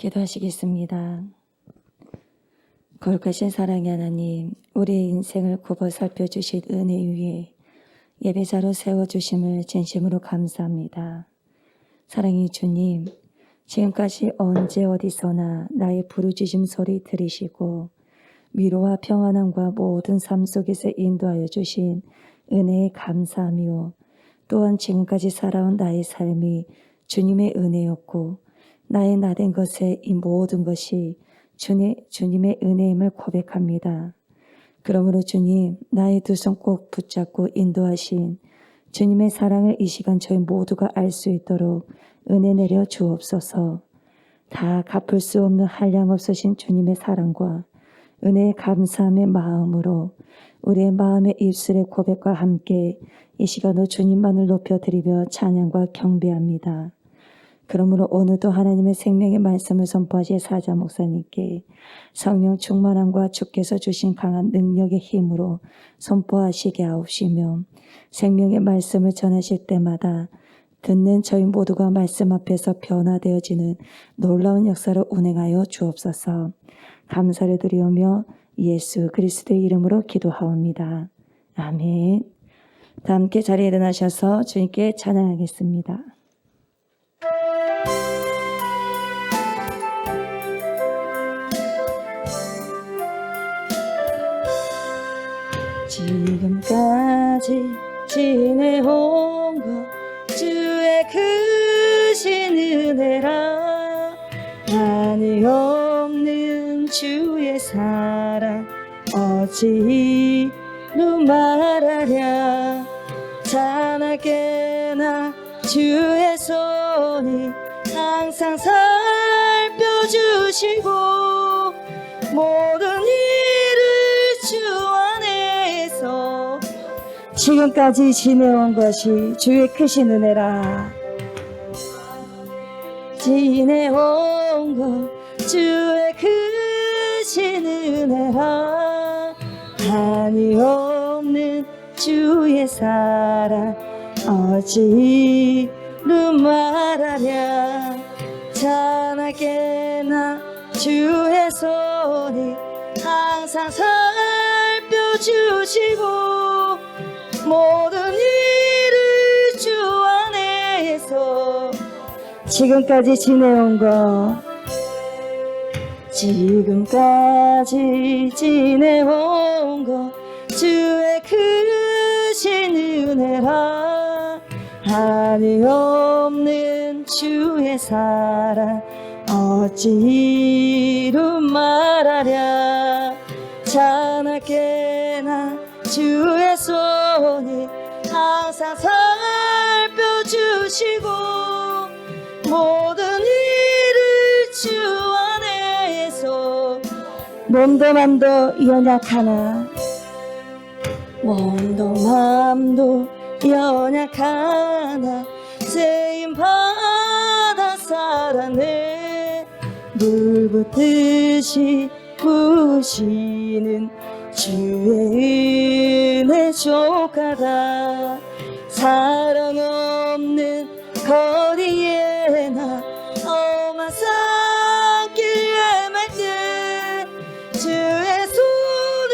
기도하시겠습니다. 거룩하신 사랑의 하나님, 우리의 인생을 굽어 살펴주신 은혜 위에 예배자로 세워주심을 진심으로 감사합니다. 사랑의 주님, 지금까지 언제 어디서나 나의 부르짖음 소리 들으시고 위로와 평안함과 모든 삶 속에서 인도하여 주신 은혜에 감사하며, 또한 지금까지 살아온 나의 삶이 주님의 은혜였고 나의 나된 것에 이 모든 것이 주님의 은혜임을 고백합니다. 그러므로 주님, 나의 두 손 꼭 붙잡고 인도하신 주님의 사랑을 이 시간 저희 모두가 알 수 있도록 은혜 내려 주옵소서. 다 갚을 수 없는 한량 없으신 주님의 사랑과 은혜의 감사함의 마음으로 우리의 마음의 입술의 고백과 함께 이 시간도 주님만을 높여드리며 찬양과 경배합니다. 그러므로 오늘도 하나님의 생명의 말씀을 선포하실 사자 목사님께 성령 충만함과 주께서 주신 강한 능력의 힘으로 선포하시게 하옵시며, 생명의 말씀을 전하실 때마다 듣는 저희 모두가 말씀 앞에서 변화되어지는 놀라운 역사를 운행하여 주옵소서. 감사를 드리오며 예수 그리스도의 이름으로 기도하옵니다. 아멘. 다 함께 자리에 일어나셔서 주님께 찬양하겠습니다. 지금까지 지내온 것 주의 크신 은혜라, 한이 없는 주의 사랑 어찌 이루 말하랴. 찬하게나 주의 손이 항상 살펴주시고 모든 일을 주 안에서 지금까지 지내온 것이 주의 크신 은혜라. 지내온 것 주의 크신 은혜라, 한이 없는 주의 사랑 어찌 이루 말하랴. 찬하게나 주의 손이 항상 살펴주시고 모든 일을 주 안에서 지금까지 지내온 것, 지금까지 지내온 것 주의 크신 은혜라, 한이 없는 주의 사랑 어찌 이루 말하랴. 찬하게나 주의 손이 항상 살펴주시고 모든 일을 주 안에서 몸도 맘도 연약하나 몸도 맘도 연약하나 쓰임받아 살아내. 물 붓듯이 부으시는 주의 은혜 족하다. 사랑 없는 거리에 나 험한 산길 헤맬 때 주의 손을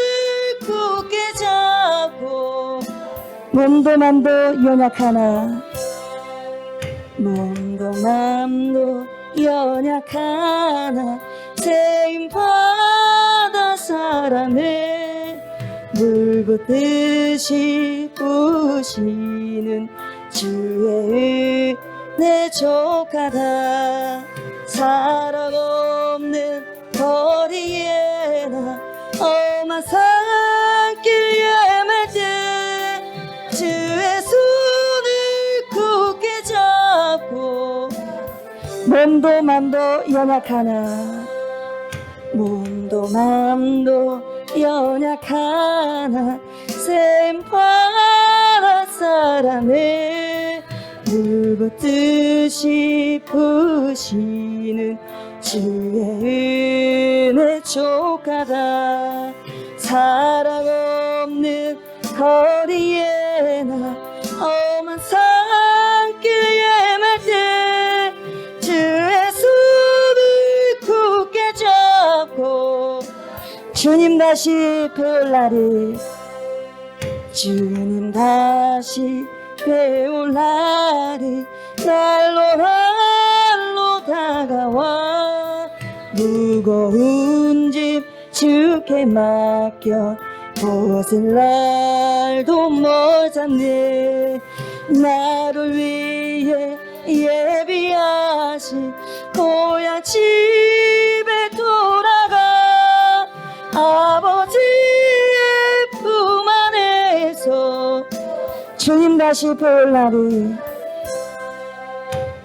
굳게 잡고 몸도 맘도 연약하나 몸도 맘도 연약하나 세임받아 살아내. 물 붓듯이 부으시는 주의 은혜 족하다. 사랑 없는 거리에 나 험한 산길 헤맬 때 주의 손을 굳게 잡고 몸도 맘도 연약하나 몸도 맘도 연약하나 세임받아 살아내. 물 붓듯이 부으시는 주의 은혜 족하다. 사랑 없는 거리에 나 험한 산길 헤맬 때 주의 손을 주님 다시 배울 날이 주님 다시 배울 날이 날로 다가와 무거운 짐 주께 맡겨 벗을 날도 멀잖네. 나를 위해 예비하신 고향 집에 돌아가 아버지의 품 안에서 주님 다시 볼 날이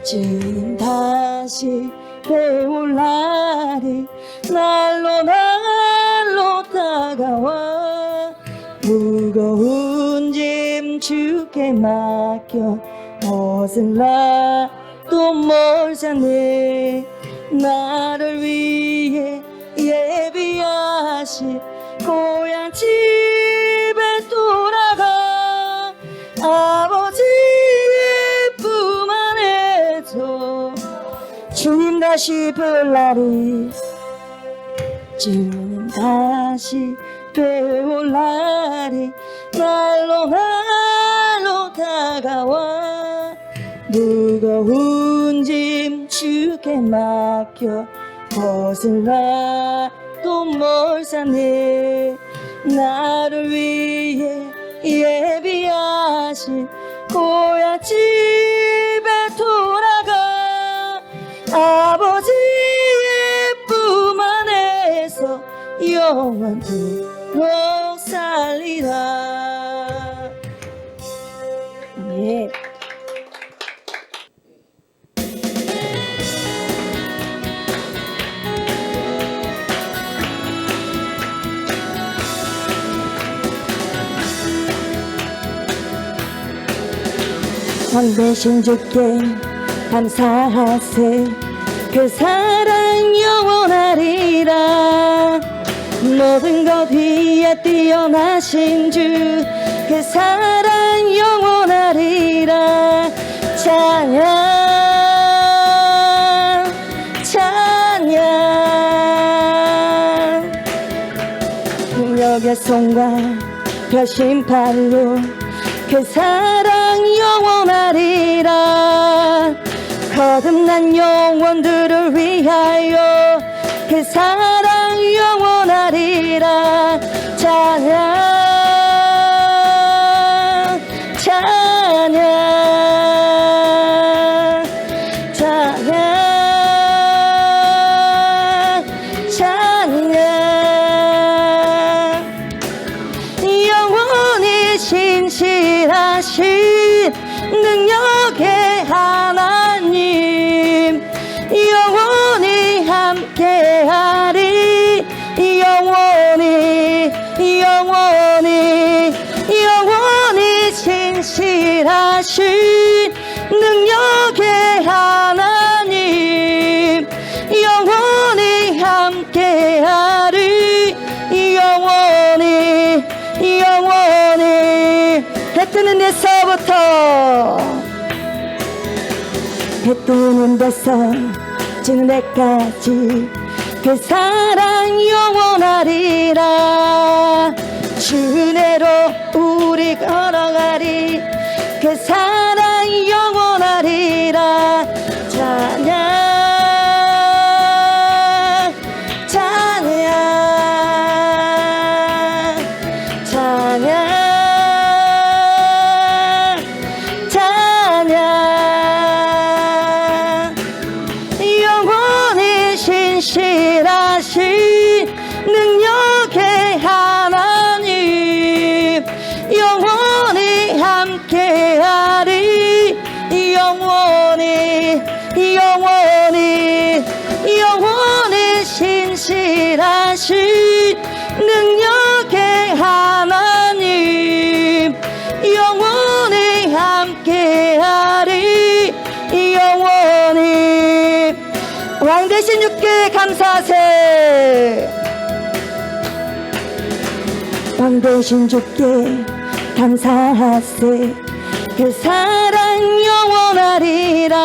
주님 다시 배울 날이 날로 다가와 무거운 짐 주께 맡겨 벗을 날도 멀잖네. 나를 위해 예비하신 고향 집에 돌아가 아버지의 품 안에서 주님 다시 볼 날이 주님 다시 배울 날이 날로 다가와 무거운 짐 주께 맡겨 벗을 날도 멀잖네. 나를 위해 예비하신 고향 집에 돌아가 아버지의 품 안에서 영원토록 살리라. 예. 왕 대신 주께 감사하세. 그 사랑 영원하리라. 모든 것 위에 뛰어나신 주 그 사랑 영원하리라. 찬양 찬양 능력의 손과 표심팔로 그 사랑 영원하리라. 거듭난 영혼들을 위하여 그 사랑 영원하리라. 찬양 찬양 찬양 찬양 영원히 신실하신 능력의 하나님 영원히 함께하리. 영원히 신실하신 능력의 하나님 영원히 함께하리. 영원히 해 뜨는 데서부터 해 뜨는 데서 지는 데까지 그 사랑 영원하리라. 주내로 우리 걸어가리. 그 사랑 영원하리라. 찬양 찬양 찬양 찬양 영원히 신실하신 능력의 하나님 영원히 함께하리. 영원히 신실하신 능력의 하나님 영원히 함께하리. 영원히 왕 대신 주께 감사하세. 왕 대신 주께 감사하세. 그 사랑 영원하리라.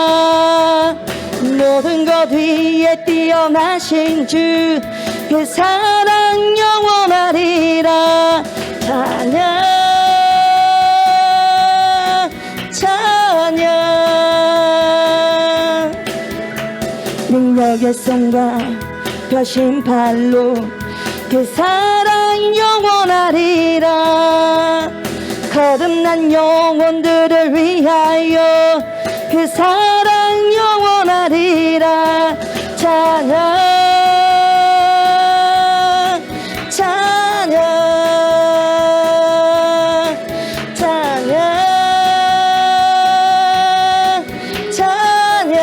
모든 것 위에 뛰어나신 주 그 사랑 영원하리라. 찬양 찬양. 능력의 손과 펴신 발로 그 사랑 영원하리라. 거듭난 영혼들을 위하여 그 사랑 영원하리라. 찬양 찬양 찬양 찬양.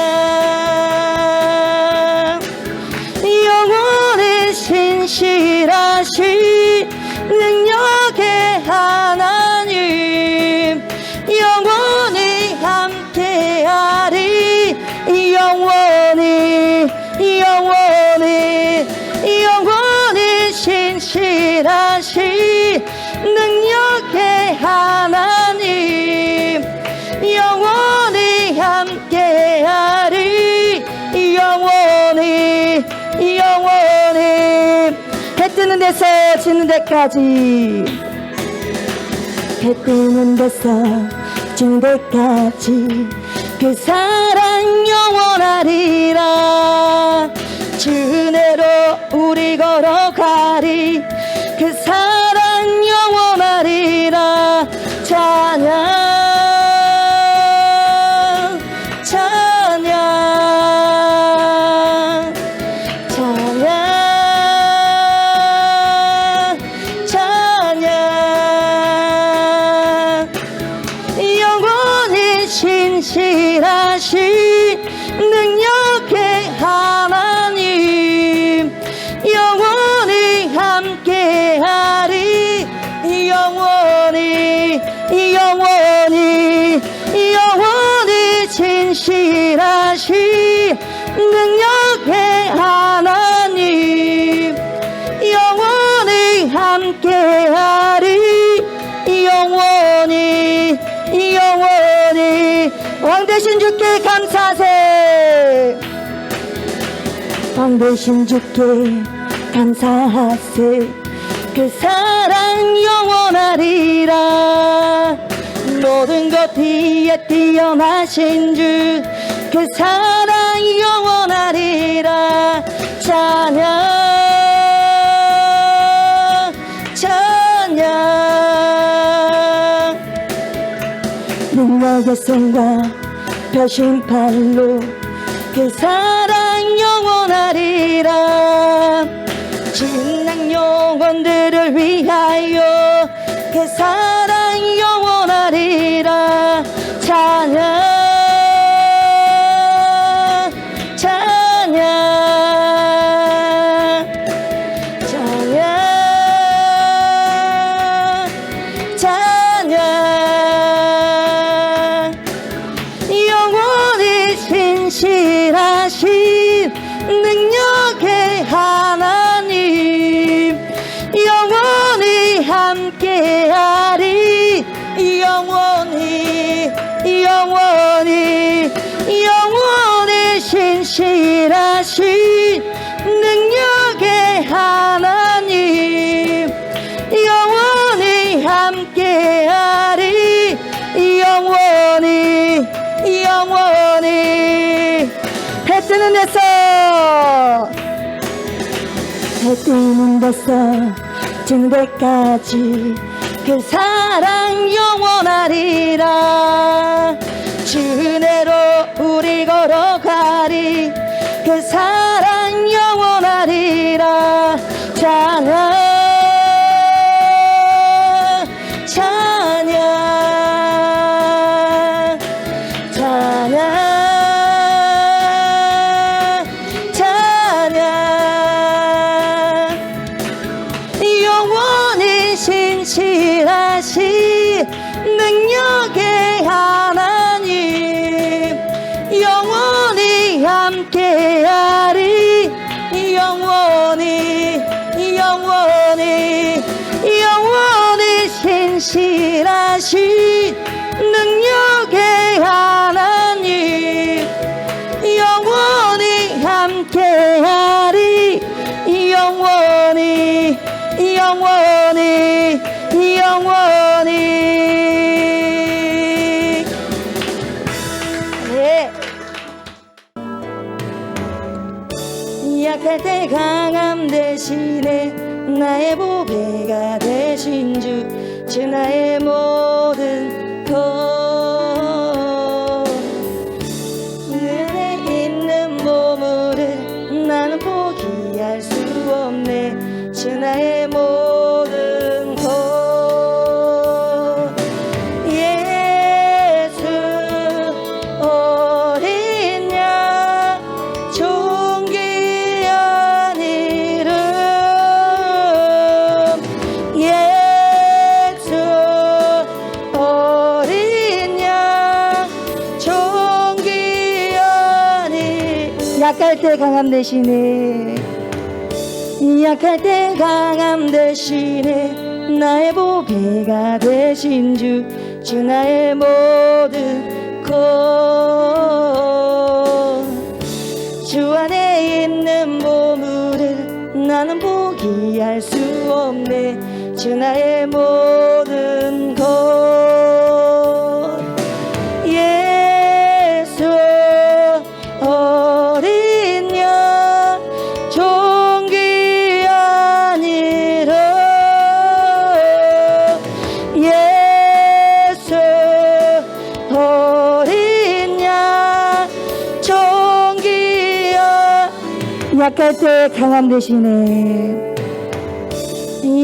영원히 신실하신 능력의 하나님 영원히 함께하리. 영원히 영원히 영원히 신실하신 능력의 하나님 영원히 함께하리. 영원히 영원히. 해 뜨는 데서 지는 데까지, 해 뜨는 데서 지는 데까지 그 사랑 영원하리라. 주 은혜로 우리 걸어가리. 그 사랑 영원하리라. 찬양 찬양 찬양 찬양. 영원히 신실하신 능력의 하나님 영원히 함께하리. 영원히 영원히 영원히 진실하신 능력의 하나님 영원히 함께하리. 영원히 영원히. 왕 되신 주께 감사하세. 왕 되신 주께 감사하세. 그 사랑 영원하리라. 모든 것 뒤에 뛰어나신 주 그 사랑 영원하리라. 찬양 찬양. 능력의 손과 펴신 팔로 그 사랑 영원하리라. 진난 영혼들을 위하여 그 사랑 영원하리라. 찬양 찬양 찬양 찬양. 영원히 신실하신 능력의 하나님 영원히 함께하리. 영원히 영원히 영원히 신실하신 능력의 하나님 영원히 함께하리. 영원히 영원히. 해 뜨는 데서, 해 뜨는 데서 지는 데까지 그 사랑 영원하리라. 주 은혜로 우리 걸어가리. 그 사랑 영원하리라. 찬양 찬양 찬양 찬양. 영원히 신실하신 능력의 하나님 영원히 함께하리. 영원히 네. 약할 때 강함 대신에 나의 보배가 되신 주 나의 모든 것 눈에 있는 보물을 나는 포기할 수 없네 주 나의 모든 것 예수 어린 양 존귀한 이름 예수 어린 양 존귀한 이름 약할 때 강함 대신에 약할 때 강함 대신에 나의 보배가 되신 주 나의 모든 것 주 안에 있는 보물을 나는 포기할 수 없네 주 나의 모든 것 예수 어린 양 존귀한 이름 예수 어린 양 존귀한 약할 때 강함 대신에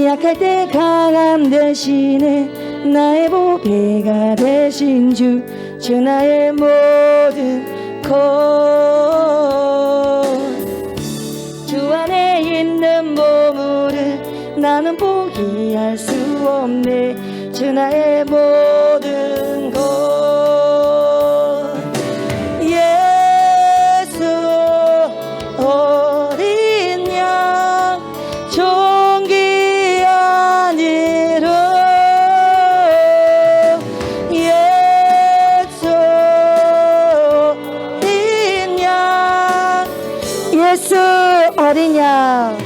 약할 때 강함 대신에 나의 보배가 되신 주 나의 모든 것 주 안에 있는 보물을 나는 포기할 수 없네 주 나의 모든 것 예수 어린 양 존귀한 이름 예수 어린 양 예수 어린 양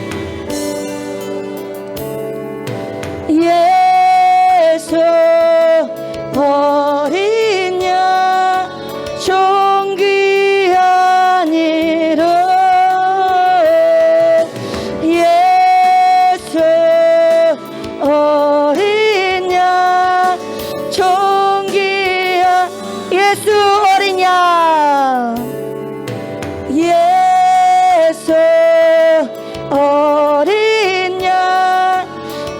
예수 어린 양 존귀한 이름 예수 어린 양 존귀한 예수 어린 양 예수 어린 양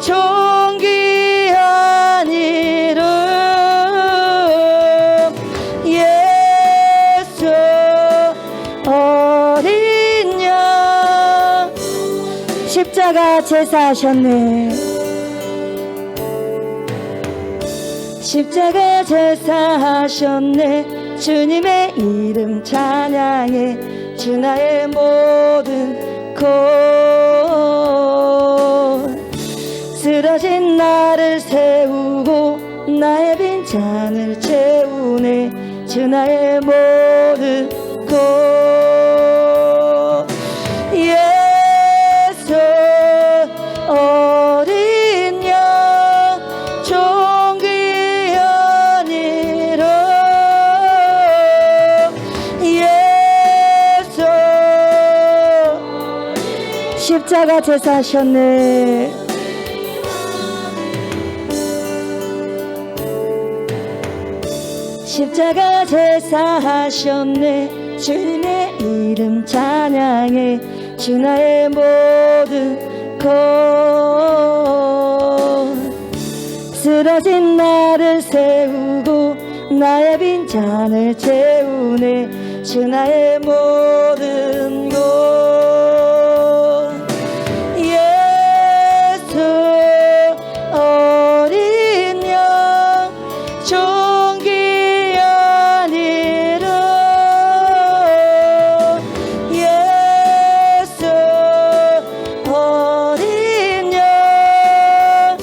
존귀한 이름 예수 어린 양 십자가 제사하셨네 십자가 제사하셨네 주님의 이름 찬양해 주 나의 모든 것 쓰러진 나를 세우고 나의 빈잔을 채우네 주 나의 모든 것 예수 어린 양 존귀한 이름 예수 십자가 제사하셨네 십자가 제사하셨네 주님의 이름 찬양해 주 나의 모든 것 쓰러진 나를 세우고 나의 빈잔을 채우네 주 나의 모든 것 예수 어린 양 존귀한 이름 예수 어린 양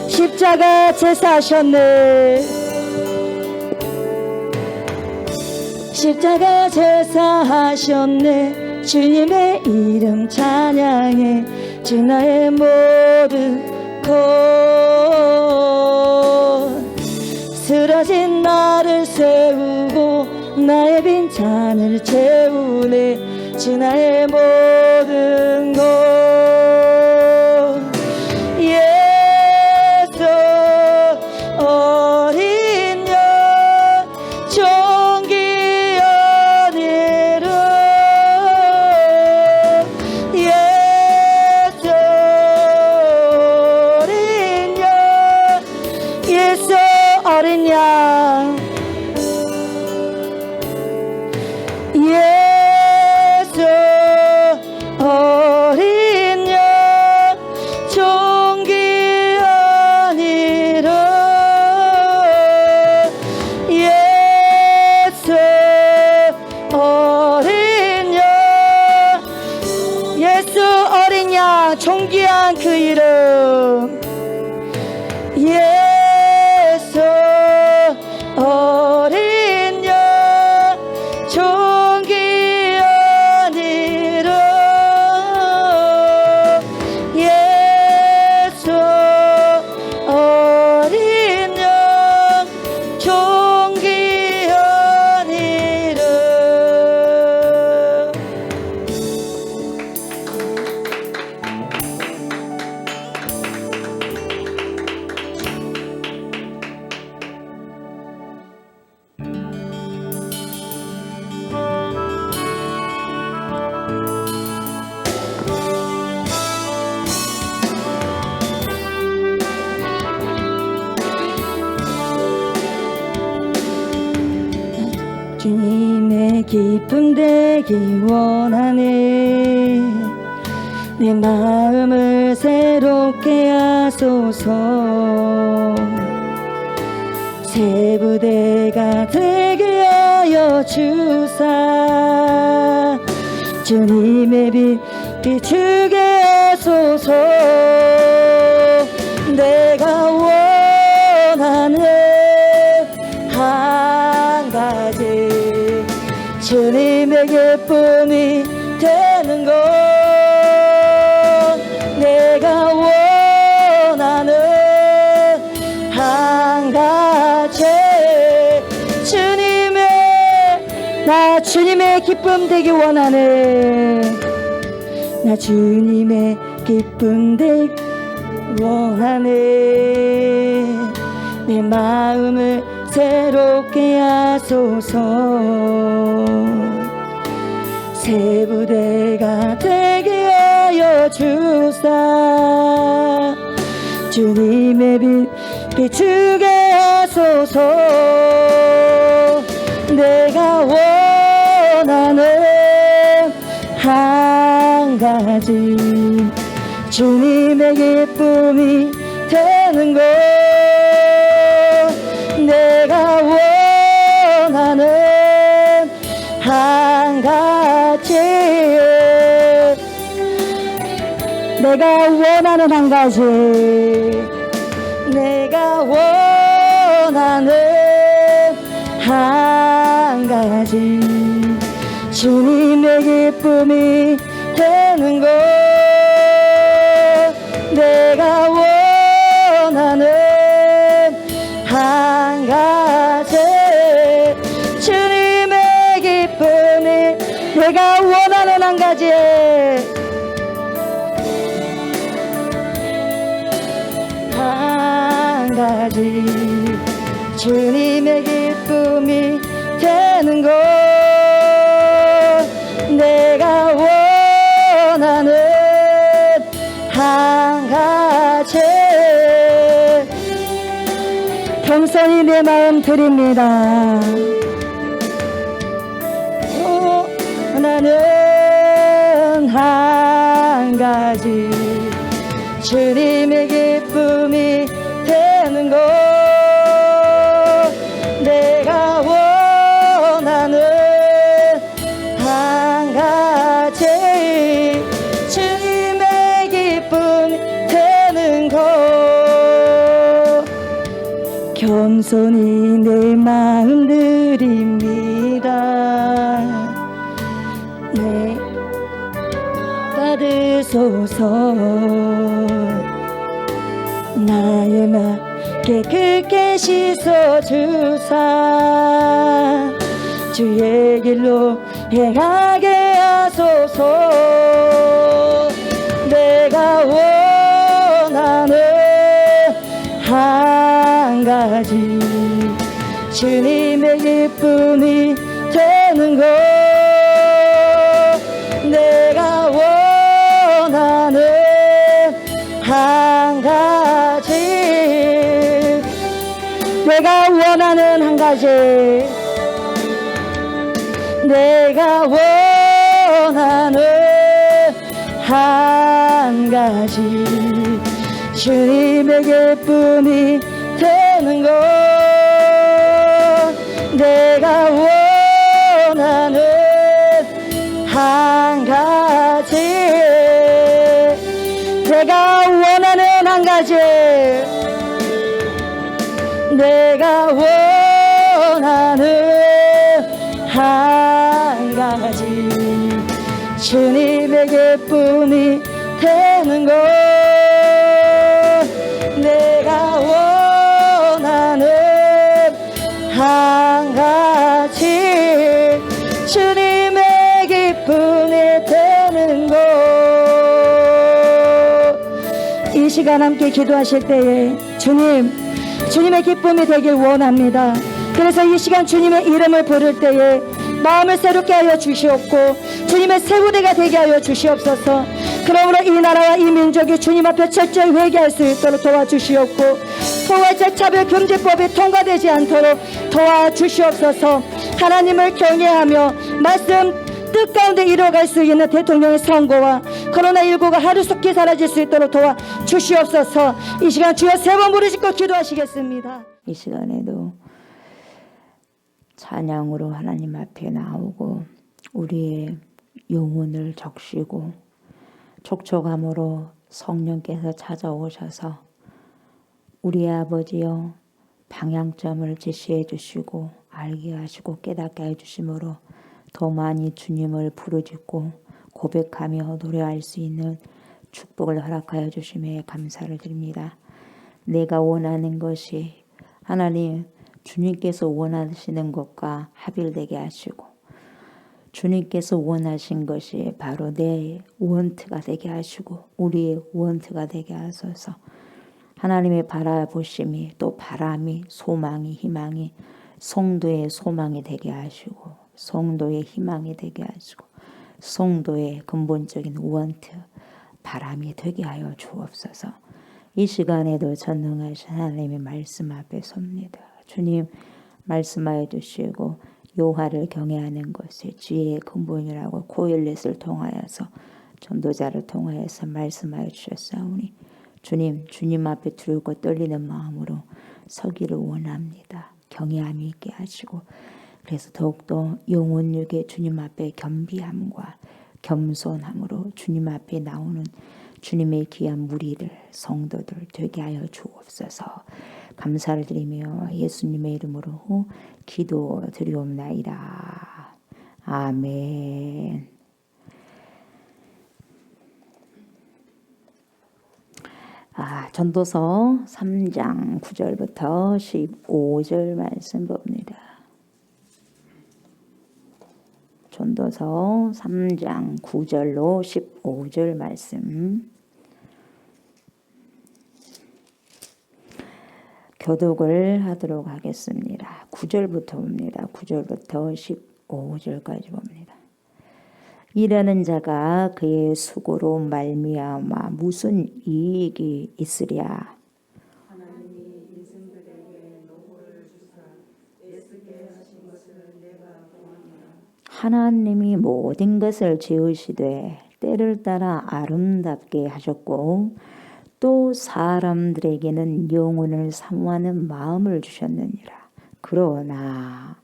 십자가 제사하셨네 십자가 제사하셨네 주님의 이름 찬양해 주 나의 모든 쓰러진 나를 세우고 나의 빈잔을 채우네. 주 나의 모든 것 예수 어린 양 종기 아니라 예수 어린 양 예수 어린 양 예수 어린 양 종기 아니라 예수 어린 양 예수 어린 양 존귀한 그 이름 예수 어린 양 종기 아니라 예수 어린 양 종기 아니라. 주님의 기쁨 되기 원하네. 내 마음을 새롭게 하소서. 새 부대가 되게 하여 주사. 주님의 빛 비추게 하소서. 내가 원하는 한 가지 주님의 기쁨이 되는 것. 내가 원하는 한 가지 나 주님의 기쁨 되기 원하네. 나 주님의 기쁨 되기 원하네. 내 마음을 새롭게 하소서. 새 부대가 되게 하여 주사. 주님의 빛 비추게 하소서. 내가 원하는 한 가지 주님의 기쁨이 되는 것. 내가 원하는 한 가지 내가 원하는 한 가지 내가 원하는 한 가지 주님의 기쁨이 되는 것. 내가 원하는 한 가지 주님의 기쁨이 내가 원하는 한 가지 한 가지 주님의 기쁨이 되는 것. 내가 원하는 한 가지 겸손히 내 마음 드립니다. 원하는 한 가지 주님의 기쁨이 되는 것. 내가 원하는 한 가지 주님의 기쁨이 되는 것. 겸손히 내 마음 드립니다. 네, 받으소서. 나의 맘 깨끗게 씻어주사 주의 길로 행하게 하소서. 내가 원하는 한 가지 주님의 기쁨이 되는 것. 내가 원하는 한 가지 내가 원하는 한 가지 내가 원하는 한 가지 주님의 기쁨이 되는 것. 내가 원하는 한 가지 내가 원하는 한 가지 내가 원하는 한 가지 주님의 기쁨이 되는 것. 내가 원하는 한 가지 주님의 기쁨이 되는 것. 이 시간 함께 기도하실 때에 주님의 기쁨이 되길 원합니다. 그래서 이 시간 주님의 이름을 부를 때에 마음을 새롭게 하여 주시옵고 주님의 새 부대가 되게 하여 주시옵소서. 그러므로 이 나라와 이 민족이 주님 앞에 철저히 회개할 수 있도록 도와주시옵고 포괄적 차별금지법이 통과되지 않도록 도와주시옵소서. 하나님을 경외하며 말씀 뜻 가운데 이루어갈 수 있는 대통령의 선거와 코로나19가 하루속히 사라질 수 있도록 도와주시옵소서. 이 시간 주여 세 번 부르짖고 기도하시겠습니다. 이 시간에도 찬양으로 하나님 앞에 나오고 우리의 영혼을 적시고 촉촉함으로 성령께서 찾아오셔서 우리의 아버지여 방향점을 제시해 주시고 알게 하시고 깨닫게 해주심으로 더 많이 주님을 부르짖고 고백하며 노래할 수 있는 축복을 허락하여 주심에 감사를 드립니다. 내가 원하는 것이 하나님 주님께서 원하시는 것과 합일되게 하시고 주님께서 원하신 것이 바로 내 원트가 되게 하시고 우리의 원트가 되게 하소서. 하나님의 바라보심이 또 바람이 소망이 희망이 성도의 소망이 되게 하시고 성도의 희망이 되게 하시고 성도의 근본적인 원트 바람이 되게 하여 주옵소서. 이 시간에도 전능하신 하나님의 말씀 앞에 섭니다. 주님 말씀하여 주시고 여호와를 경외하는 것이 지혜의 근본이라고 고엘렛을 통하여서 전도자를 통하여서 말씀하여 주셨사오니 주님 앞에 두렵고 떨리는 마음으로 서기를 원합니다. 경외함이 있게 하시고 그래서 더욱더 영혼육의 주님 앞에 겸비함과 겸손함으로 주님 앞에 나오는 주님의 귀한 무리를 성도들 되게 하여 주옵소서. 감사를 드리며 예수님의 이름으로 기도드리옵나이다. 아멘. 전도서 3장 9절부터 15절 말씀 봅니다. 전도서 3장 9절로 15절 말씀. 교독을 하도록 하겠습니다. 9절부터 봅니다. 9절부터 15절까지 봅니다. 일하는 자가 그의 수고로 말미암아 무슨 이익이 있으랴. 하나님이 인생들에게 노고를 주사 애쓰게 하신 것을 내가 보았노라. 하나님이 모든 것을 지으시되 때를 따라 아름답게 하셨고 또 사람들에게는 영혼을 사모하는 마음을 주셨느니라. 그러나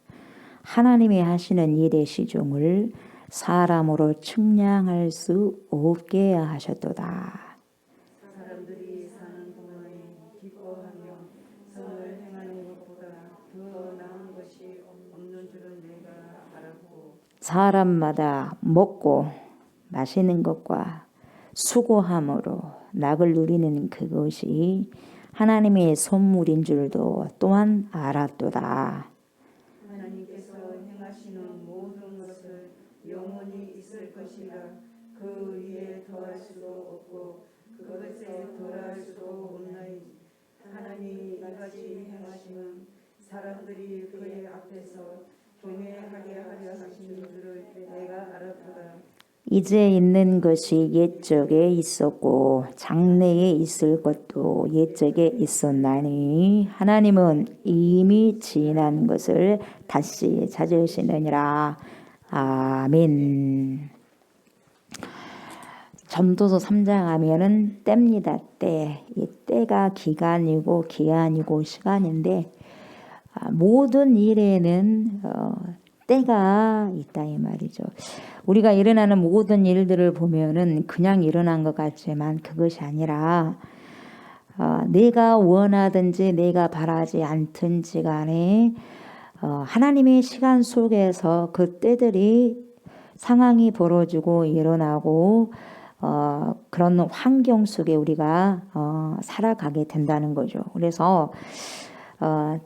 하나님이 하시는 일의 시종을 사람으로 측량할 수 없게 하셨도다. 사람들이 사는 동안에 기뻐하며 선을 행하는 것보다 더 나은 것이 없는 줄은 내가 알았고 사람마다 먹고 마시는 것과 수고함으로 낙을 누리는 그것이 하나님의 선물인 줄도 또한 알았도다. 하나님께서 행하시는 모든 것을 영원히 있을 것이라. 그 위에 더할 수도 없고 그것에 덜할 수도 없나니 하나님이 이같이 행하시면 사람들이 그의 앞에서 경외하게 하려 하시는 줄을 내가 알았도다. 이제 있는 것이 옛적에 있었고 장래에 있을 것도 옛적에 있었나니 하나님은 이미 지난 것을 다시 찾으시느니라. 아멘. 전도서 3장 하면은 때입니다. 때. 이 때가 기간이고 기한이고 시간인데 모든 일에는 때가 있다 이 말이죠. 우리가 일어나는 모든 일들을 보면은 그냥 일어난 것 같지만 그것이 아니라 내가 원하든지 내가 바라지 않든지 간에 하나님의 시간 속에서 그 때들이 상황이 벌어지고 일어나고 그런 환경 속에 우리가 살아가게 된다는 거죠. 그래서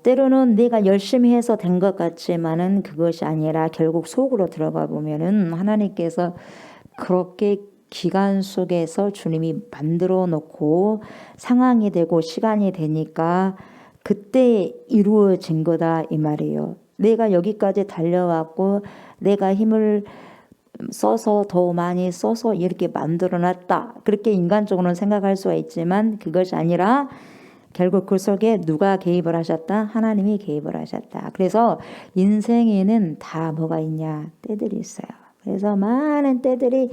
때로는 내가 열심히 해서 된 것 같지만은 그것이 아니라 결국 속으로 들어가 보면은 하나님께서 그렇게 기간 속에서 주님이 만들어 놓고 상황이 되고 시간이 되니까 그때 이루어진 거다 이 말이에요. 내가 여기까지 달려왔고 내가 힘을 써서 더 많이 써서 이렇게 만들어 놨다. 그렇게 인간적으로는 생각할 수가 있지만 그것이 아니라 결국 그 속에 누가 개입을 하셨다? 하나님이 개입을 하셨다. 그래서 인생에는 다 뭐가 있냐? 때들이 있어요. 그래서 많은 때들이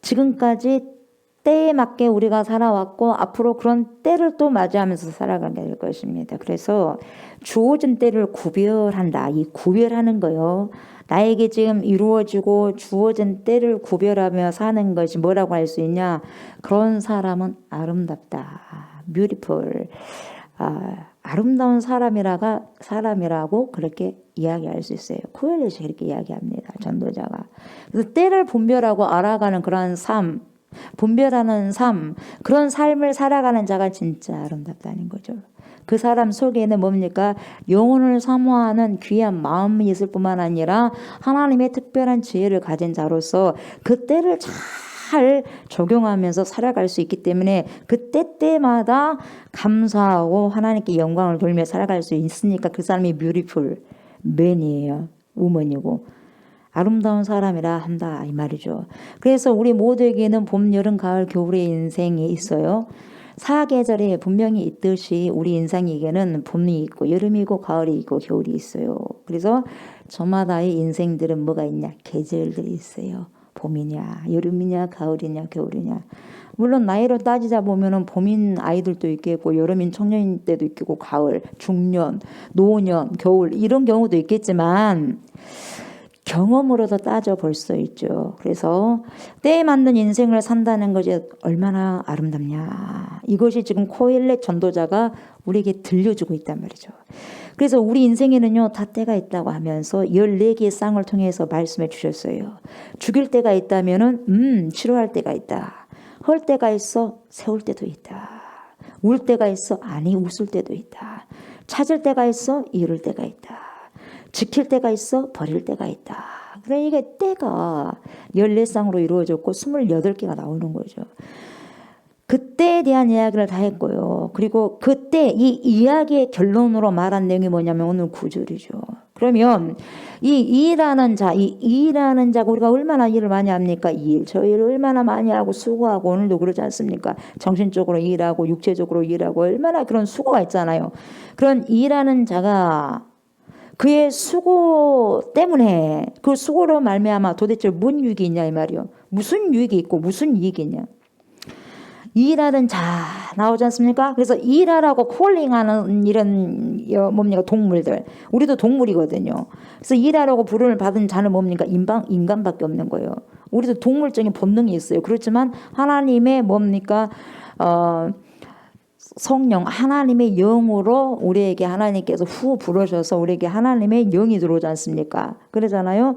지금까지 때에 맞게 우리가 살아왔고 앞으로 그런 때를 또 맞이하면서 살아가게 될 것입니다. 그래서 주어진 때를 구별한다. 이 구별하는 거요. 나에게 지금 이루어지고 주어진 때를 구별하며 사는 것이 뭐라고 할 수 있냐? 그런 사람은 아름답다. beautiful. 아름다운 사람이라고 그렇게 이야기할 수 있어요. 코엘렛이 그렇게 이야기합니다. 전도자가. 그래서 때를 분별하고 알아가는 그런 삶, 분별하는 삶, 그런 삶을 살아가는 자가 진짜 아름답다는 거죠. 그 사람 속에는 뭡니까? 영혼을 사모하는 귀한 마음이 있을 뿐만 아니라 하나님의 특별한 지혜를 가진 자로서 그 때를 잘 적용하면서 살아갈 수 있기 때문에 그 때때마다 감사하고 하나님께 영광을 돌며 살아갈 수 있으니까 그 사람이 beautiful man이에요. woman이고 아름다운 사람이라 한다 이 말이죠. 그래서 우리 모두에게는 봄, 여름, 가을, 겨울의 인생이 있어요. 사계절에 분명히 있듯이 우리 인생에게는 봄이 있고 여름이 있고 가을이 있고 겨울이 있어요. 그래서 저마다의 인생들은 뭐가 있냐? 계절들이 있어요. 봄이냐, 여름이냐, 가을이냐, 겨울이냐. 물론 나이로 따지자 보면은 봄인 아이들도 있겠고 여름인 청년인 때도 있겠고 가을, 중년, 노년, 겨울 이런 경우도 있겠지만 경험으로도 따져볼 수 있죠. 그래서 때에 맞는 인생을 산다는 것이 얼마나 아름답냐. 이것이 지금 코엘렛 전도자가 우리에게 들려주고 있단 말이죠. 그래서 우리 인생에는요 다 때가 있다고 하면서 14개의 쌍을 통해서 말씀해 주셨어요. 죽일 때가 있다면은 치료할 때가 있다. 헐 때가 있어 세울 때도 있다. 울 때가 있어 아니 웃을 때도 있다. 찾을 때가 있어 잃을 때가 있다. 지킬 때가 있어 버릴 때가 있다. 그러니까 이게 때가 14쌍으로 이루어졌고 28개가 나오는 거죠. 그때에 대한 이야기를 다 했고요. 그리고 그때 이 이야기의 결론으로 말한 내용이 뭐냐면 오늘 9절이죠. 그러면 이 일하는 자가 우리가 얼마나 일을 많이 합니까? 저 일을 얼마나 많이 하고 수고하고 오늘도 그러지 않습니까? 정신적으로 일하고 육체적으로 일하고 얼마나 그런 수고가 있잖아요. 그런 일하는 자가 그의 수고 때문에 그 수고로 말미암아 도대체 뭔 유익이 있냐 이 말이요. 무슨 유익이 있고 무슨 이익이 있냐. 일하는 자 나오지 않습니까? 그래서 일하라고 콜링하는 이런 뭡니까 동물들. 우리도 동물이거든요. 그래서 일하라고 부름을 받은 자는 뭡니까? 인간밖에 없는 거예요. 우리도 동물적인 본능이 있어요. 그렇지만 하나님의 뭡니까? 성령 하나님의 영으로 우리에게 하나님께서 후 불어셔서 우리에게 하나님의 영이 들어오지 않습니까? 그러잖아요.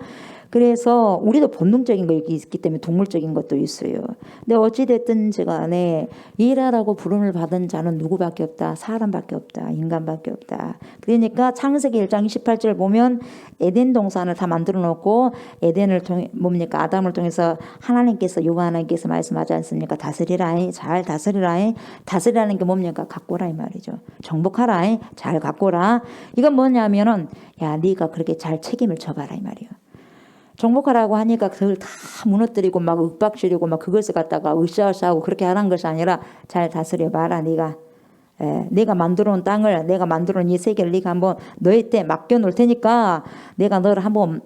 그래서 우리도 본능적인 거 있기 때문에 동물적인 것도 있어요. 근데 어찌됐든지 간에 일하라고 부름을 받은 자는 누구밖에 없다. 사람밖에 없다. 인간밖에 없다. 그러니까 창세기 1장 28절 보면 에덴 동산을 다 만들어 놓고 에덴을 통해 뭡니까? 아담을 통해서 하나님께서 여호와 하나님께서 말씀하지 않습니까? 다스리라. 잘 다스리라. 다스리라는 게 뭡니까? 가꾸라 이 말이죠. 정복하라. 잘 가꾸라. 이건 뭐냐면은 야 네가 그렇게 잘 책임을 져봐라 이 말이에요. 정복하라고 하니까 그걸 다 무너뜨리고 막 윽박지르고 막 그것을 갖다가 으쌰으쌰하고 그렇게 하는 것이 아니라 잘 다스려봐라 네가. 내가 만들어 놓은 땅을 내가 만들어 놓은 이 세계를 네가 한번 너의 때 맡겨놓을 테니까 내가 너를 한번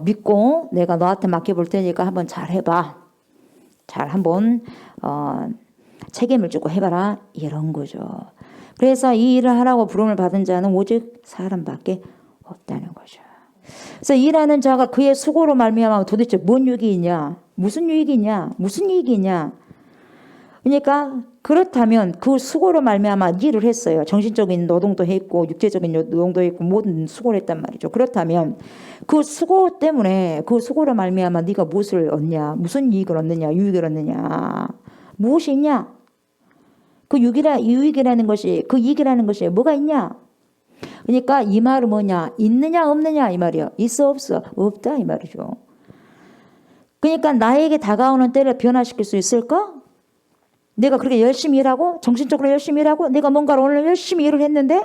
믿고 내가 너한테 맡겨볼 테니까 한번 잘 해봐. 잘 한번 책임을 지고 해봐라 이런 거죠. 그래서 이 일을 하라고 부름을 받은 자는 오직 사람밖에 없다는 거죠. 그래서 일하는 자가 그의 수고로 말미암아 도대체 뭔 유익이 있냐? 무슨 유익이 있냐? 무슨 이익이 있냐? 그러니까 그렇다면 그 수고로 말미암아 일을 했어요. 정신적인 노동도 했고 육체적인 노동도 했고 모든 수고를 했단 말이죠. 그렇다면 그 수고 때문에 그 수고로 말미암아 네가 무엇을 얻냐? 무슨 이익을 얻느냐? 유익을 얻느냐? 무엇이 있냐? 그 유익이라는 것이 그 이익이라는 것이 뭐가 있냐? 그러니까 이 말은 뭐냐? 있느냐 없느냐 이 말이요. 있어 없어? 없다 이 말이죠. 그러니까 나에게 다가오는 때를 변화시킬 수 있을까? 내가 그렇게 열심히 일하고 정신적으로 열심히 일하고 내가 뭔가를 오늘 열심히 일을 했는데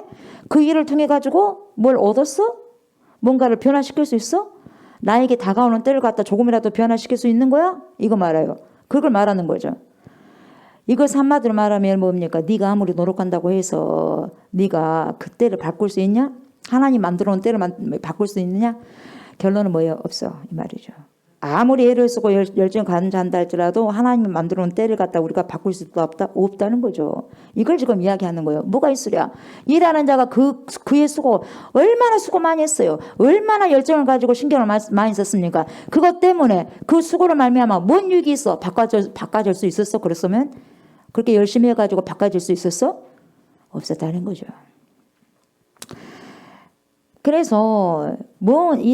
그 일을 통해 가지고 뭘 얻었어? 뭔가를 변화시킬 수 있어? 나에게 다가오는 때를 갖다 조금이라도 변화시킬 수 있는 거야? 이거 말아요. 그걸 말하는 거죠. 이것을 한마디로 말하면 뭡니까? 네가 아무리 노력한다고 해서 네가 그 때를 바꿀 수 있냐? 하나님 만들어 놓은 때를 바꿀 수 있느냐? 결론은 뭐예요? 없어 이 말이죠. 아무리 애를 쓰고 열정 간다한다 할지라도 하나님이 만들어 놓은 때를 갖다 우리가 바꿀 수 없다는 거죠. 이걸 지금 이야기하는 거예요. 뭐가 있으랴? 일하는 자가 그의 수고 얼마나 수고 많이 했어요. 얼마나 열정을 가지고 신경을 많이 썼습니까? 그것 때문에 그 수고를 말미암아 뭔 유익이 있어? 바꿔줄 수 있었어? 그랬으면 그렇게 열심히 해가지고 바꿔줄 수 있었어? 없었다는 거죠. 그래서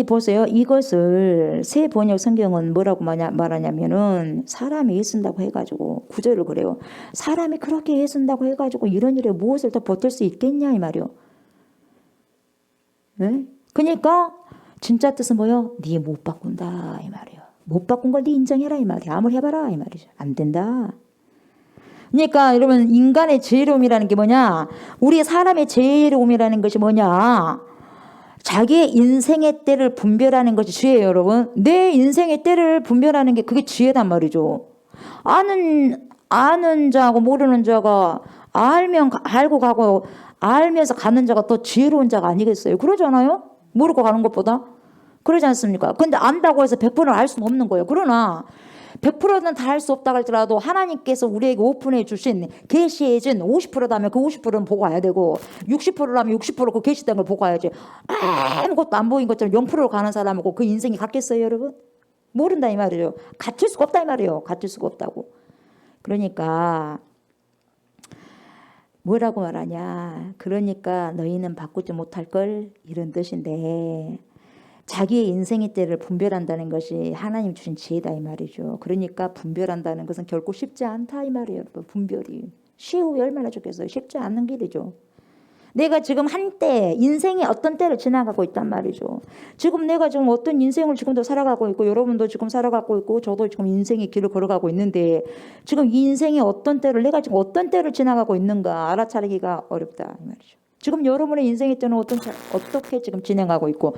보세요. 이것을 새 번역 성경은 뭐라고 말하냐면은 사람이 애쓴다고 해가지고 구절을 그래요. 사람이 그렇게 애쓴다고 해가지고 이런 일에 무엇을 더 버틸 수 있겠냐 이 말이요. 네? 그러니까 진짜 뜻은 뭐요? 네 못 바꾼다 이 말이요. 못 바꾼 걸 네 인정해라 이 말이야. 아무리 해봐라 이 말이죠. 안 된다. 그러니까 여러분 인간의 지혜로움이라는 게 뭐냐? 우리 사람의 지혜로움이라는 것이 뭐냐? 자기의 인생의 때를 분별하는 것이 지혜예요, 여러분. 내 인생의 때를 분별하는 게 그게 지혜단 말이죠. 아는 자하고 모르는 자가 알고 가고 알면서 가는 자가 더 지혜로운 자가 아니겠어요? 그러잖아요? 모르고 가는 것보다. 그러지 않습니까? 근데 안다고 해서 100%는 알 수는 없는 거예요. 그러나 100%는 다 할 수 없다 할지라도 하나님께서 우리에게 오픈해 주신 계시해 준 50%라면 그 50%는 보고 와야 되고 60%라면 60%그 계시된 걸 보고 와야지. 아무것도 안 보인 것처럼 0%로 가는 사람하고 그 인생이 같겠어요, 여러분? 모른다 이 말이에요. 같을 수가 없다 이 말이에요. 같을 수가 없다고. 그러니까 뭐라고 말하냐? 그러니까 너희는 바꾸지 못할 걸 이런 뜻인데 자기의 인생의 때를 분별한다는 것이 하나님 주신 지혜다 이 말이죠. 그러니까 분별한다는 것은 결코 쉽지 않다 이 말이에요. 분별이 쉬우면 얼마나 좋겠어요. 쉽지 않는 길이죠. 내가 지금 한때 인생의 어떤 때를 지나가고 있단 말이죠. 지금 내가 지금 어떤 인생을 지금도 살아가고 있고 여러분도 지금 살아가고 있고 저도 지금 인생의 길을 걸어가고 있는데 지금 이 인생의 어떤 때를 내가 지금 어떤 때를 지나가고 있는가 알아차리기가 어렵다 이 말이죠. 지금 여러분의 인생의 때는 어떻게 지금 진행하고 있고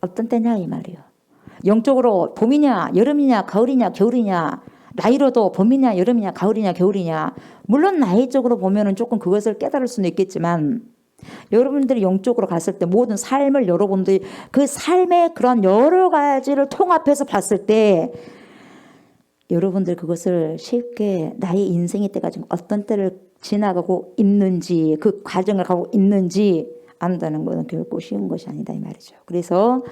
어떤 때냐 이 말이에요. 영적으로 봄이냐 여름이냐 가을이냐 겨울이냐 나이로도 봄이냐 여름이냐 가을이냐 겨울이냐 물론 나이적으로 보면은 조금 그것을 깨달을 수는 있겠지만 여러분들이 영적으로 갔을 때 모든 삶을 여러분들이 그 삶의 그런 여러 가지를 통합해서 봤을 때 여러분들 그것을 쉽게 나의 인생의 때가 지금 어떤 때를 지나가고 있는지 그 과정을 가고 있는지 안다는 것은 결코 쉬운 것이 아니다 이 말이죠. 그래서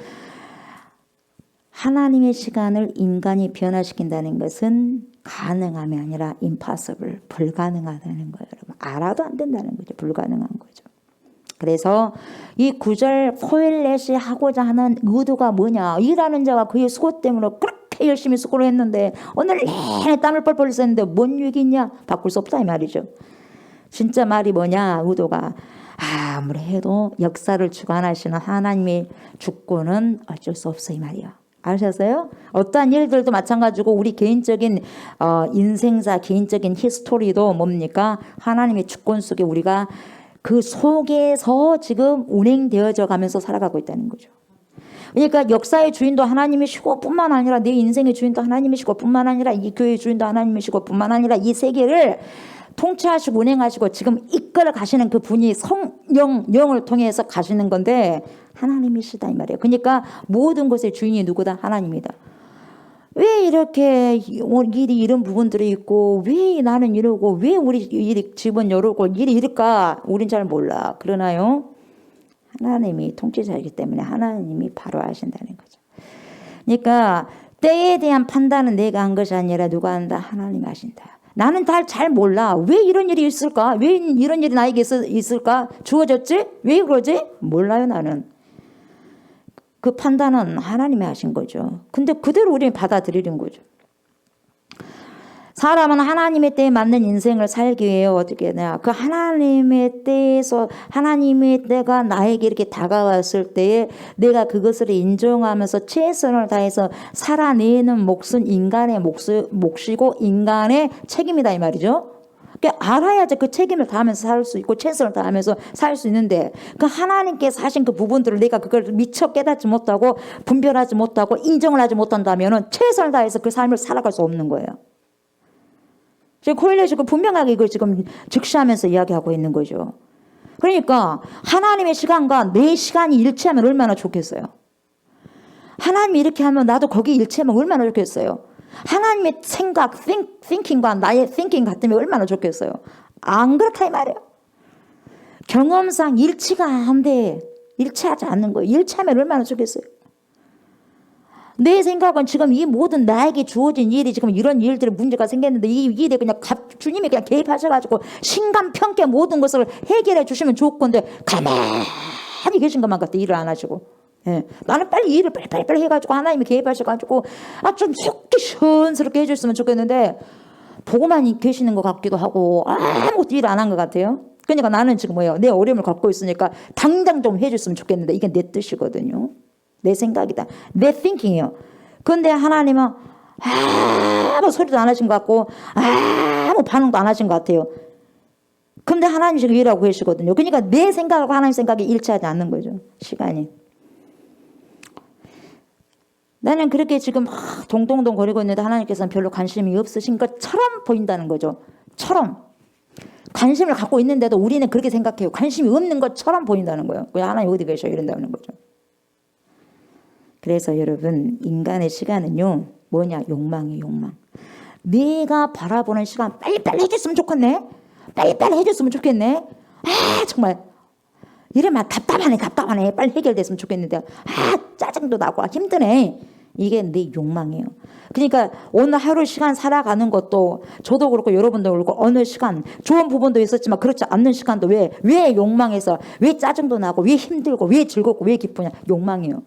하나님의 시간을 인간이 변화시킨다는 것은 가능함이 아니라 impossible, 불가능하다는 거예요. 여러분. 알아도 안 된다는 거죠. 불가능한 거죠. 그래서 이 9절 코엘렛이 하고자 하는 의도가 뭐냐? 일하는 자가 그의 수고 때문에 그렇게 열심히 수고를 했는데 오늘 내내 땀을 뻘뻘 흘렸는데 뭔 유익이 있냐? 바꿀 수 없다 이 말이죠. 진짜 말이 뭐냐? 의도가 아무래도 역사를 주관하시는 하나님의 주권은 어쩔 수 없어 이 말이야. 아셨어요? 어떠한 일들도 마찬가지고 우리 개인적인 인생사, 개인적인 히스토리도 뭡니까? 하나님의 주권 속에 우리가 그 속에서 지금 운행되어져 가면서 살아가고 있다는 거죠. 그러니까 역사의 주인도 하나님이시고 뿐만 아니라 내 인생의 주인도 하나님이시고 뿐만 아니라 이 교회의 주인도 하나님이시고 뿐만 아니라 이 세계를 통치하시고 운행하시고 지금 이끌어 가시는 그 분이 영을 통해서 가시는 건데 하나님이시다 이 말이에요. 그러니까 모든 것의 주인이 누구다? 하나님이다. 왜 이렇게 일이 이런 부분들이 있고 왜 나는 이러고 왜 우리 일이 집은 이러고 일이 이럴까? 우린 잘 몰라. 그러나요? 하나님이 통치자이기 때문에 하나님이 바로 하신다는 거죠. 그러니까 때에 대한 판단은 내가 한 것이 아니라 누가 한다? 하나님이 하신다. 나는 잘 몰라. 왜 이런 일이 있을까? 왜 이런 일이 나에게 있을까? 주어졌지? 왜 그러지? 몰라요 나는. 그 판단은 하나님이 하신 거죠. 근데 그대로 우리는 받아들이는 거죠. 사람은 하나님의 때에 맞는 인생을 살기 위해 어떻게 해야 그 하나님의 때에서 하나님의 때가 나에게 이렇게 다가왔을 때에 내가 그것을 인정하면서 최선을 다해서 살아내는 몫은 인간의 몫이고 인간의 책임이다 이 말이죠. 그러니까 알아야지 그 책임을 다하면서 살 수 있고 최선을 다하면서 살 수 있는데 그 하나님께서 하신 그 부분들을 내가 그걸 미처 깨닫지 못하고 분별하지 못하고 인정을 하지 못한다면 최선을 다해서 그 삶을 살아갈 수 없는 거예요. 지금 코엘렛이 분명하게 이걸 지금 즉시하면서 이야기하고 있는 거죠. 그러니까 하나님의 시간과 내 시간이 일치하면 얼마나 좋겠어요. 하나님이 이렇게 하면 나도 거기 일치하면 얼마나 좋겠어요. 하나님의 생각, thinking과 나의 thinking 같으면 얼마나 좋겠어요. 안 그렇다 이 말이에요. 경험상 일치가 안 돼. 일치하지 않는 거예요. 일치하면 얼마나 좋겠어요. 내 생각은 지금 이 모든 나에게 주어진 일이 지금 이런 일들이 문제가 생겼는데 이 일에 그냥 주님이 그냥 개입하셔가지고 신간평가 모든 것을 해결해 주시면 좋을 건데 가만히 계신 것만 같아. 일을 안 하시고. 예. 나는 빨리 일을 빨리 해가지고 하나님이 개입하셔가지고 좀 속기 시원스럽게 해줬으면 좋겠는데 보고만 계시는 것 같기도 하고 아무것도 일 안 한 것 같아요. 그러니까 나는 지금 내 어려움을 갖고 있으니까 당장 좀 해줬으면 좋겠는데 이게 내 뜻이거든요. 내 생각이다. 내 thinking이에요. 그런데 하나님은 아무 소리도 안 하신 것 같고 아무 반응도 안 하신 것 같아요. 그런데 하나님 지금 일하고 계시거든요. 그러니까 내 생각하고 하나님 생각이 일치하지 않는 거죠. 시간이. 나는 그렇게 지금 동동동 거리고 있는데 하나님께서는 별로 관심이 없으신 것처럼 보인다는 거죠. 관심을 갖고 있는데도 우리는 그렇게 생각해요. 관심이 없는 것처럼 보인다는 거예요. 왜 하나님 어디 계셔? 이런다는 거죠. 그래서 여러분 인간의 시간은요. 뭐냐? 욕망이에요. 욕망. 내가 바라보는 시간 빨리빨리 해줬으면 좋겠네. 빨리빨리 해줬으면 좋겠네. 정말 이러면 답답하네. 빨리 해결됐으면 좋겠는데 짜증도 나고 힘드네. 이게 내 욕망이에요. 그러니까 오늘 하루 시간 살아가는 것도 저도 그렇고 여러분도 그렇고 어느 시간 좋은 부분도 있었지만 그렇지 않는 시간도 왜 욕망해서 왜 짜증도 나고 왜 힘들고 왜 즐겁고 왜 기쁘냐. 욕망이에요.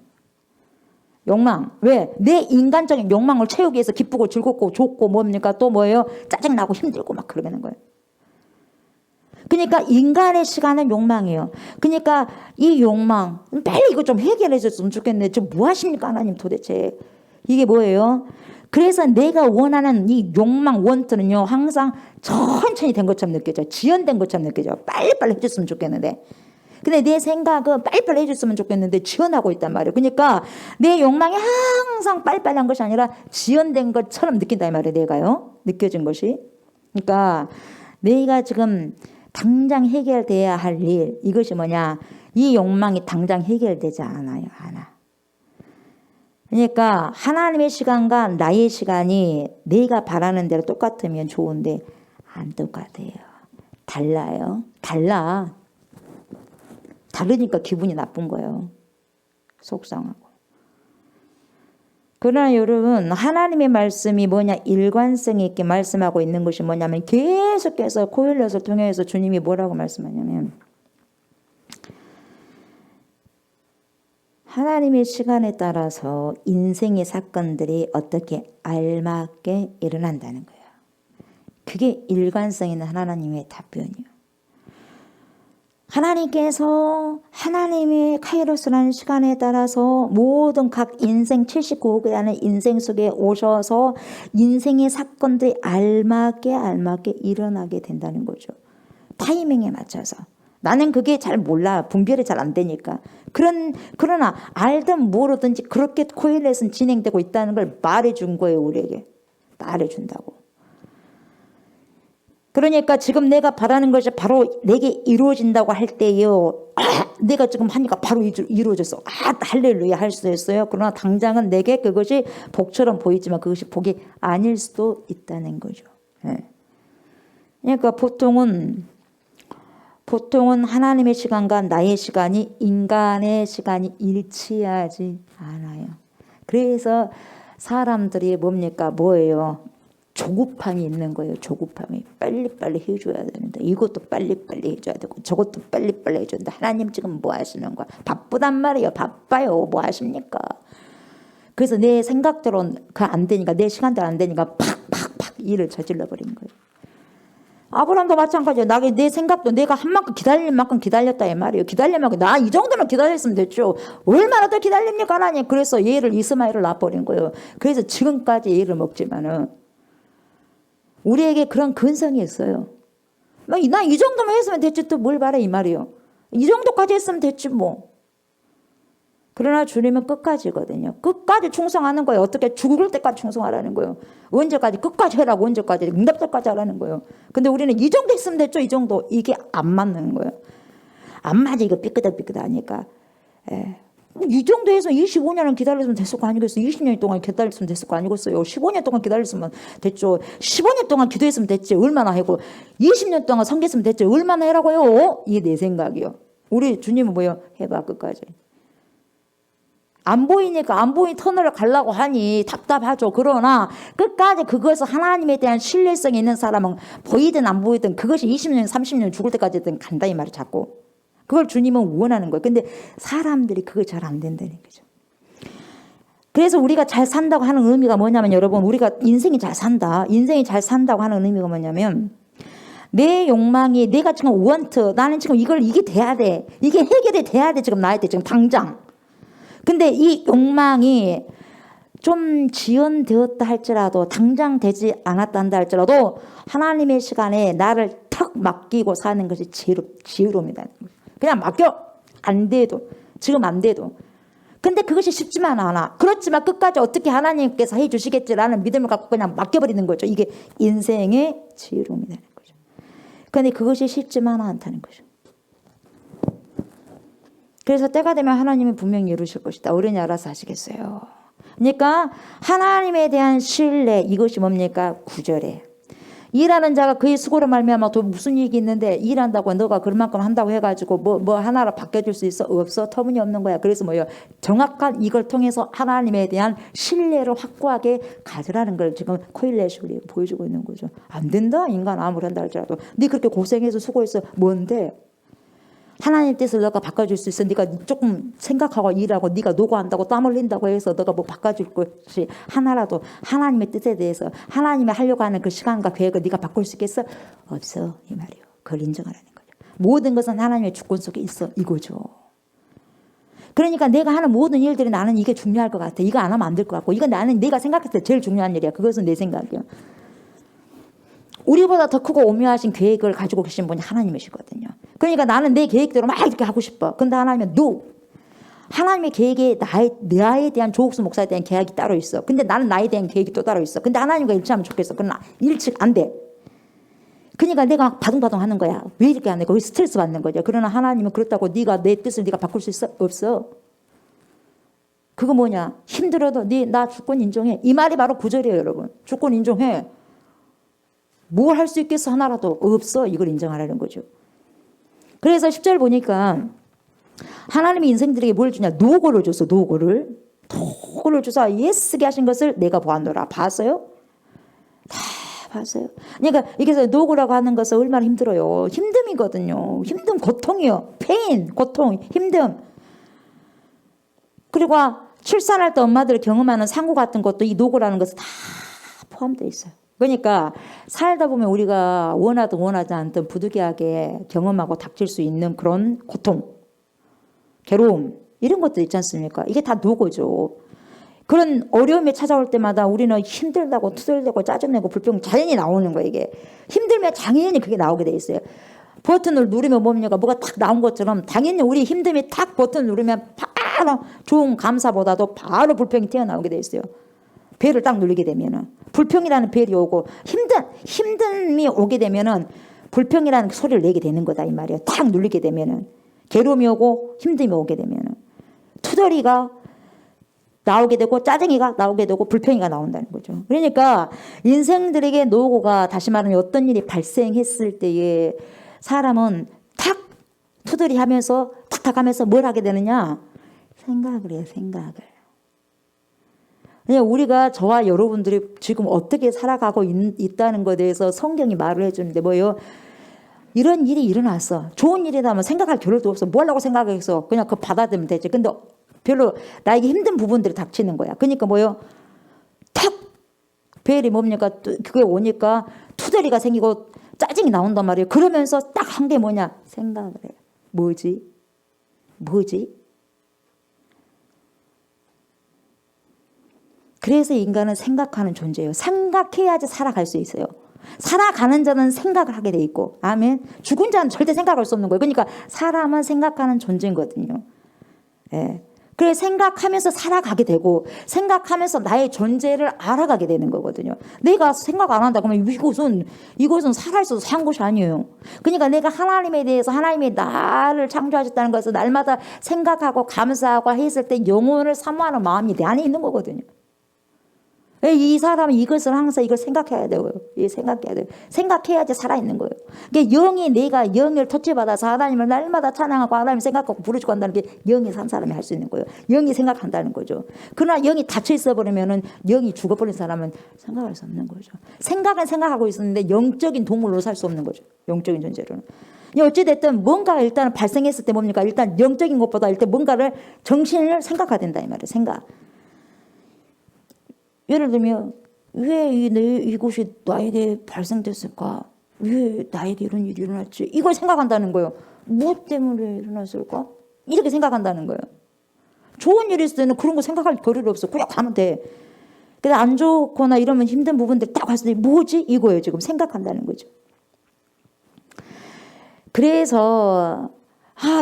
욕망. 왜? 내 인간적인 욕망을 채우기 위해서 기쁘고 즐겁고 좋고 뭡니까? 또 뭐예요? 짜증나고 힘들고 막 그러는 거예요. 그러니까 인간의 시간은 욕망이에요. 그러니까 이 욕망 빨리 이거 좀 해결해 줬으면 좋겠네. 좀 뭐 하십니까 하나님 도대체. 이게 뭐예요? 그래서 내가 원하는 이 욕망 원투는요. 항상 천천히 된 것처럼 느껴져요. 지연된 것처럼 느껴져요. 빨리빨리 해줬으면 좋겠는데. 근데 내 생각은 빨리빨리 해줬으면 좋겠는데 지연하고 있단 말이에요. 그러니까 내 욕망이 항상 빨리빨리 한 것이 아니라 지연된 것처럼 느낀다 이 말이에요. 내가요. 느껴진 것이. 그러니까 내가 지금 당장 해결돼야 할 일, 이것이 뭐냐? 이 욕망이 당장 해결되지 않아요. 그러니까 하나님의 시간과 나의 시간이 내가 바라는 대로 똑같으면 좋은데 안 똑같아요. 달라요. 다르니까 기분이 나쁜 거예요. 속상하고. 그러나 여러분 하나님의 말씀이 뭐냐? 일관성 있게 말씀하고 있는 것이 뭐냐면 계속해서 코엘렛을 통해서 주님이 뭐라고 말씀하냐면 하나님의 시간에 따라서 인생의 사건들이 어떻게 알맞게 일어난다는 거예요. 그게 일관성 있는 하나님의 답변이에요. 하나님께서 하나님의 카이로스라는 시간에 따라서 모든 각 인생 79억이라는 인생 속에 오셔서 인생의 사건들이 알맞게 일어나게 된다는 거죠. 타이밍에 맞춰서. 나는 그게 잘 몰라. 분별이 잘 안 되니까. 그러나 알든 모르든지 그렇게 코일렛은 진행되고 있다는 걸 말해준 거예요. 우리에게. 말해준다고. 그러니까 지금 내가 바라는 것이 바로 내게 이루어진다고 할 때요. 내가 지금 하니까 바로 이루어졌어. 할렐루야 할 수 있어요. 그러나 당장은 내게 그것이 복처럼 보이지만 그것이 복이 아닐 수도 있다는 거죠. 네. 그러니까 보통은 하나님의 시간과 나의 시간이 인간의 시간이 일치하지 않아요. 그래서 사람들이 뭐예요? 조급함이 있는 거예요. 조급함이. 빨리빨리 해줘야 되는데 이것도 빨리빨리 해줘야 되고 저것도 빨리빨리 해줘야 되는데 하나님 지금 뭐 하시는 거야? 바쁘단 말이에요. 바빠요. 뭐 하십니까? 그래서 내 생각대로는 안 되니까 내 시간대로 안 되니까 팍팍팍 일을 저질러 버린 거예요. 아브라함도 마찬가지예요. 내 생각도 내가 한 만큼 기다릴 만큼 기다렸다 이 말이에요. 기다릴 만큼 나 이 정도는 기다렸으면 됐죠. 얼마나 더 기다립니까 하나님. 그래서 이스마엘을 낳아버린 거예요. 그래서 지금까지 얘를 먹지만은 우리에게 그런 근성이 있어요. 나 이 정도만 했으면 됐지 또 뭘 바래 이 말이에요. 이 정도까지 했으면 됐지 뭐. 그러나 주님은 끝까지거든요. 끝까지 충성하는 거예요. 어떻게 죽을 때까지 충성하라는 거예요. 언제까지 끝까지 해라고 언제까지 응답자까지 하라는 거예요. 근데 우리는 이 정도 했으면 됐죠. 이 정도. 이게 안 맞는 거예요. 안 맞아. 이거 삐끗하니까. 이 정도 해서 25년은 기다렸으면 됐을 거 아니겠어요. 20년 동안 기다렸으면 됐을 거 아니겠어요. 15년 동안 기다렸으면 됐죠. 15년 동안 기도했으면 됐지. 얼마나 하고 20년 동안 섬겼으면 됐지. 얼마나 해라고요. 이게 내 생각이요. 우리 주님은 뭐예요? 해봐 끝까지. 안 보이니까 안 보인 터널을 가려고 하니 답답하죠. 그러나 끝까지 그것을 하나님에 대한 신뢰성이 있는 사람은 보이든 안 보이든 그것이 20년 30년 죽을 때까지든 간다 이 말을 자꾸. 그걸 주님은 원하는 거예요. 근데 사람들이 그게 잘 안 된다는 거죠. 그래서 우리가 잘 산다고 하는 의미가 뭐냐면 여러분 우리가 인생이 잘 산다고 하는 의미가 뭐냐면 내 욕망이 내가 지금 나는 지금 이게 돼야 돼. 이게 해결이 돼야 돼. 지금 나한테 지금 당장. 근데 이 욕망이 좀 지연되었다 할지라도 당장 되지 않았다 한다 할지라도 하나님의 시간에 나를 턱 맡기고 사는 것이 지혜로움이다. 그냥 맡겨. 안 돼도. 지금 안 돼도. 근데 그것이 쉽지만 않아. 그렇지만 끝까지 어떻게 하나님께서 해주시겠지라는 믿음을 갖고 그냥 맡겨버리는 거죠. 이게 인생의 지혜로움이라는 거죠. 근데 그것이 쉽지만 않다는 거죠. 그래서 때가 되면 하나님은 분명히 이루실 것이다. 어른이 알아서 하시겠어요. 그러니까 하나님에 대한 신뢰 이것이 뭡니까? 9절에 일하는 자가 그의 수고로 말미암아 또 무슨 이익이 있는데 일한다고 너가 그만큼 한다고 해가지고 뭐 하나로 바뀌어줄 수 있어? 없어. 터무니없는 거야. 그래서 뭐예요? 정확한 이걸 통해서 하나님에 대한 신뢰를 확고하게 가지라는 걸 지금 코일렛이 우리 보여주고 있는 거죠. 안 된다. 인간 아무리 한다 할지라도 네 그렇게 고생해서 수고해서 뭔데? 하나님 뜻을 너가 바꿔줄 수 있어. 네가 조금 생각하고 일하고 네가 노고한다고 땀 흘린다고 해서 너가 뭐 바꿔줄 것이 하나라도 하나님의 뜻에 대해서 하나님이 하려고 하는 그 시간과 계획을 네가 바꿀 수 있겠어? 없어. 이 말이요. 그걸 인정하라는 거죠. 모든 것은 하나님의 주권 속에 있어. 이거죠. 그러니까 내가 하는 모든 일들이 나는 이게 중요할 것 같아. 이거 안 하면 안 될 것 같고 이건 나는 내가 생각했을 때 제일 중요한 일이야. 그것은 내 생각이야. 우리보다 더 크고 오묘하신 계획을 가지고 계신 분이 하나님이시거든요. 그러니까 나는 내 계획대로 막 이렇게 하고 싶어. 근데 하나님은 no. 하나님의 계획에 나에 대한 조옥수 목사에 대한 계획이 따로 있어. 근데 나는 나에 대한 계획이 또 따로 있어. 근데 하나님과 일치하면 좋겠어. 그러나 일치 안 돼. 그러니까 내가 막 바둥바둥 하는 거야. 왜 이렇게 안 돼? 거기 스트레스 받는 거죠. 그러나 하나님은 그렇다고 네가 내 뜻을 네가 바꿀 수 있어? 없어. 그거 뭐냐? 힘들어도 나 주권 인정해. 이 말이 바로 9절이에요, 여러분. 주권 인정해. 뭘 할 수 있겠어? 하나라도 없어. 이걸 인정하라는 거죠. 그래서 10절 보니까 하나님이 인생들에게 뭘 주냐? 노고를 줬어. 노고를 줘서 예스게 하신 것을 내가 보았노라. 봤어요? 다 봤어요. 그러니까 이게 노고라고 하는 것은 얼마나 힘들어요. 힘듦이거든요. 힘듦, 고통이요. 페인, 고통, 힘듦. 그리고 출산할 때 엄마들이 경험하는 상고 같은 것도 이 노고라는 것은 다 포함되어 있어요. 그러니까 살다 보면 우리가 원하든 원하지 않든 부득이하게 경험하고 닥칠 수 있는 그런 고통, 괴로움 이런 것들 있지 않습니까? 이게 다 노고죠. 그런 어려움이 찾아올 때마다 우리는 힘들다고 투덜대고 짜증내고 불평 자연히 나오는 거예요. 이게 힘들면 당연히 그게 나오게 돼 있어요. 버튼을 누르면 뭡니까? 뭐가 딱 나온 것처럼 당연히 우리 힘듦이 딱 버튼 누르면 바로 좋은 감사보다도 바로 불평이 튀어나오게 돼 있어요. 벨을 딱 누르게 되면은 불평이라는 벨이 오고 힘듦이 오게 되면은 불평이라는 소리를 내게 되는 거다 이 말이에요. 딱 누르게 되면은 괴로움이 오고 힘듦이 오게 되면은 투덜이가 나오게 되고 짜증이가 나오게 되고 불평이가 나온다는 거죠. 그러니까 인생들에게 노고가 다시 말하면 어떤 일이 발생했을 때에 사람은 탁 투덜이 하면서 탁탁 하면서 뭘 하게 되느냐? 생각을 해요. 생각을. 그냥 우리가 저와 여러분들이 지금 어떻게 살아가고 있다는 것에 대해서 성경이 말을 해주는데 뭐예요? 이런 일이 일어났어. 좋은 일이다 하면 생각할 겨를도 없어. 뭐 하려고 생각했어. 그냥 그거 받아들이면 되지. 근데 별로 나에게 힘든 부분들이 닥치는 거야. 그러니까 뭐예요? 탁! 벨이 뭡니까? 그게 오니까 투덜이가 생기고 짜증이 나온단 말이에요. 그러면서 딱 한 게 뭐냐? 생각을 해요. 뭐지? 그래서 인간은 생각하는 존재예요. 생각해야지 살아갈 수 있어요. 살아가는 자는 생각을 하게 돼 있고, 아멘. 죽은 자는 절대 생각할 수 없는 거예요. 그러니까 사람은 생각하는 존재거든요. 예. 그래서 생각하면서 살아가게 되고 생각하면서 나의 존재를 알아가게 되는 거거든요. 내가 생각 안 한다 그러면 이것은 살아있어서 산 것이 아니에요. 그러니까 내가 하나님에 대해서 하나님이 나를 창조하셨다는 것을 날마다 생각하고 감사하고 했을 때 영혼을 사모하는 마음이 내 안에 있는 거거든요. 이 사람은 이것을 항상 이걸 생각해야 돼요. 생각해야 돼요. 생각해야지 살아있는 거예요. 그러니까 내가 영을 터치받아서 하나님을 날마다 찬양하고 하나님을 생각하고 부르짖고 한다는 게 영이 산 사람이 할 수 있는 거예요. 영이 생각한다는 거죠. 그러나 영이 닫혀 있어 버리면은 영이 죽어버린 사람은 생각할 수 없는 거죠. 생각은 생각하고 있었는데 영적인 동물로 살 수 없는 거죠. 영적인 존재로는. 어찌됐든 뭔가 일단 발생했을 때 뭡니까? 일단 영적인 것보다 일단 뭔가를 정신을 생각해야 된다 이 말이에요. 생각. 예를 들면 왜 이곳이 나에게 발생됐을까? 왜 나에게 이런 일이 일어났지? 이걸 생각한다는 거예요. 무엇 때문에 일어났을까? 이렇게 생각한다는 거예요. 좋은 일이 있을 때는 그런 거 생각할 겨를이 없어. 그냥 가면 돼. 근데 안 좋거나 이러면 힘든 부분들 딱 봤을 때 뭐지? 이거예요. 지금 생각한다는 거죠. 그래서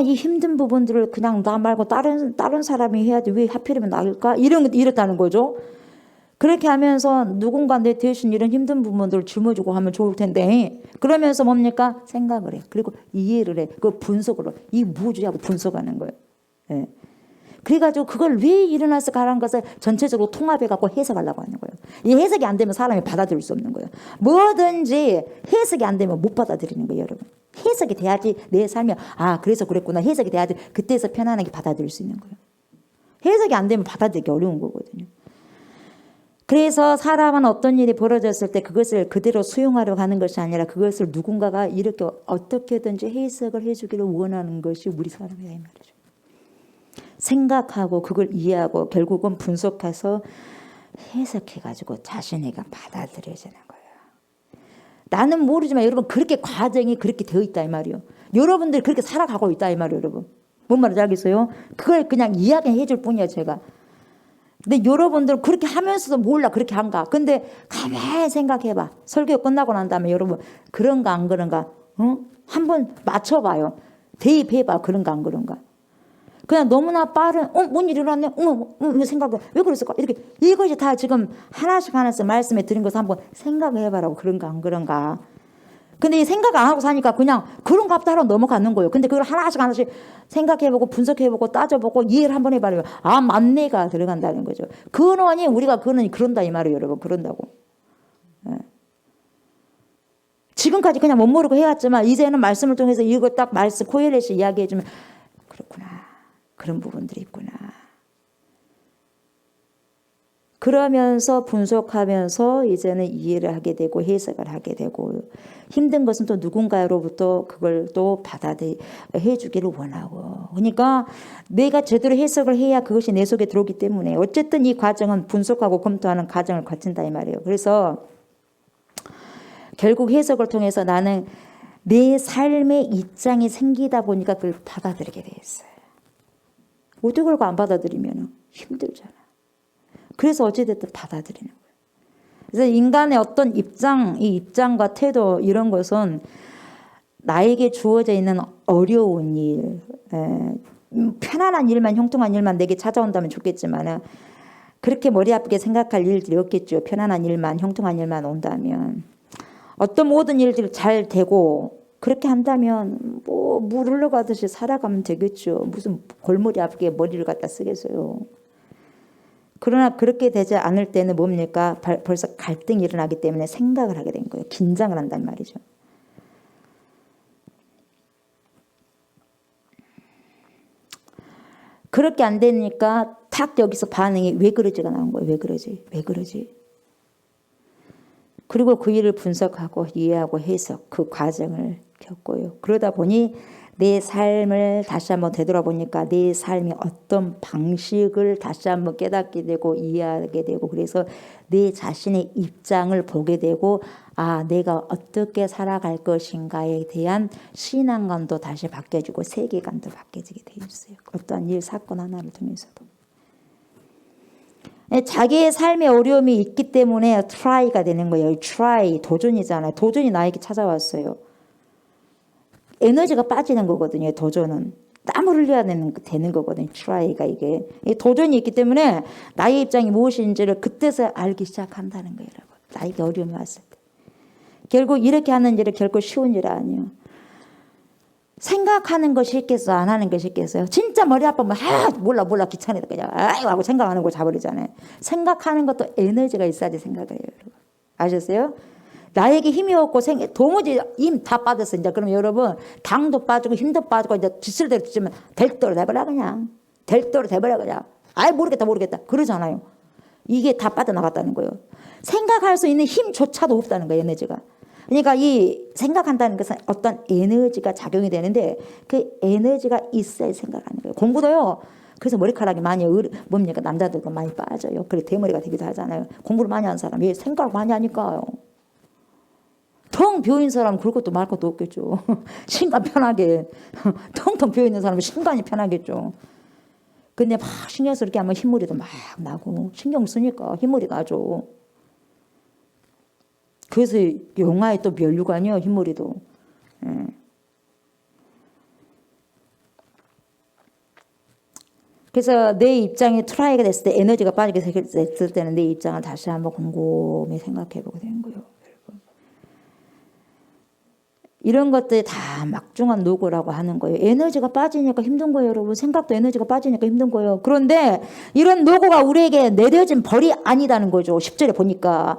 이 힘든 부분들을 그냥 나 말고 다른 사람이 해야지 왜 하필이면 나일까? 이랬다는 거죠. 그렇게 하면서 누군가 내 대신 이런 힘든 부분들을 짊어지고 하면 좋을 텐데 그러면서 뭡니까? 생각을 해. 그리고 이해를 해. 그 분석을 해. 이 뭐지 하고 분석하는 거예요. 예. 그래가지고 그걸 왜 일어났을까라는 것을 전체적으로 통합해갖고 해석하려고 하는 거예요. 이 해석이 안 되면 사람이 받아들일 수 없는 거예요. 뭐든지 해석이 안 되면 못 받아들이는 거예요, 여러분. 해석이 돼야지 내 삶이 그래서 그랬구나. 해석이 돼야지 그때서 편안하게 받아들일 수 있는 거예요. 해석이 안 되면 받아들이기 어려운 거거든요. 그래서 사람은 어떤 일이 벌어졌을 때 그것을 그대로 수용하려고 하는 것이 아니라 그것을 누군가가 이렇게 어떻게든지 해석을 해주기를 원하는 것이 우리 사람이다 이 말이죠. 생각하고 그걸 이해하고 결국은 분석해서 해석해가지고 자신에게 받아들여지는 거예요. 나는 모르지만 여러분 그렇게 과정이 그렇게 되어 있다 이 말이에요. 여러분들이 그렇게 살아가고 있다 이 말이에요. 여러분 뭔 말인지 알겠어요? 그걸 그냥 이야기해 줄 뿐이에요 제가. 근데 여러분들은 그렇게 하면서도 몰라 그렇게 한가. 근데 가만히 생각해봐. 설교 끝나고 난 다음에 여러분 그런가 안 그런가 한번 맞춰봐요. 대입해봐. 그런가 안 그런가. 그냥 너무나 빠른 뭔 일이 일어났네. 생각해. 왜 그랬을까. 이렇게 이것이 다 지금 하나씩 말씀에 드린 것을 한번 생각해봐라고. 그런가 안 그런가. 근데 이 생각 안 하고 사니까 그냥 그런가 보다 하러 넘어가는 거예요. 근데 그걸 하나씩 생각해보고 분석해보고 따져보고 이해를 한번 해봐요. 맞네가 들어간다는 거죠. 근원이 우리가 근원이 그런다 이 말이에요. 여러분 그런다고. 네. 지금까지 그냥 못 모르고 해왔지만 이제는 말씀을 통해서 이거 딱 말씀 코엘렛이 이야기해주면 그렇구나. 그런 부분들이 있구나. 그러면서 분석하면서 이제는 이해를 하게 되고 해석을 하게 되고 힘든 것은 또 누군가로부터 그걸 또 받아들여 주기를 원하고 그러니까 내가 제대로 해석을 해야 그것이 내 속에 들어오기 때문에 어쨌든 이 과정은 분석하고 검토하는 과정을 거친다 이 말이에요. 그래서 결국 해석을 통해서 나는 내 삶의 입장이 생기다 보니까 그걸 받아들이게 돼 있어요. 어떻게 그걸 안 받아들이면 힘들잖아. 그래서 어찌됐든 받아들이는 거예요. 그래서 인간의 어떤 입장, 이 입장과 태도 이런 것은 나에게 주어져 있는 어려운 일, 편안한 일만 형통한 일만 내게 찾아온다면 좋겠지만 그렇게 머리 아프게 생각할 일들이 없겠죠. 편안한 일만 형통한 일만 온다면 어떤 모든 일들이 잘 되고 그렇게 한다면 뭐 물 흘러가듯이 살아가면 되겠죠. 무슨 골머리 아프게 머리를 갖다 쓰겠어요. 그러나 그렇게 되지 않을 때는 뭡니까? 벌써 갈등이 일어나기 때문에 생각을 하게 된 거예요. 긴장을 한단 말이죠. 그렇게 안 되니까 탁 여기서 반응이 왜 그러지가 나온 거예요. 왜 그러지? 왜 그러지? 그리고 그 일을 분석하고 이해하고 해석 그 과정을 겪고요. 그러다 보니 내 삶을 다시 한번 되돌아보니까 내 삶이 어떤 방식을 다시 한번 깨닫게 되고 이해하게 되고 그래서 내 자신의 입장을 보게 되고 아 내가 어떻게 살아갈 것인가에 대한 신앙감도 다시 바뀌어지고 세계관도 바뀌어지게 돼 있어요. 어떠한 일 사건 하나를 통해서도. 자기의 삶에 어려움이 있기 때문에 try가 되는 거예요. try 도전이잖아요. 도전이 나에게 찾아왔어요. 에너지가 빠지는 거거든요. 도전은 땀을 흘려야 되는 거거든요. try가 이게 도전이 있기 때문에 나의 입장이 무엇인지를 그때서 알기 시작한다는 거예요. 여러분. 나에게 어려움이 왔을 때 결국 이렇게 하는 일은 결코 쉬운 일 아니에요. 생각하는 것이 있겠어 안 하는 것이 있겠어요. 진짜 머리 아프면 몰라 귀찮으다 그냥 아이고 하고 생각하는 거 자버리잖아요. 생각하는 것도 에너지가 있어야지 생각을 해요. 여러분. 아셨어요? 나에게 힘이 없고 도무지 힘 다 빠졌어. 이제 그러면 여러분 당도 빠지고 힘도 빠지고 이제 짓을 대로 짓으면 될 대로 돼버려 그냥. 될 대로 돼버려 그냥. 아이 모르겠다 그러잖아요. 이게 다 빠져나갔다는 거예요. 생각할 수 있는 힘조차도 없다는 거예요. 에너지가. 그러니까 이 생각한다는 것은 어떤 에너지가 작용이 되는데 그 에너지가 있어야 생각하는 거예요. 공부도요. 그래서 머리카락이 많이 뭡니까 남자들도 많이 빠져요. 그래 대머리가 되기도 하잖아요. 공부를 많이 한 사람 왜 생각을 많이 하니까요. 텅 비어있는 사람은 그럴 것도 말 것도 없겠죠. 신간 편하게 텅텅 비어있는 사람은 신간이 편하겠죠. 근데 막 신경 쓰게 하면 흰머리도 막 나고 신경 쓰니까 흰머리 나죠. 그래서 영화에 또 면류관이요 흰머리도. 그래서 내 입장이 트라이가 됐을 때 에너지가 빠지게 됐을 때는 내 입장을 다시 한번 곰곰이 생각해보게 되는 거예요. 이런 것들이 다 막중한 노고라고 하는 거예요. 에너지가 빠지니까 힘든 거예요, 여러분. 생각도 에너지가 빠지니까 힘든 거예요. 그런데 이런 노고가 우리에게 내려진 벌이 아니다는 거죠. 10절에 보니까.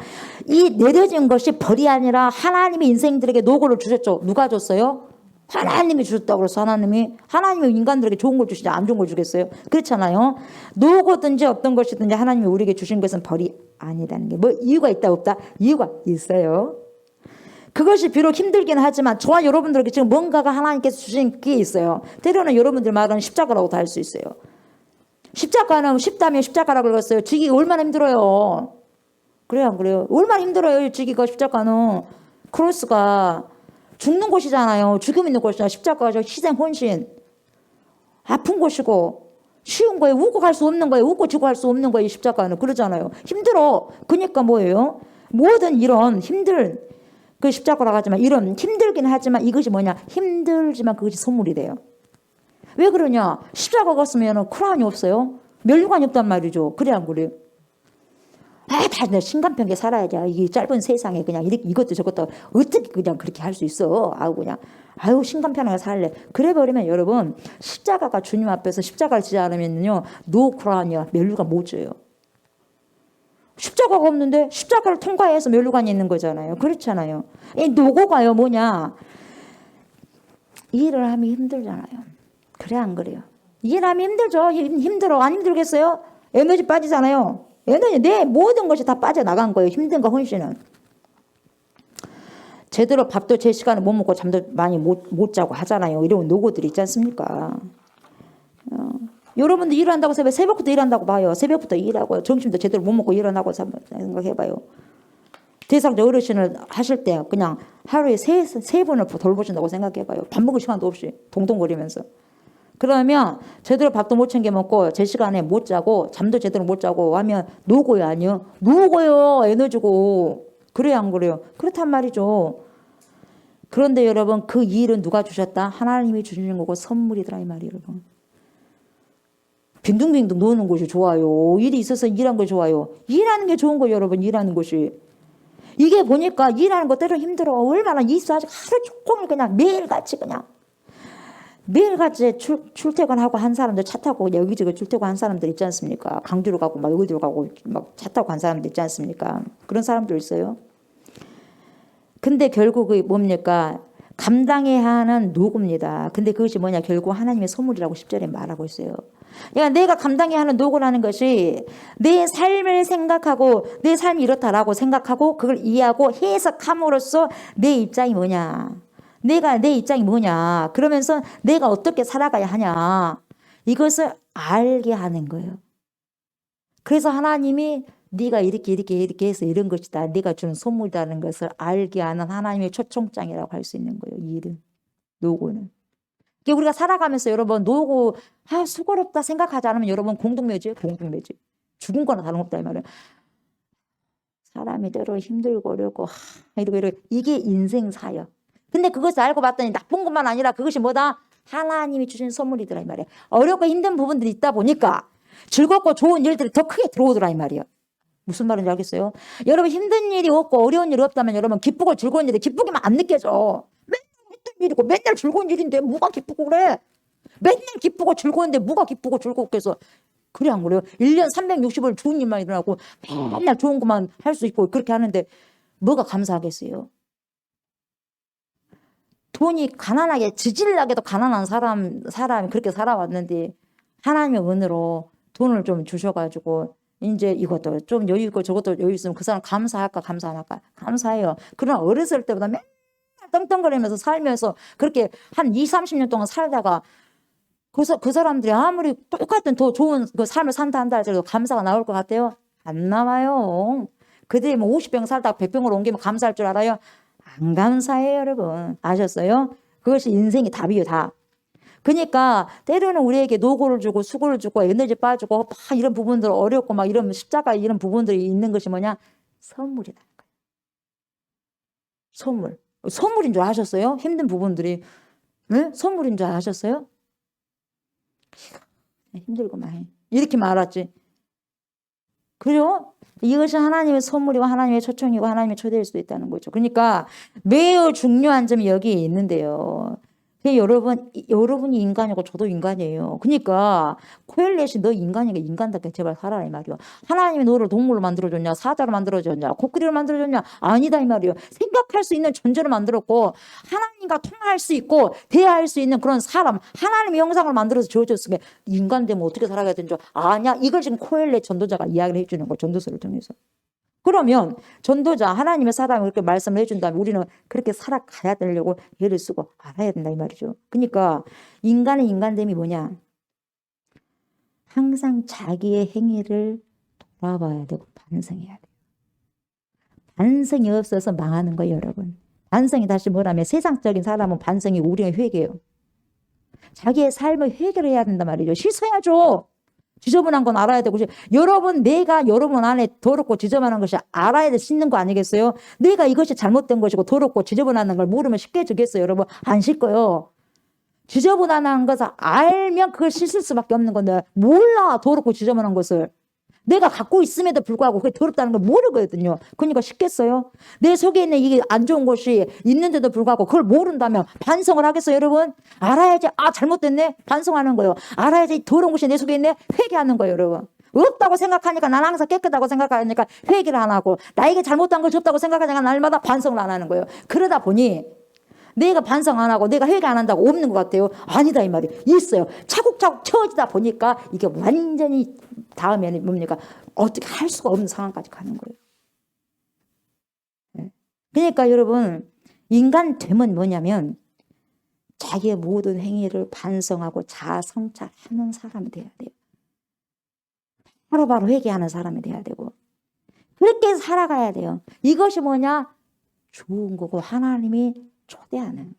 이 내려진 것이 벌이 아니라 하나님이 인생들에게 노고를 주셨죠. 누가 줬어요? 하나님이 주셨다고 그래서 하나님이 인간들에게 좋은 걸 주시지 안 좋은 걸 주겠어요? 그렇잖아요. 노고든지 어떤 것이든지 하나님이 우리에게 주신 것은 벌이 아니다는 게 뭐 이유가 있다 없다? 이유가 있어요. 그것이 비록 힘들긴 하지만 저와 여러분들에게 지금 뭔가가 하나님께서 주신 게 있어요. 때로는 여러분들 말하는 십자가라고 다 할 수 있어요. 십자가는 쉽다면 십자가라고 그랬어요. 지기가 얼마나 힘들어요. 그래요 안 그래요? 얼마나 힘들어요. 지기가 십자가는. 크로스가 죽는 곳이잖아요. 죽음 있는 곳이잖아요. 십자가가 희생 헌신. 아픈 곳이고 쉬운 거예요. 웃고 갈 수 없는 거예요. 웃고 지고 할 수 없는 거예요. 십자가는. 그러잖아요. 힘들어. 그러니까 뭐예요? 모든 이런 그 십자가라고 하지만 이런 힘들긴 하지만 이것이 뭐냐? 힘들지만 그것이 선물이 돼요. 왜 그러냐? 십자가가 없으면 크라운이 없어요. 면류관이 없단 말이죠. 그래 안 그래요? 다 신간평에 살아야지. 이 짧은 세상에 그냥 이것도 저것도 어떻게 그냥 그렇게 할 수 있어. 신간편하게 살래. 그래 버리면 여러분 십자가가 주님 앞에서 십자가를 지지 않으면요 노 크라운이야. 면류관 못 줘요. 십자가가 없는데 십자가를 통과해서 면류관이 있는 거잖아요. 그렇잖아요. 이 노고가요 뭐냐? 일을 하면 힘들잖아요. 그래 안 그래요? 일하면 힘들죠. 힘들어. 안 힘들겠어요? 에너지 빠지잖아요. 에너지, 내 모든 것이 다 빠져나간 거예요. 힘든가 헌신은. 제대로 밥도 제 시간에 못 먹고 잠도 많이 못 자고 하잖아요. 이런 노고들이 있지 않습니까? 여러분들 일한다고 새벽부터 일한다고 봐요. 새벽부터 일하고 점심도 제대로 못 먹고 일어나고 생각해봐요. 대상자 어르신을 하실 때 그냥 하루에 세 번을 돌보신다고 생각해봐요. 밥 먹을 시간도 없이 동동거리면서. 그러면 제대로 밥도 못 챙겨 먹고 제 시간에 못 자고 잠도 제대로 못 자고 하면 노고요 아니요? 노고요. 에너지고. 그래요 안 그래요? 그렇단 말이죠. 그런데 여러분 그 일은 누가 주셨다? 하나님이 주시는 거고 선물이더라 이 말이에요 여러분. 빈둥빈둥 노는 것이 좋아요. 일이 있어서 일하는 게 좋아요. 일하는 게 좋은 거예요 여러분. 일하는 것이. 이게 보니까 일하는 거 때로 힘들어. 얼마나 있어. 아주 하루 종일 그냥 매일같이 출퇴근하고 한 사람들 차 타고 여기저기 출퇴근 한 사람들 있지 않습니까? 강주로 가고 막 여기로 가고 막 차 타고 간 사람들 있지 않습니까? 그런 사람들 있어요. 근데 결국 뭡니까? 감당해야 하는 노고입니다. 근데 그것이 뭐냐? 결국 하나님의 선물이라고 10절에 말하고 있어요. 그러니까 내가 감당해야 하는 노고라는 것이 내 삶을 생각하고 내 삶이 이렇다라고 생각하고 그걸 이해하고 해석함으로써 내 입장이 뭐냐? 내 입장이 뭐냐? 그러면서 내가 어떻게 살아가야 하냐? 이것을 알게 하는 거예요. 그래서 하나님이 네가 이렇게 해서 이런 것이다. 네가 주는 선물이라는 것을 알게 하는 하나님의 초청장이라고 할 수 있는 거예요. 이 일은. 노고는. 우리가 살아가면서 여러분 노고 수고롭다 생각하지 않으면 여러분 공동묘지예요. 공동묘지. 죽은 거나 다름없다 이 말이에요. 사람이 때로 힘들고 어렵고 이러고 이게 인생사역. 근데 그것을 알고 봤더니 나쁜 것만 아니라 그것이 뭐다? 하나님이 주신 선물이더라 이 말이에요. 어렵고 힘든 부분들이 있다 보니까 즐겁고 좋은 일들이 더 크게 들어오더라 이 말이에요. 무슨 말인지 알겠어요? 여러분 힘든 일이 없고 어려운 일이 없다면 여러분 기쁘고 즐거운 일이 기쁘기만 안 느껴져. 맨날 힘든 일이고 맨날 즐거운 일인데 뭐가 기쁘고 그래? 맨날 기쁘고 즐거운데 뭐가 기쁘고 즐겁게 해서 그래 안 그래요? 1년 360일 좋은 일만 일어나고 맨날 좋은 것만 할 수 있고 그렇게 하는데 뭐가 감사하겠어요? 돈이 가난하게 지질나게도 가난한 사람이 그렇게 살아왔는데 하나님의 은혜로 돈을 좀 주셔가지고 이제 이것도 좀 여유 있고 저것도 여유 있으면 그 사람 감사할까 감사 안 할까? 감사해요. 그러나 어렸을 때보다 맨날 떵떵거리면서 살면서 그렇게 한 20, 30년 동안 살다가 그 사람들이 아무리 똑같은 더 좋은 그 삶을 산다 한다 할지라도 감사가 나올 것 같아요? 안 나와요. 그들이 뭐 50병 살다가 100병으로 옮기면 감사할 줄 알아요? 안 감사해요 여러분. 아셨어요? 그것이 인생의 답이에요 다. 그러니까 때로는 우리에게 노고를 주고 수고를 주고 에너지 빠지고 막 이런 부분들 어렵고 막 이런 십자가 이런 부분들이 있는 것이 뭐냐? 선물이다. 선물인 줄 아셨어요? 힘든 부분들이 네? 선물인 줄 아셨어요? 힘들고 많이 이렇게 말았지. 그래요? 이것이 하나님의 선물이고 하나님의 초청이고 하나님의 초대일 수도 있다는 거죠. 그러니까 매우 중요한 점이 여기에 있는데요. 여러분이 인간이고 저도 인간이에요. 그러니까 코엘렛이 너 인간이니까 인간답게 제발 살아라 이 말이요. 하나님이 너를 동물로 만들어줬냐 사자로 만들어줬냐 코끼리로 만들어줬냐 아니다 이 말이요. 생각할 수 있는 존재로 만들었고 하나님과 통화할 수 있고 대화할 수 있는 그런 사람 하나님의 형상을 만들어서 지어줬으면 인간 되면 어떻게 살아가야 되는 줄 아냐. 이걸 지금 코엘렛 전도자가 이야기를 해주는 거예요. 전도서를 통해서. 그러면 전도자 하나님의 사람이 그렇게 말씀을 해준다면 우리는 그렇게 살아가야 되려고 예를 쓰고 알아야 된다 이 말이죠. 그러니까 인간의 인간됨이 뭐냐? 항상 자기의 행위를 돌아봐야 되고 반성해야 돼요. 반성이 없어서 망하는 거예요 여러분. 반성이 다시 뭐라면 세상적인 사람은 반성이 우리의 회개예요. 자기의 삶을 회개를 해야 된단 말이죠. 씻어야죠. 지저분한 건 알아야 되고 내가 여러분 안에 더럽고 지저분한 것이 알아야 돼 씻는 거 아니겠어요? 내가 이것이 잘못된 것이고 더럽고 지저분한 걸 모르면 쉽게 지겠어요 여러분? 안 씻고요. 지저분한 것을 알면 그걸 씻을 수밖에 없는 건데 몰라 더럽고 지저분한 것을. 내가 갖고 있음에도 불구하고 그게 더럽다는 걸 모르거든요. 그러니까 쉽겠어요? 내 속에 있는 이게 안 좋은 것이 있는데도 불구하고 그걸 모른다면 반성을 하겠어요 여러분? 알아야지 잘못됐네 반성하는 거예요. 알아야지 더러운 것이 내 속에 있네 회개하는 거예요 여러분. 없다고 생각하니까 난 항상 깨끗하고 생각하니까 회개를 안 하고 나에게 잘못한 것이 없다고 생각하니까 날마다 반성을 안 하는 거예요. 그러다 보니 내가 반성 안 하고 내가 회개 안 한다고 없는 것 같아요. 아니다 이 말이에요. 있어요. 차곡차곡 채워지다 보니까 이게 완전히 다음에는 뭡니까? 어떻게 할 수가 없는 상황까지 가는 거예요. 그러니까 여러분 인간 됨은 뭐냐면 자기의 모든 행위를 반성하고 자아 성찰하는 사람이 돼야 돼요. 바로바로 회개하는 사람이 돼야 되고 그렇게 살아가야 돼요. 이것이 뭐냐? 좋은 거고 하나님이 초대하는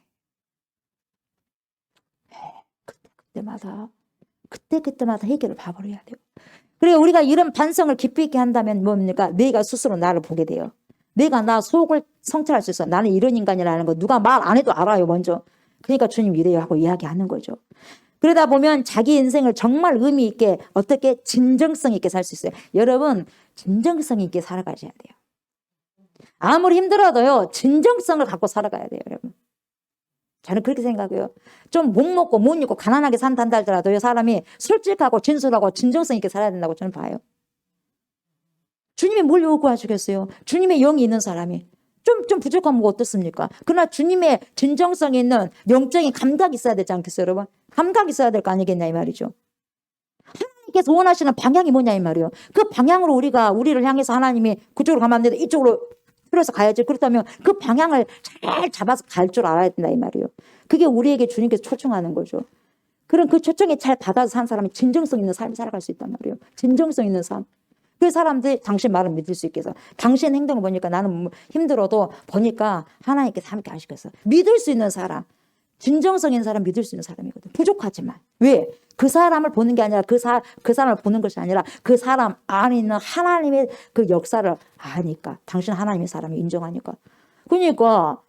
그때마다 해결을 봐버려야 돼요. 그래서 우리가 이런 반성을 깊이 있게 한다면 뭡니까? 내가 스스로 나를 보게 돼요. 내가 나 속을 성찰할 수 있어. 나는 이런 인간이라는 거 누가 말 안 해도 알아요 먼저. 그러니까 주님 이래요 하고 이야기하는 거죠. 그러다 보면 자기 인생을 정말 의미 있게 어떻게 진정성 있게 살 수 있어요. 여러분 진정성 있게 살아가셔야 돼요. 아무리 힘들어도요 진정성을 갖고 살아가야 돼요 여러분. 저는 그렇게 생각해요. 좀 못 먹고 못 입고 가난하게 산다 하더라도 사람이 솔직하고 진솔하고 진정성 있게 살아야 된다고 저는 봐요. 주님이 뭘 요구하시겠어요? 주님의 영이 있는 사람이 좀 부족하면 뭐 어떻습니까? 그러나 주님의 진정성이 있는 영적인 감각이 있어야 되지 않겠어요 여러분? 감각이 있어야 될 거 아니겠냐 이 말이죠. 하나님께서 원하시는 방향이 뭐냐 이 말이에요. 그 방향으로 우리를 향해서 하나님이 그쪽으로 가면 안 되는데 이쪽으로 틀어서 가야지. 그렇다면 그 방향을 잘 잡아서 갈 줄 알아야 된다 이 말이에요. 그게 우리에게 주님께서 초청하는 거죠. 그런 그 초청에 잘 받아서 산 사람이 진정성 있는 삶을 살아갈 수 있단 말이에요. 진정성 있는 삶. 그 사람들이 당신 말을 믿을 수 있게 해서 당신 행동을 보니까 나는 힘들어도 보니까 하나님께서 함께 하시겠어. 믿을 수 있는 사람, 진정성 있는 사람 믿을 수 있는 사람이거든. 부족하지만. 왜? 그 사람을 보는 게 아니라 그 사람을 보는 것이 아니라 그 사람 안에 있는 하나님의 그 역사를 아니까. 당신 하나님의 사람이 인정하니까. 그러니까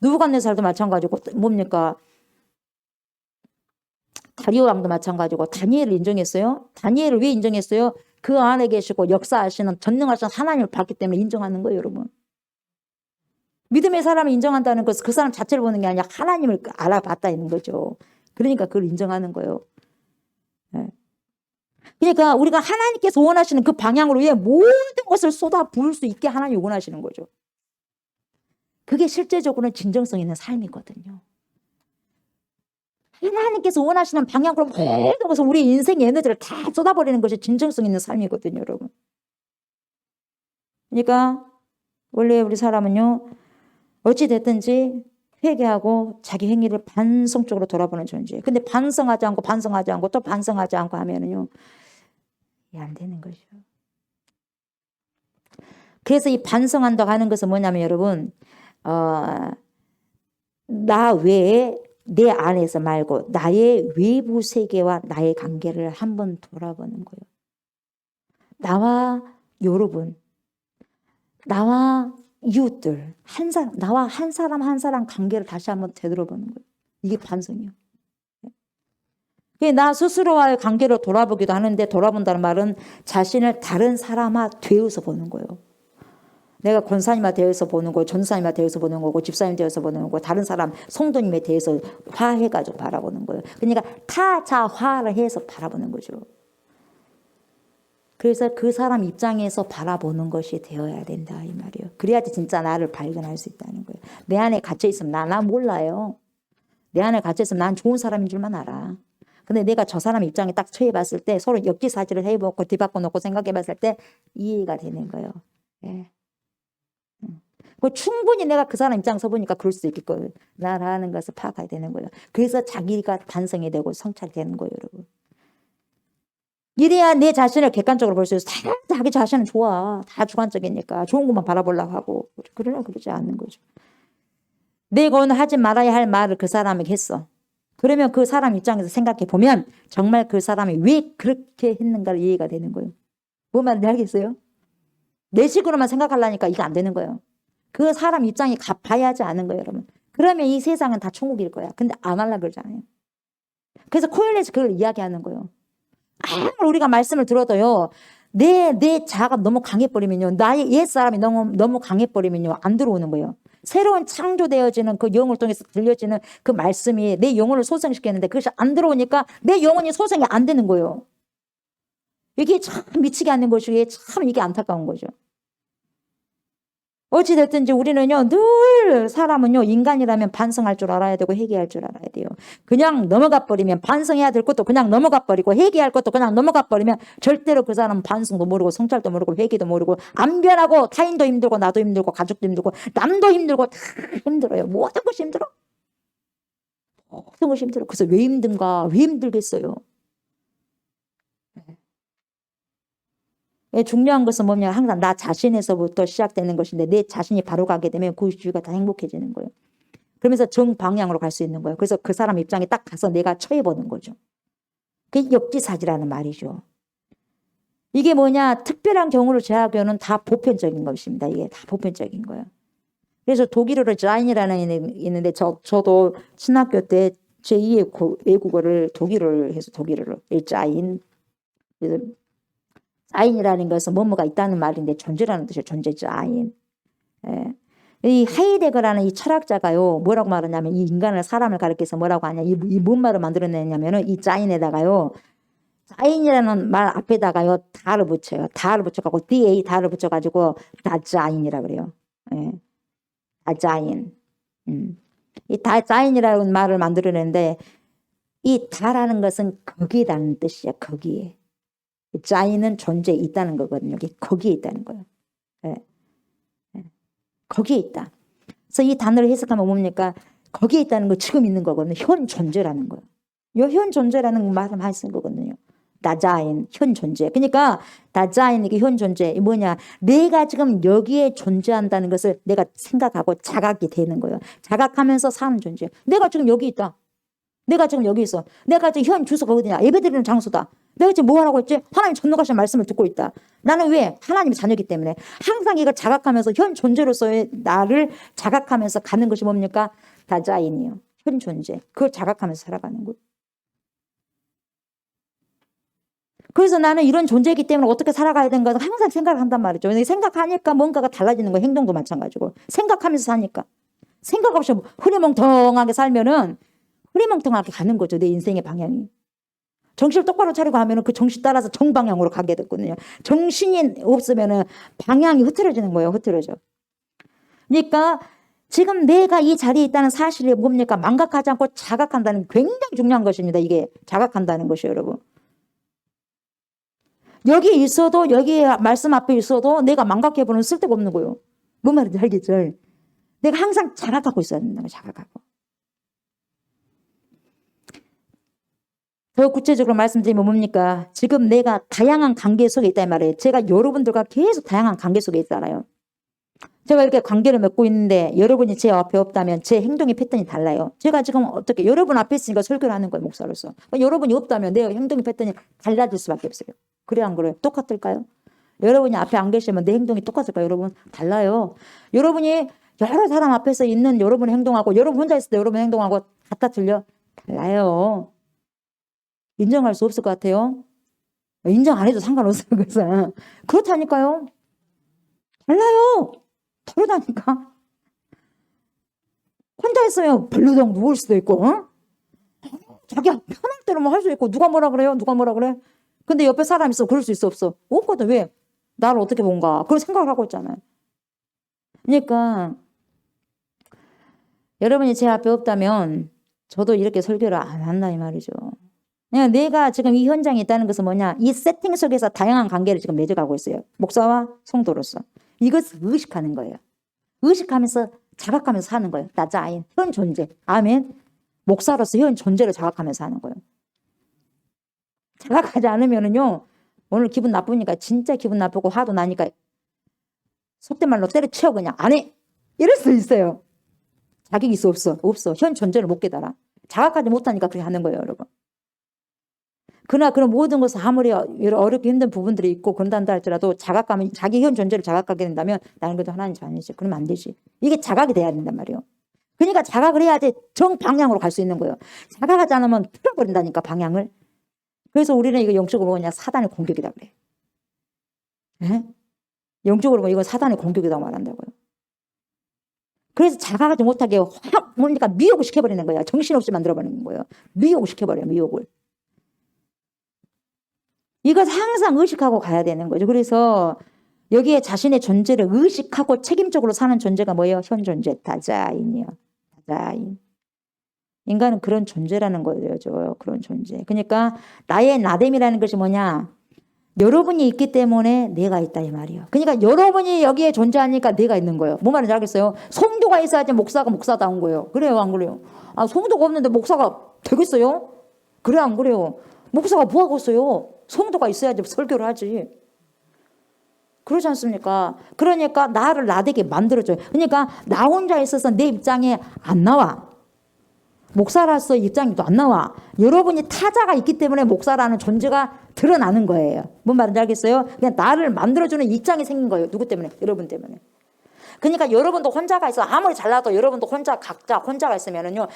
느부갓네살도 마찬가지고 뭡니까? 다리오 왕도 마찬가지고 다니엘을 인정했어요. 다니엘을 왜 인정했어요? 그 안에 계시고 역사하시는 전능하신 하나님을 봤기 때문에 인정하는 거예요 여러분. 믿음의 사람을 인정한다는 것은 그 사람 자체를 보는 게 아니라 하나님을 알아봤다는 거죠. 그러니까 그걸 인정하는 거예요. 네. 그러니까 우리가 하나님께서 원하시는 그 방향으로 모든 것을 쏟아 부을 수 있게 하나님이 원하시는 거죠. 그게 실제적으로는 진정성 있는 삶이거든요. 하나님께서 원하시는 방향으로 모든 것을 우리 인생의 에너지를 다 쏟아버리는 것이 진정성 있는 삶이거든요 여러분. 그러니까 원래 우리 사람은요 어찌 됐든지 회개하고 자기 행위를 반성적으로 돌아보는 존재예요. 근데 반성하지 않고 또 반성하지 않고 하면은요 이게 안 되는 거죠. 그래서 이 반성한다고 하는 것은 뭐냐면 여러분 나 외에 내 안에서 말고 나의 외부 세계와 나의 관계를 한번 돌아보는 거예요. 나와 여러분, 나와 이웃들, 나와 한 사람 관계를 다시 한번 되돌아보는 거예요. 이게 반성이에요. 나 스스로와의 관계를 돌아보기도 하는데 돌아본다는 말은 자신을 다른 사람화 되어서 보는 거예요. 내가 권사님에 대해서 보는 거, 전사님에 대해서 보는 거고, 집사님 대해서 보는 거고, 다른 사람, 성도님에 대해서 화해가지고 바라보는 거예요. 그러니까 타자화를 해서 바라보는 거죠. 그래서 그 사람 입장에서 바라보는 것이 되어야 된다 이 말이에요. 그래야지 진짜 나를 발견할 수 있다는 거예요. 내 안에 갇혀 있으면 나 몰라요. 내 안에 갇혀 있으면 난 좋은 사람인 줄만 알아. 근데 내가 저 사람 입장에 딱 처해 봤을 때 서로 역지사지를 해보고 뒤바꿔 놓고 생각해 봤을 때 이해가 되는 거예요. 예. 충분히 내가 그 사람 입장에서 보니까 그럴 수 있겠거든요. 나라는 것을 파악해야 되는 거예요. 그래서 자기가 반성이 되고 성찰이 되는 거예요, 여러분. 이래야 내 자신을 객관적으로 볼 수 있어요. 자기 자신은 좋아. 다 주관적이니까 좋은 것만 바라보려고 하고. 그러나 그러지 않는 거죠. 내가 오늘 하지 말아야 할 말을 그 사람에게 했어. 그러면 그 사람 입장에서 생각해 보면 정말 그 사람이 왜 그렇게 했는가를 이해가 되는 거예요. 뭔 말인지 알겠어요? 내 식으로만 생각하려니까 이게 안 되는 거예요. 그 사람 입장이 봐야지 않은 거예요, 여러분. 그러면 이 세상은 다 천국일 거야. 근데 안 하려고 그러잖아요. 그래서 코엘렛이 그걸 이야기하는 거예요. 아무리 우리가 말씀을 들어도요, 내 자아가 너무 강해버리면요, 나의 옛사람이 너무 강해버리면요, 안 들어오는 거예요. 새로운 창조되어지는 그 영을 통해서 들려지는 그 말씀이 내 영혼을 소생시켰는데 그것이 안 들어오니까 내 영혼이 소생이 안 되는 거예요. 이게 참 미치게 않는 것이기에 참 이게 안타까운 거죠. 어찌됐든지 우리는요, 늘 사람은요, 인간이라면 반성할 줄 알아야 되고 회개할 줄 알아야 돼요. 그냥 넘어가 버리면 반성해야 될 것도 그냥 넘어가 버리고 회개할 것도 그냥 넘어가 버리면 절대로 그 사람은 반성도 모르고 성찰도 모르고 회개도 모르고 안 변하고 타인도 힘들고 나도 힘들고 가족도 힘들고 남도 힘들고 다 힘들어요. 모든 것이 힘들어. 모든 것이 힘들어. 그래서 왜 힘든가? 왜 힘들겠어요? 중요한 것은 뭐냐? 항상 나 자신에서부터 시작되는 것인데 내 자신이 바로 가게 되면 그 주위가 다 행복해지는 거예요. 그러면서 정방향으로 갈 수 있는 거예요. 그래서 그 사람 입장에 딱 가서 내가 처해보는 거죠. 그게 역지사지라는 말이죠. 이게 뭐냐? 특별한 경우를 제하고는 다 보편적인 것입니다. 이게 다 보편적인 거예요. 그래서 독일어로 자인이라는 게 있는데 저도 신학교 때 제2의 외국어를 독일어를 해서 독일어로 자인. 그래서 자인이라는 것은 뭐뭐가 있다는 말인데 존재라는 뜻이에요. 존재 자인. 예. 이 하이데거라는 이 철학자가요 뭐라고 말하냐면 이 인간을 사람을 가리켜서 뭐라고 하냐 이뭔 말을 만들어내냐면은 이 자인에다가요 자인이라는 말 앞에다가요 다를 붙여요. 다를 붙여갖고 da 다를 붙여가지고 다자인이라 그래요. 예. 다자인. 이 다자인이라는 말을 만들어내는데 이 다라는 것은 거기라는 뜻이야. 거기에. 자인은 존재에 있다는 거거든요. 거기에 있다는 거예요. 예. 예. 거기에 있다. 그래서 이 단어를 해석하면 뭡니까? 거기에 있다는 거 지금 있는 거거든요. 현 존재라는 거예요. 현 존재라는 말을 많이 쓴 거거든요. 다자인, 현 존재. 그러니까 다자인, 이게 현 존재. 뭐냐? 내가 지금 여기에 존재한다는 것을 내가 생각하고 자각이 되는 거예요. 자각하면서 사는 존재. 내가 지금 여기 있다. 내가 지금 여기 있어. 내가 지금 현 주소가 어디냐? 예배드리는 장소다. 내가 지금 뭐 하라고 했지? 하나님 전능하신 말씀을 듣고 있다. 나는 왜? 하나님의 자녀이기 때문에. 항상 이걸 자각하면서 현 존재로서의 나를 자각하면서 가는 것이 뭡니까? 다자인이요. 현 존재. 그걸 자각하면서 살아가는 거예요. 그래서 나는 이런 존재이기 때문에 어떻게 살아가야 되는가 항상 생각을 한단 말이죠. 생각하니까 뭔가가 달라지는 거예요. 행동도 마찬가지고. 생각하면서 사니까. 생각 없이 흐리멍텅하게 살면은 흐리멍텅하게 가는 거죠. 내 인생의 방향이. 정신을 똑바로 차리고 하면 그 정신 따라서 정방향으로 가게 됐거든요. 정신이 없으면 방향이 흐트러지는 거예요. 흐트러져. 그러니까 지금 내가 이 자리에 있다는 사실이 뭡니까? 망각하지 않고 자각한다는 게 굉장히 중요한 것입니다. 이게 자각한다는 것이요, 여러분. 여기 있어도 여기 말씀 앞에 있어도 내가 망각해보는 쓸데가 없는 거예요. 뭔 말인지 알겠죠? 내가 항상 자각하고 있어야 된다는 거예요. 자각하고. 더 구체적으로 말씀드리면 뭡니까? 지금 내가 다양한 관계 속에 있단 말이에요. 제가 여러분들과 계속 다양한 관계 속에 있잖아요. 제가 이렇게 관계를 맺고 있는데 여러분이 제 앞에 없다면 제 행동의 패턴이 달라요. 제가 지금 어떻게 여러분 앞에 있으니까 설교를 하는 거예요. 목사로서. 여러분이 없다면 내 행동의 패턴이 달라질 수밖에 없어요. 그래요 안 그래요? 똑같을까요? 여러분이 앞에 안 계시면 내 행동이 똑같을까요? 여러분 달라요. 여러분이 여러 사람 앞에서 있는 여러분의 행동하고 여러분 혼자 있을 때 여러분의 행동하고 같다 틀려? 달라요. 인정할 수 없을 것 같아요. 인정 안 해도 상관없어요. 그래서 그렇다니까요. 달라요. 다르다니까. 혼자 있으면 벌르덩 누울 수도 있고 자기 편할 대로 뭐 할 수 있고 누가 뭐라 그래요? 누가 뭐라 그래? 근데 옆에 사람 있어 그럴 수 있어 없어? 없거든. 왜? 나를 어떻게 본가? 그런 생각을 하고 있잖아요. 그러니까 여러분이 제 앞에 없다면 저도 이렇게 설교를 안 한다 이 말이죠. 그냥 내가 지금 이 현장에 있다는 것은 뭐냐? 이 세팅 속에서 다양한 관계를 지금 맺어가고 있어요. 목사와 성도로서. 이것을 의식하는 거예요. 의식하면서 자각하면서 사는 거예요. 나자인, 현 존재. 아멘. 목사로서 현 존재를 자각하면서 하는 거예요. 자각하지 않으면은요, 오늘 기분 나쁘니까 진짜 기분 나쁘고 화도 나니까 속된 말로 때려치워 그냥 안 해. 이럴 수 있어요. 자격이 있어 없어? 없어. 현 존재를 못 깨달아. 자각하지 못하니까 그렇게 하는 거예요, 여러분. 그러나 그런 모든 것을 아무리 어렵게 힘든 부분들이 있고 그런다 할지라도 자각하면 자기 현 존재를 자각하게 된다면 나는 그래도 하나님 자녀이지. 그러면 안 되지. 이게 자각이 돼야 된단 말이에요. 그러니까 자각을 해야지 정방향으로 갈 수 있는 거예요. 자각하지 않으면 틀어버린다니까 방향을. 그래서 우리는 이거 영적으로 그냥 사단의 공격이다 그래. 예? 영적으로 보면 이건 사단의 공격이라고 말한다고요. 그래서 자각하지 못하게 확 뭔가 미혹을 시켜버리는 거야. 정신없이 만들어버리는 거예요. 미혹을 시켜버려요. 미혹을. 이것 항상 의식하고 가야 되는 거죠. 그래서 여기에 자신의 존재를 의식하고 책임적으로 사는 존재가 뭐예요? 현 존재, 다자인이요. 다자인. 인간은 그런 존재라는 거예요. 그런 존재. 그러니까 나의 나됨이라는 것이 뭐냐? 여러분이 있기 때문에 내가 있다 이 말이에요. 그러니까 여러분이 여기에 존재하니까 내가 있는 거예요. 뭔 말인지 알겠어요? 성도가 있어야지 목사가 목사다운 거예요. 그래요, 안 그래요? 아, 성도가 없는데 목사가 되겠어요? 그래, 안 그래요? 목사가 뭐 하고 있어요? 성도가 있어야지 설교를 하지. 그러지 않습니까? 그러니까 나를 나되게 만들어줘요. 그러니까 나 혼자 있어서 내 입장에 안 나와. 목사로서 입장도 안 나와. 여러분이 타자가 있기 때문에 목사라는 존재가 드러나는 거예요. 뭔 말인지 알겠어요? 그냥 나를 만들어주는 입장이 생긴 거예요. 누구 때문에? 여러분 때문에. 그러니까 여러분도 혼자가 있어. 아무리 잘나도 여러분도 각자 혼자가 있으면은요,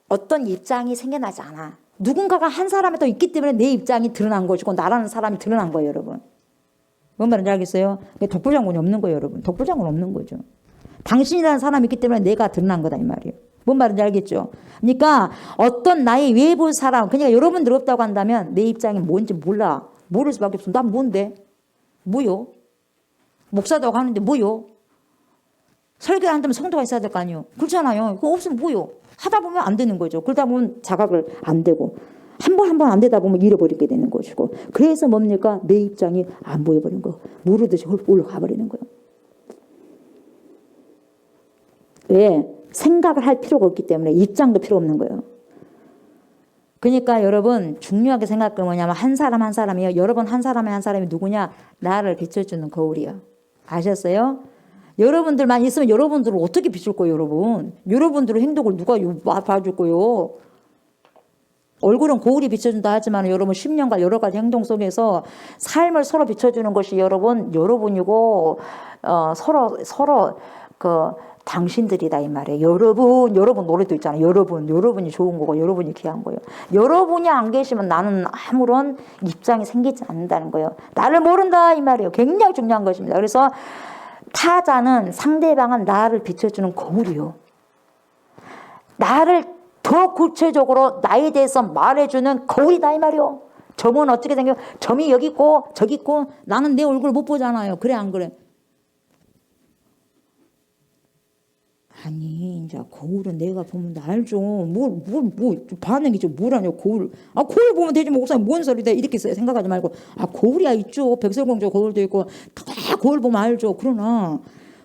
어떤 입장이 생겨나지 않아. 누군가가 한 사람이 또 있기 때문에 내 입장이 드러난 것이고 나라는 사람이 드러난 거예요, 여러분. 뭔 말인지 알겠어요? 독불장군이 없는 거예요, 여러분. 독불장군 없는 거죠. 당신이라는 사람이 있기 때문에 내가 드러난 거다 이 말이에요. 뭔 말인지 알겠죠? 그러니까 어떤 나의 외부 사람, 그러니까 여러분들 없다고 한다면 내 입장이 뭔지 몰라. 모를 수밖에 없어. 난 뭔데? 뭐요? 목사다고 하는데 뭐요? 설교를 한다면 성도가 있어야 될 거 아니에요. 그렇잖아요. 그거 없으면 뭐요? 하다 보면 안 되는 거죠. 그러다 보면 자각을 안 되고 한 번 안 되다 보면 잃어버리게 되는 것이고, 그래서 뭡니까? 내 입장이 안 보여버린 거. 모르듯이 올라가 버리는 거예요. 왜? 생각을 할 필요가 없기 때문에 입장도 필요 없는 거예요. 그러니까 여러분 중요하게 생각하면 뭐냐면 한 사람 한 사람이요. 여러분 한 사람이 누구냐? 나를 비춰주는 거울이요. 아셨어요? 여러분들만 있으면 여러분들을 어떻게 비출 거예요, 여러분? 여러분들의 행동을 누가 봐줄 거예요? 얼굴은 거울이 비춰준다 하지만 여러분 10년간 여러 가지 행동 속에서 삶을 서로 비춰주는 것이 여러분이고 서로 당신들이다 이 말이에요. 여러분 노래도 있잖아요. 여러분이 좋은 거고 여러분이 귀한 거예요. 여러분이 안 계시면 나는 아무런 입장이 생기지 않는다는 거예요. 나를 모른다 이 말이에요. 굉장히 중요한 것입니다. 그래서 타자는, 상대방은 나를 비춰주는 거울이요. 나를 더 구체적으로 나에 대해서 말해주는 거울이다 이 말이요. 점은 어떻게 생겨요? 점이 여기 있고 저기 있고 나는 내 얼굴 못 보잖아요. 그래 안 그래? 아니 이제 거울은 내가 보면 알죠. 뭐 반응이죠. 뭐라뇨 거울. 아 거울 보면 되지 뭐 목사님 뭔 소리다 이렇게 생각하지 말고, 아 거울이야 있죠. 백설공주 거울도 있고 다 거울 보면 알죠. 그러나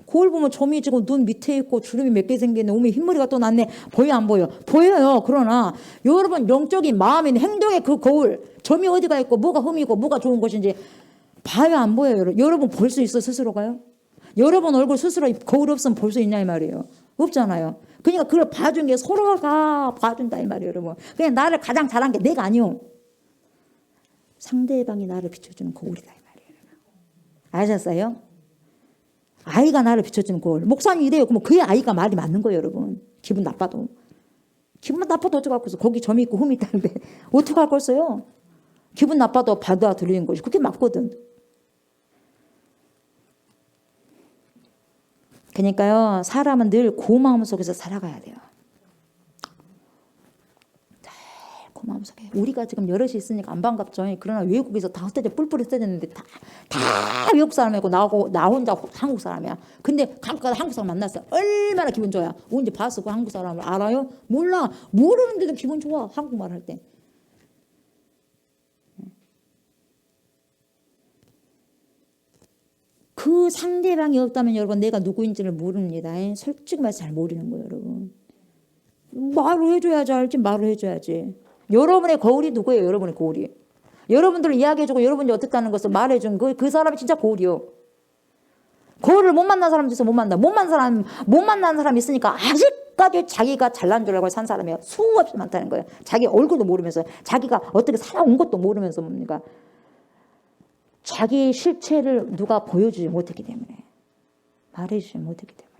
거울 보면 점이 지금 눈 밑에 있고 주름이 몇 개 생겼네. 오면 흰머리가 또 났네. 보여 안 보여? 보여요. 그러나 여러분 영적인 마음인 행동의 그 거울, 점이 어디가 있고 뭐가 흠이고 뭐가 좋은 것인지 봐요 안 보여요? 여러분 볼 수 있어 스스로가요? 여러분 얼굴 스스로 거울 없으면 볼 수 있냐 이 말이에요. 없잖아요. 그러니까 그걸 봐준 게 서로가 봐준다 이 말이에요, 여러분. 그냥 나를 가장 잘한 게 내가 아니요. 상대방이 나를 비춰주는 거울이다 이 말이에요. 아셨어요? 아이가 나를 비춰주는 거울. 목사님 이래요. 그럼 그의 아이가 말이 맞는 거예요, 여러분. 기분 나빠도 어떡할 거있어. 거기 점이 있고 흠이 있다는데 어떡할 거있어요. 기분 나빠도 받아들이는 것이 그게 맞거든. 그러니까요, 사람은 늘 고마움 속에서 살아가야 돼요. 고마움 속에. 우리가 지금 여럿이 있으니까 안 반갑죠. 그러나 외국에서 다 흩어져 뿔뿔이 흩어졌는데 다 외국 사람이고 나 혼자 한국 사람이야. 근데 가서 한국 사람 만났어. 얼마나 기분 좋아요. 언제 봤어? 그 한국 사람을 알아요? 몰라. 모르는데도 기분 좋아. 한국말 할 때. 그 상대방이 없다면 여러분 내가 누구인지를 모릅니다. 솔직히 말해서 잘 모르는 거예요, 여러분. 말을 해줘야지 알지. 말을 해줘야지. 여러분의 거울이 누구예요? 여러분의 거울이. 여러분들을 이야기해주고 여러분이 어떻다는 것을 말해준 그 사람이 진짜 거울이요. 거울을 못 만난 사람도 있어. 못 만난 사람이 있으니까 아직까지 자기가 잘난 줄 알고 산 사람이 수없이 많다는 거예요. 자기 얼굴도 모르면서, 자기가 어떻게 살아온 것도 모르면서 뭡니까? 자기 실체를 누가 보여주지 못했기 때문에, 말해주지 못했기 때문에.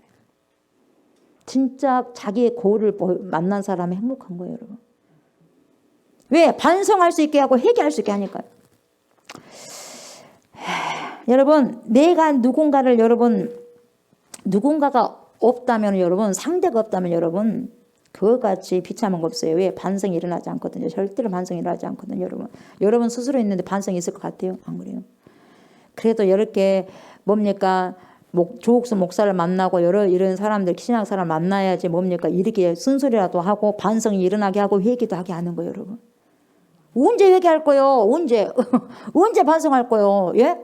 진짜 자기의 거울을 만난 사람이 행복한 거예요, 여러분. 왜? 반성할 수 있게 하고 회개할 수 있게 하니까요. 여러분, 내가 누군가가 없다면 여러분, 상대가 없다면 여러분, 그것같이 비참한 거 없어요. 왜? 반성이 일어나지 않거든요. 절대로 반성이 일어나지 않거든요, 여러분. 여러분 스스로 있는데 반성이 있을 것 같아요? 안 그래요? 그래도 이렇게 뭡니까 조옥수 목사를 만나고 이런 사람들 신앙 사람 만나야지 뭡니까 이렇게 쓴소리라도 하고 반성이 일어나게 하고 회개도 하게 하는 거예요, 여러분. 언제 회개할 거요? 언제 언제 반성할 거요? 예?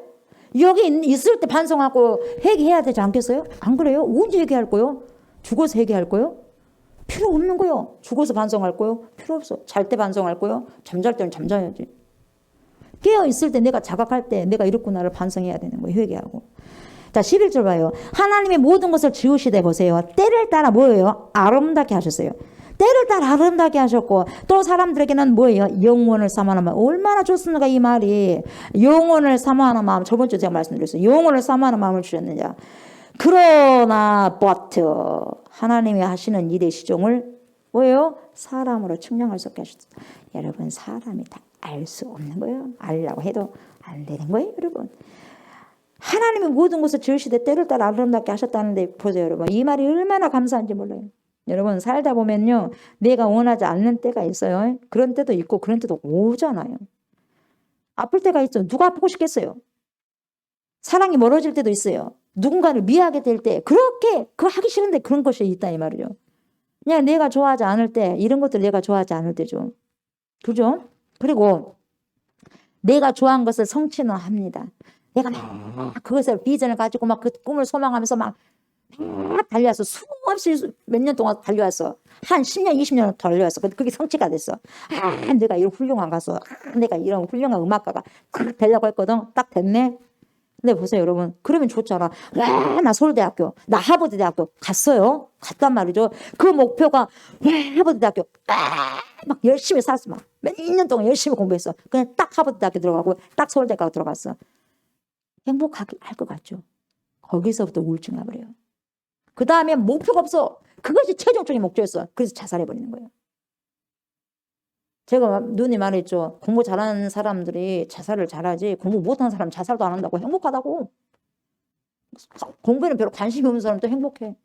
여기 있을 때 반성하고 회개해야 되지 않겠어요? 안 그래요? 언제 회개할 거요? 죽어서 회개할 거요? 필요 없는 거요. 죽어서 반성할 거요? 필요 없어. 잘 때 반성할 거요? 잠잘 때는 잠자야지. 깨어 있을 때 내가 자각할 때 내가 이렇구나를 반성해야 되는 거예요. 회개하고. 자, 11절 봐요. 하나님의 모든 것을 지으시되 보세요. 때를 따라 뭐예요? 아름답게 하셨어요. 때를 따라 아름답게 하셨고 또 사람들에게는 뭐예요? 영원을 사모하는 마음. 얼마나 좋습니까 이 말이. 영원을 사모하는 마음. 저번 주에 제가 말씀드렸어요. 영원을 사모하는 마음을 주셨느냐. 그러나 but 하나님이 하시는 일의 시종을 뭐예요? 사람으로 측량할 수 없게 하셨어요. 여러분 사람이 다 알 수 없는 거예요. 알려고 해도 안 되는 거예요, 여러분. 하나님이 모든 것을 지으시되 때를 따라 아름답게 하셨다는데 보세요, 여러분. 이 말이 얼마나 감사한지 몰라요. 여러분 살다 보면요, 내가 원하지 않는 때가 있어요. 그런 때도 있고 그런 때도 오잖아요. 아플 때가 있죠. 누가 아프고 싶겠어요? 사랑이 멀어질 때도 있어요. 누군가를 미워하게 될 때, 그렇게 그거 하기 싫은데 그런 것이 있다 이 말이죠. 그냥 내가 좋아하지 않을 때, 이런 것들 내가 좋아하지 않을 때죠. 그죠? 그리고 내가 좋아한 것을 성취는 합니다. 내가 막 그것을 비전을 가지고 막 그 꿈을 소망하면서 막 달려왔어. 수없이 몇 년 동안 달려왔어. 한 10년, 20년 달려왔어. 근데 그게 성취가 됐어. 내가 이런 훌륭한 가수, 내가 이런 훌륭한 음악가가 딱 되려고 했거든. 딱 됐네. 근데 보세요, 여러분. 그러면 좋잖아. 나 서울대학교, 나 하버드대학교 갔어요. 갔단 말이죠. 그 목표가 하버드대학교 막 열심히 살았어. 막 몇 년 동안 열심히 공부했어. 그냥 딱 하버드대학교 들어가고 딱 서울대학교 들어갔어. 행복하게 할 것 같죠. 거기서부터 우울증 나버려요. 그 다음에 목표가 없어. 그것이 최종적인 목표였어. 그래서 자살해버리는 거예요. 제가 눈이 말했죠. 공부 잘하는 사람들이 자살을 잘하지 공부 못하는 사람 자살도 안 한다고. 행복하다고. 공부에는 별로 관심이 없는 사람도 행복해.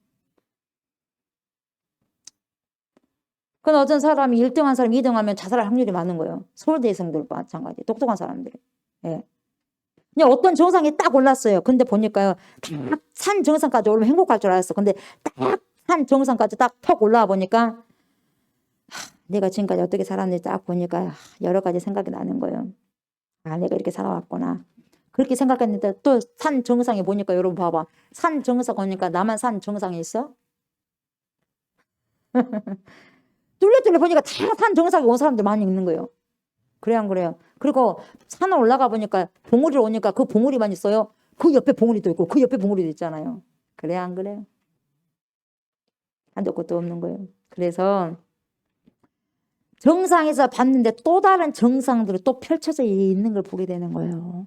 그건 어떤 사람이 1등한 사람이 2등하면 자살할 확률이 많은 거예요. 서울대생들도 마찬가지. 똑똑한 사람들이. 예. 그냥 어떤 정상에 딱 올랐어요. 근데 보니까요. 딱 산 정상까지 오르면 행복할 줄 알았어. 근데 딱 산 정상까지 딱 턱 올라와 보니까 내가 지금까지 어떻게 살았는지 딱 보니까 여러 가지 생각이 나는 거예요. 아, 내가 이렇게 살아왔구나. 그렇게 생각했는데 또 산 정상에 보니까 여러분 봐봐. 산 정상 오니까 나만 산 정상에 있어? 뚫레뚫레 보니까 다 산 정상에 온 사람들 많이 있는 거예요. 그래 안 그래요? 그리고 산을 올라가 보니까 봉우리로 오니까 그 봉우리만 있어요. 그 옆에 봉우리도 있고 그 옆에 봉우리도 있잖아요. 그래 안 그래요? 한도 끝도 없는 거예요. 그래서 정상에서 봤는데 또 다른 정상들이 또 펼쳐져 있는 걸 보게 되는 거예요.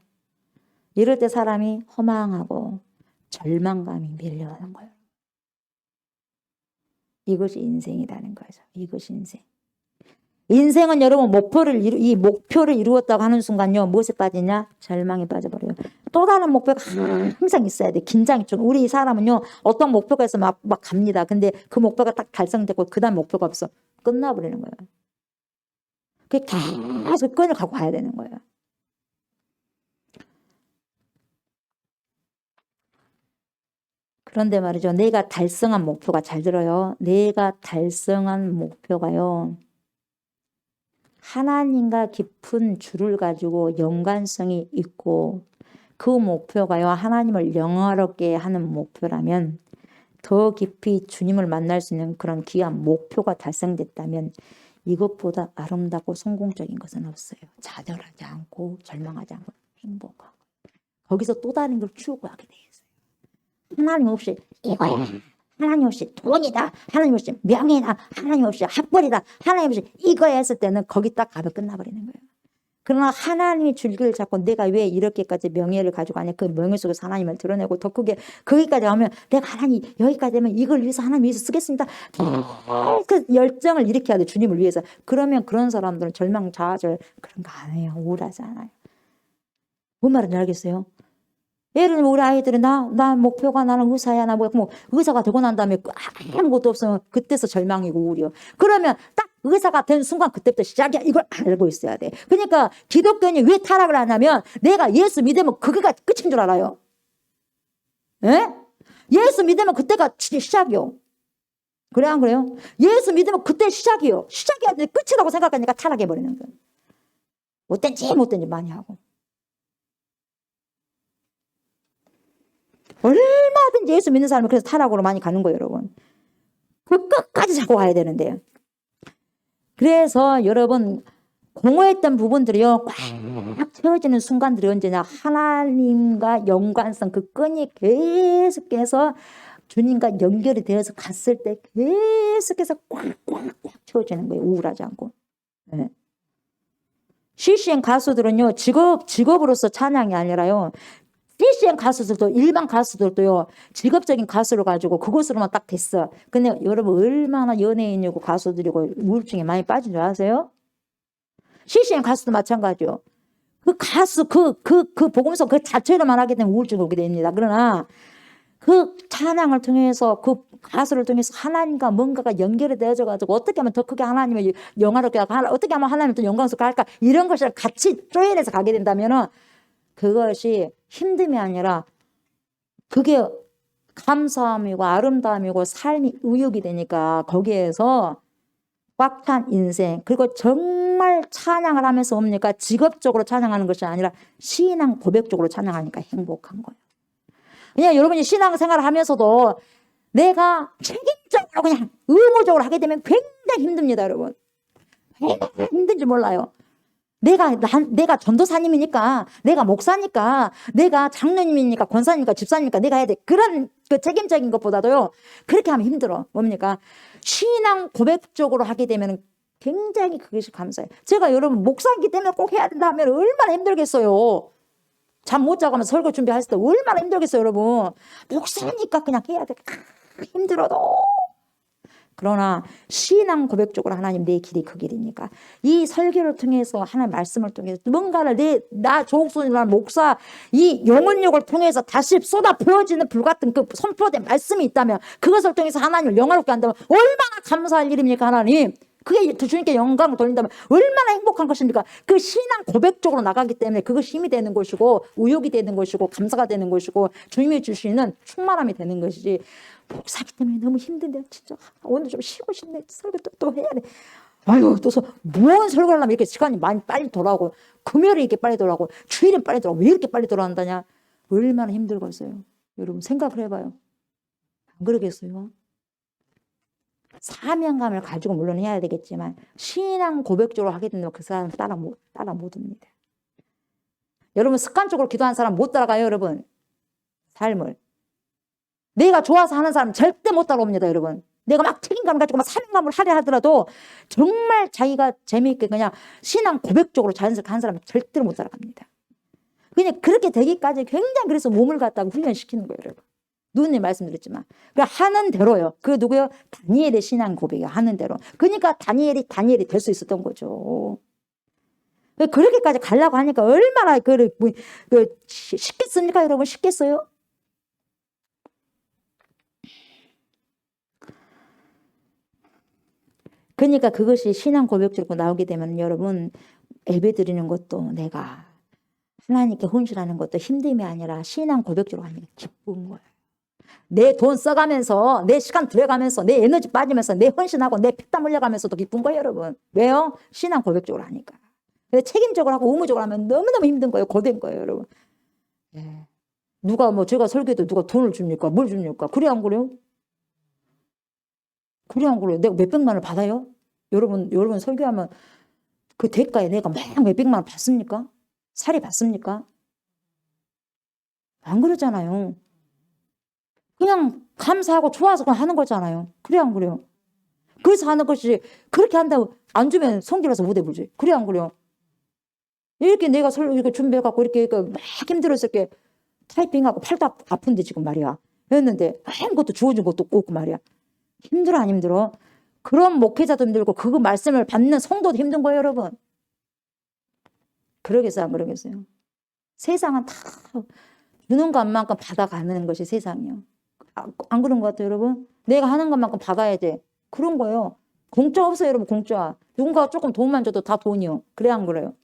이럴 때 사람이 허망하고 절망감이 밀려오는 거예요. 이것이 인생이라는 거죠. 이것이 인생. 인생은 여러분 이 목표를 이루었다고 하는 순간요. 무엇에 빠지냐? 절망에 빠져버려요. 또 다른 목표가 항상 있어야 돼. 긴장이 좀. 우리 사람은요. 어떤 목표가 있어 막 갑니다. 근데 그 목표가 딱 달성되고 그 다음 목표가 없어. 끝나버리는 거예요. 그게 계속 끈을 갖고 가야 되는 거예요. 그런데 말이죠. 내가 달성한 목표가 잘 들어요. 내가 달성한 목표가요. 하나님과 깊은 줄을 가지고 연관성이 있고 그 목표가요. 하나님을 영화롭게 하는 목표라면 더 깊이 주님을 만날 수 있는 그런 귀한 목표가 달성됐다면 이것보다 아름답고 성공적인 것은 없어요. 좌절하지 않고 절망하지 않고 행복하고 거기서 또 다른 걸 추구하게 되겠어요. 하나님 없이 이거야. 하나님 없이 돈이다. 하나님 없이 명예다. 하나님 없이 학벌이다. 하나님 없이 이거야 했을 때는 거기 딱 가면 끝나버리는 거예요. 그러나 하나님이 줄기를 잡고 내가 왜 이렇게까지 명예를 가지고 가냐. 그 명예 속에서 하나님을 드러내고 더 크게 거기까지 가면 내가 하나님 여기까지 되면 이걸 위해서 하나님 위해서 쓰겠습니다. 그 열정을 일으켜야 돼. 주님을 위해서. 그러면 그런 사람들은 절망 좌절 그런 거 안 해요. 우울하지 않아요. 뭔 말인지 알겠어요? 예를 들면 우리 아이들이 나 목표가 나는 의사야. 나 뭐 의사가 되고 난 다음에 아무것도 없으면 그때서 절망이고 우울이요. 그러면 딱 의사가 된 순간 그때부터 시작이야. 이걸 알고 있어야 돼. 그러니까 기독교인이 왜 타락을 하냐면 내가 예수 믿으면 그게가 끝인 줄 알아요. 예? 예수 믿으면 그때가 시작이요. 그래 안 그래요? 예수 믿으면 그때 시작이요. 시작이야 돼 끝이라고 생각하니까 타락해버리는 거예요. 못된지 많이 하고. 얼마든지 예수 믿는 사람은 그래서 타락으로 많이 가는 거예요, 여러분. 그 끝까지 잡고 가야 되는데요. 그래서 여러분 공허했던 부분들이요 꽉 채워지는 순간들이 언제냐, 하나님과 연관성 그 끈이 계속해서 주님과 연결이 되어서 갔을 때 계속해서 꽉꽉꽉 채워지는 거예요. 우울하지 않고. 네. CCN 가수들은요 직업으로서 찬양이 아니라요, CCN 가수들도 일반 가수들도요 직업적인 가수를 가지고 그것으로만 딱 됐어. 근데 여러분 얼마나 연예인이고 가수들이고 우울증에 많이 빠진 줄 아세요? CCN 가수도 마찬가지요. 그 가수 그 복음성 그 자체로만 하게 되면 우울증이 오게 됩니다. 그러나 그 찬양을 통해서 그 가수를 통해서 하나님과 뭔가가 연결이 되어져 가지고 어떻게 하면 더 크게 하나님을 영화롭게 하고 어떻게 하면 하나님을 더 영광스럽게 할까, 이런 것을 같이 조인해서 가게 된다면은 그것이 힘듦이 아니라 그게 감사함이고 아름다움이고 삶이 의욕이 되니까 거기에서 꽉 찬 인생, 그리고 정말 찬양을 하면서 뭡니까? 직업적으로 찬양하는 것이 아니라 신앙 고백적으로 찬양하니까 행복한 거예요. 그냥 여러분이 신앙생활을 하면서도 내가 책임적으로 그냥 의무적으로 하게 되면 굉장히 힘듭니다, 여러분. 힘든지 몰라요. 내가 전도사님이니까, 내가 목사니까, 내가 장로님이니까, 권사님이니까, 집사님이니까 내가 해야 돼. 그런 그 책임적인 것보다도요, 그렇게 하면 힘들어. 뭡니까? 신앙 고백적으로 하게 되면 굉장히 그것이 감사해요. 제가 여러분 목사이기 때문에 꼭 해야 된다 하면 얼마나 힘들겠어요. 잠 못 자고 하면 설거 준비할 때 얼마나 힘들겠어요, 여러분. 목사니까 그냥 해야 돼. 힘들어도. 그러나 신앙 고백적으로 하나님 내 길이 그 길이니까 이 설교를 통해서 하나님 말씀을 통해서 뭔가를 나 조옥순이라는 목사 이 영혼력을 통해서 다시 쏟아 부어지는 불같은 그 선포된 말씀이 있다면 그것을 통해서 하나님을 영화롭게 한다면 얼마나 감사할 일입니까, 하나님. 그게 주님께 영광을 돌린다면 얼마나 행복한 것입니까? 그 신앙 고백적으로 나가기 때문에 그것이 힘이 되는 것이고 의욕이 되는 것이고 감사가 되는 것이고 주님이 주시는 충만함이 되는 것이지. 목사기 때문에 너무 힘든데 진짜 오늘 좀 쉬고 싶네. 설교 또 해야 돼. 아유 또 뭔 설교를 하면 이렇게 시간이 많이 빨리 돌아오고 금요일에 이렇게 빨리 돌아오고 주일은 빨리 돌아오고 왜 이렇게 빨리 돌아온다냐. 얼마나 힘들겠어요. 여러분 생각을 해봐요. 안 그러겠어요? 사명감을 가지고 물론 해야 되겠지만 신앙 고백적으로 하게 되면 그 사람 따라 못 옵니다. 여러분 습관적으로 기도하는 사람 못 따라가요, 여러분. 삶을. 내가 좋아서 하는 사람 절대 못 따라옵니다, 여러분. 내가 막 책임감을 가지고 막 사명감을 하려 하더라도 정말 자기가 재미있게 그냥 신앙 고백적으로 자연스럽게 하는 사람은 절대로 못 따라갑니다. 그냥 그렇게 되기까지 굉장히 그래서 몸을 갖다가 훈련시키는 거예요, 여러분. 누님 말씀드렸지만. 그러니까 하는 대로요. 그 누구요? 다니엘의 신앙 고백이요. 하는 대로. 그러니까 다니엘이 될 수 있었던 거죠. 그렇게까지 가려고 하니까 얼마나 쉽겠습니까, 여러분? 쉽겠어요? 그러니까 그것이 신앙 고백적으로 나오게 되면 여러분 예배 드리는 것도 내가 하나님께 헌신하는 것도 힘듦이 아니라 신앙 고백적으로 하니까 기쁜 거예요. 내 돈 써가면서 내 시간 들여가면서 내 에너지 빠지면서 내 헌신하고 내 피땀 흘려가면서도 기쁜 거예요, 여러분. 왜요? 신앙 고백적으로 하니까. 책임적으로 하고 의무적으로 하면 너무너무 힘든 거예요. 고된 거예요, 여러분. 네. 누가 제가 설교해도 누가 돈을 줍니까? 뭘 줍니까? 그래 안 그래요? 그래 안 그래요? 내가 몇백만 원을 받아요? 여러분 설교하면 그 대가에 내가 막 몇백만 원 받습니까? 살이 받습니까? 안 그러잖아요. 그냥 감사하고 좋아서 그냥 하는 거잖아요. 그래 안 그래요? 그래서 하는 것이 그렇게 한다고 안 주면 성질나서 못 해보지. 그래 안 그래요? 이렇게 내가 이렇게 준비해갖고 이렇게 막 힘들어서 이렇게 타이핑하고 팔도 아픈데 지금 말이야. 했는데 아무것도 주어진 것도 없고 말이야. 힘들어 안 힘들어? 그런 목회자도 힘들고 그 말씀을 받는 성도도 힘든 거예요, 여러분. 그러겠어요, 안 그러겠어요? 세상은 다 주는 것만큼 받아가는 것이 세상이요. 안 그런 것 같아요, 여러분? 내가 하는 것만큼 받아야 돼. 그런 거예요. 공짜 없어요, 여러분. 공짜. 누군가 조금 돈만 줘도 다 돈이요. 그래 안 그래요?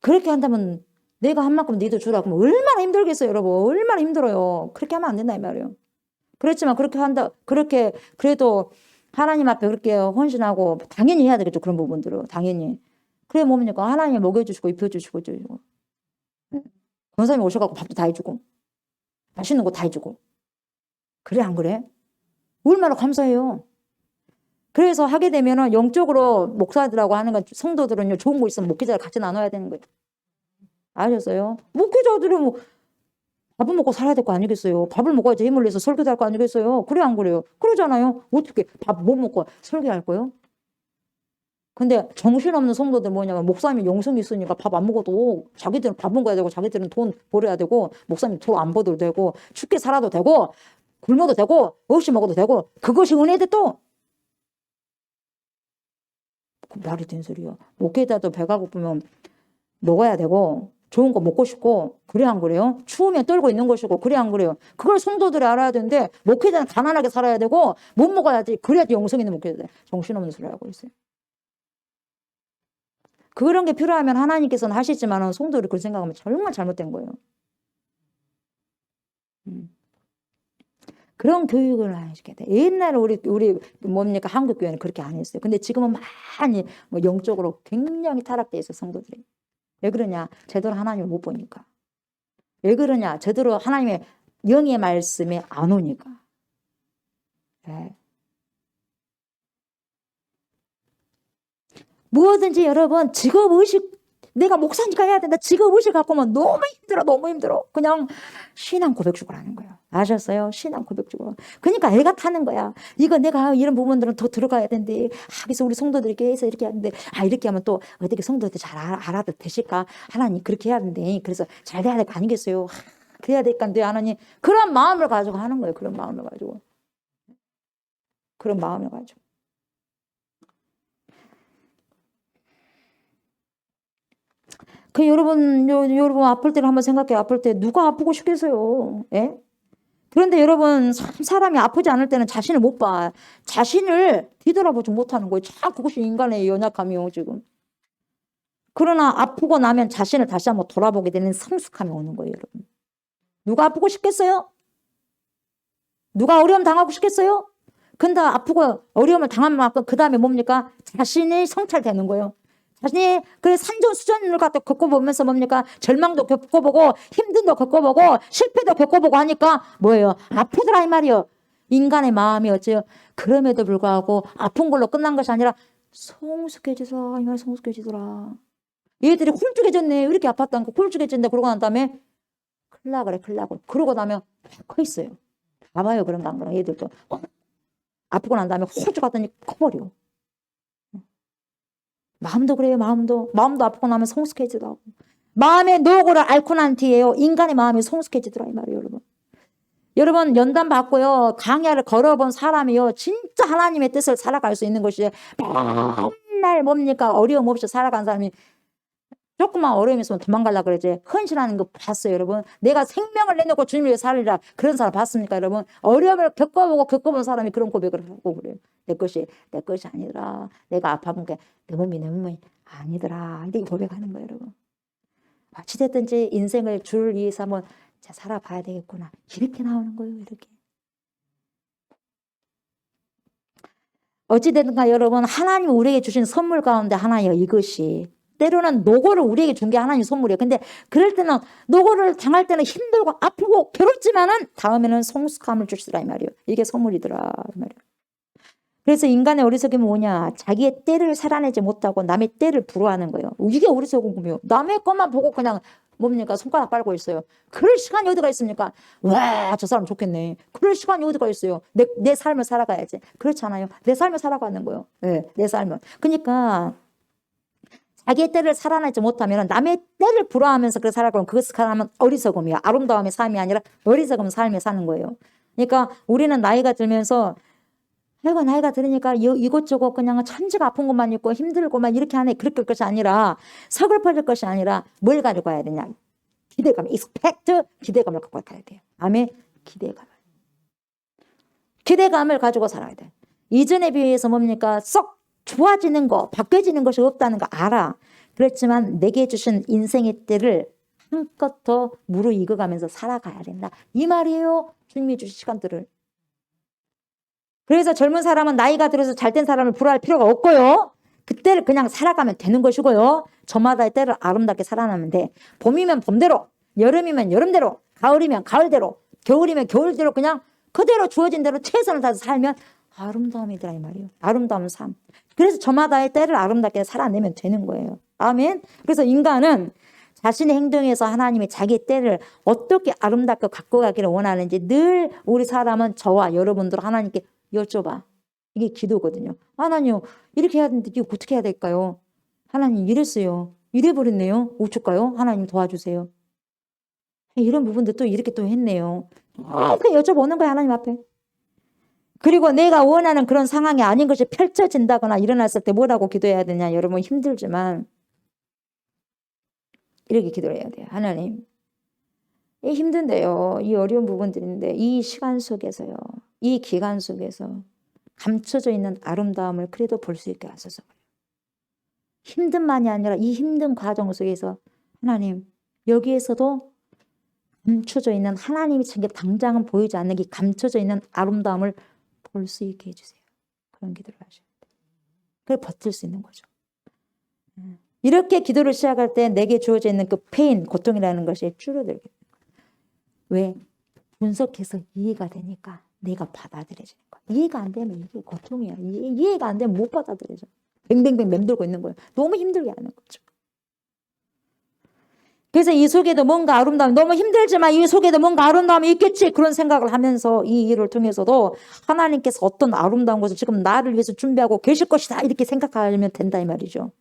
그렇게 한다면 내가 한 만큼 니도 주라 그러면 얼마나 힘들겠어요, 여러분. 얼마나 힘들어요. 그렇게 하면 안 된다 이 말이에요. 그렇지만 그렇게 그래도 하나님 앞에 그렇게 헌신하고 당연히 해야 되겠죠. 그런 부분들은 당연히. 그래 뭡니까? 하나님이 먹여주시고 입혀주시고 주시고. 권사님이 오셔갖고 밥도 다 해주고 맛있는 거 다 해주고. 그래 안 그래? 얼마나 감사해요. 그래서 하게 되면은 영적으로 목사들하고 하는 건 성도들은요 좋은 거 있으면 목회자를 같이 나눠야 되는 거예요. 아셨어요? 목회자들은 뭐 밥을 먹고 살아야 될 거 아니겠어요? 밥을 먹어야지 힘을 내서 설교도 할 거 아니겠어요? 그래 안 그래요? 그러잖아요. 어떻게 밥 못 먹고 설교할 거요? 근데 정신없는 성도들 뭐냐면 목사님이 영성이 있으니까 밥 안 먹어도 자기들은 밥 먹어야 되고 자기들은 돈 벌어야 되고 목사님 돈 안 벌어도 되고 춥게 살아도 되고 굶어도 되고 없이 먹어도 되고 그것이 은혜대 또 그 말이 된 소리야. 목회자도 배가 고프면 먹어야 되고 좋은 거 먹고 싶고 그래 안 그래요? 추우면 떨고 있는 것이고 그래 안 그래요? 그걸 성도들이 알아야 되는데 목회자는 가난하게 살아야 되고 못 먹어야지 그래야지 영성 있는 목회자 돼. 정신없는 소리 하고 있어요. 그런 게 필요하면 하나님께서는 하시지만 성도들이 그걸 생각하면 정말 잘못된 거예요. 그런 교육을 하시게 돼. 옛날에 우리 뭡니까 한국 교회는 그렇게 안 했어요. 근데 지금은 많이 뭐 영적으로 굉장히 타락돼 있어요 성도들이. 왜 그러냐? 제대로 하나님을 못 보니까. 왜 그러냐? 제대로 하나님의 영의 말씀에 안 오니까. 네. 뭐든지 여러분 직업의식 내가 목사니까 해야 된다. 직업의식 갖고 오면 너무 힘들어. 너무 힘들어. 그냥 신앙 고백식으로 하는 거예요. 아셨어요? 신앙 고백식으로. 그러니까 애가 타는 거야. 이거 내가 이런 부분들은 더 들어가야 되는데 그래서 우리 성도들에게 해서 이렇게 하는데 이렇게 하면 또 어떻게 성도들 잘 알아도 되실까? 하나님 그렇게 해야 되는데 그래서 잘 돼야 될 거 아니겠어요? 그래야 될까 안 돼? 하나님 그런 마음을 가지고 하는 거예요. 그런 마음을 가지고. 그런 마음을 가지고. 그 여러분 아플 때를 한번 생각해. 아플 때 누가 아프고 싶겠어요? 예? 그런데 여러분 사람이 아프지 않을 때는 자신을 못 봐. 자신을 뒤돌아보지 못하는 거예요. 참 그것이 인간의 연약함이요 지금. 그러나 아프고 나면 자신을 다시 한번 돌아보게 되는 성숙함이 오는 거예요 여러분. 누가 아프고 싶겠어요? 누가 어려움 당하고 싶겠어요? 근데 아프고 어려움을 당한 만큼 그 다음에 뭡니까? 자신이 성찰되는 거예요. 자신이 그 산전수전을 갖다 겪어보면서 뭡니까? 절망도 겪어보고 힘듦도 겪어보고 실패도 겪어보고 하니까 뭐예요? 아프더라 이 말이요. 인간의 마음이 어째요? 그럼에도 불구하고 아픈 걸로 끝난 것이 아니라 성숙해져서 이 말 성숙해지더라. 얘들이 홀쭉해졌네. 이렇게 아팠다는 거 홀쭉해진다. 그러고 난 다음에 큰일 나 그래 큰일 나고 그러고 나면 커 있어요. 봐봐요 그런가 안 그런가 얘들도 아프고 난 다음에 홀쭉 하더니 커버려. 마음도 그래요. 마음도 아프고 나면 성숙해지더라고. 마음의 노고를 앓고 난 뒤에요. 인간의 마음이 성숙해지더라 이 말이에요 여러분. 여러분 연단 받고요. 강야를 걸어본 사람이요. 진짜 하나님의 뜻을 살아갈 수 있는 것이 맨날 뭡니까 어려움 없이 살아간 사람이 조금만 어려움이 있으면 도망가려고 그러지. 헌신하는 거 봤어요 여러분. 내가 생명을 내놓고 주님을 위해 살리라. 그런 사람 봤습니까 여러분? 어려움을 겪어본 사람이 그런 고백을 하고 그래요. 내 것이 아니더라. 내가 아파본 게 내 몸이 아니더라. 이렇게 고백하는 거예요 여러분. 어찌됐든지 인생을 주를 위해서 한번 살아봐야 되겠구나. 이렇게 나오는 거예요 이렇게. 어찌됐든가 여러분 하나님 우리에게 주신 선물 가운데 하나예요 이것이. 때로는 노고를 우리에게 준 게 하나님 선물이에요. 근데 그럴 때는 노고를 당할 때는 힘들고 아프고 괴롭지만은 다음에는 성숙함을 주시더라 이 말이에요. 이게 선물이더라 이 말이에요. 그래서 인간의 어리석음이 뭐냐? 자기의 때를 살아내지 못하고 남의 때를 부러워하는 거예요. 이게 어리석음이에요. 남의 것만 보고 그냥 뭡니까? 손가락 빨고 있어요. 그럴 시간이 어디가 있습니까? 와, 저 사람 좋겠네. 그럴 시간이 어디가 있어요? 내 삶을 살아가야지. 그렇지 않아요? 내 삶을 살아가는 거예요. 네, 내 삶을. 그러니까 자기의 때를 살아내지 못하면 남의 때를 부러워하면서 그렇게 살아가면 그것을 살아가면 어리석음이야. 아름다움의 삶이 아니라 어리석음 삶에 사는 거예요. 그러니까 우리는 나이가 들면서 아이고 나이가 들으니까 이것저것 그냥 천지가 아픈 것만 있고 힘들고만 이렇게 하네. 그렇게 할 것이 아니라 서글퍼질 것이 아니라 뭘 가지고 가야 되냐. 기대감, expect 기대감을 갖고 가야 돼요. 아멘. 기대감. 기대감을 가지고 살아야 돼. 이전에 비해서 뭡니까? 썩 좋아지는 거, 바뀌어지는 것이 없다는 거 알아. 그렇지만 내게 주신 인생의 때를 한껏 더 무르익어가면서 살아가야 된다. 이 말이에요. 주님이 주신 시간들을. 그래서 젊은 사람은 나이가 들어서 잘된 사람을 부러워할 필요가 없고요. 그때를 그냥 살아가면 되는 것이고요. 저마다의 때를 아름답게 살아나면 돼. 봄이면 봄대로, 여름이면 여름대로, 가을이면 가을대로, 겨울이면 겨울대로 그냥 그대로 주어진 대로 최선을 다해서 살면 아름다움이더라 이 말이에요. 아름다운 삶. 그래서 저마다의 때를 아름답게 살아내면 되는 거예요. 아멘. 그래서 인간은 자신의 행동에서 하나님이 자기 때를 어떻게 아름답게 갖고 가기를 원하는지 늘 우리 사람은 저와 여러분들 하나님께 여쭤봐. 이게 기도거든요. 하나님 이렇게 해야 되는데 이거 어떻게 해야 될까요? 하나님 이랬어요. 이래버렸네요. 어쩔까요? 하나님 도와주세요. 이런 부분도 또 이렇게 또 했네요. 그냥 여쭤보는 거야 하나님 앞에. 그리고 내가 원하는 그런 상황이 아닌 것이 펼쳐진다거나 일어났을 때 뭐라고 기도해야 되냐. 여러분 힘들지만 이렇게 기도를 해야 돼요. 하나님 이 힘든데요. 이 어려운 부분들인데 이 시간 속에서요. 이 기간 속에서 감춰져 있는 아름다움을 그래도 볼 수 있게 하소서. 힘든만이 아니라 이 힘든 과정 속에서 하나님 여기에서도 감춰져 있는 하나님이 당장은 보이지 않는 이 감춰져 있는 아름다움을 볼 수 있게 해주세요. 그런 기도를 하셔야 돼요. 그걸 버틸 수 있는 거죠. 이렇게 기도를 시작할 때 내게 주어져 있는 그 페인, 고통이라는 것이 줄어들게 돼요. 왜? 분석해서 이해가 되니까 내가 받아들여지는 거야. 이해가 안 되면 이게 고통이야. 이해가 안 되면 못 받아들여져. 뱅뱅뱅 맴돌고 있는 거예요. 너무 힘들게 하는 거죠. 그래서 이 속에도 뭔가 아름다움, 너무 힘들지만 이 속에도 뭔가 아름다움이 있겠지 그런 생각을 하면서 이 일을 통해서도 하나님께서 어떤 아름다운 것을 지금 나를 위해서 준비하고 계실 것이다 이렇게 생각하면 된다 이 말이죠.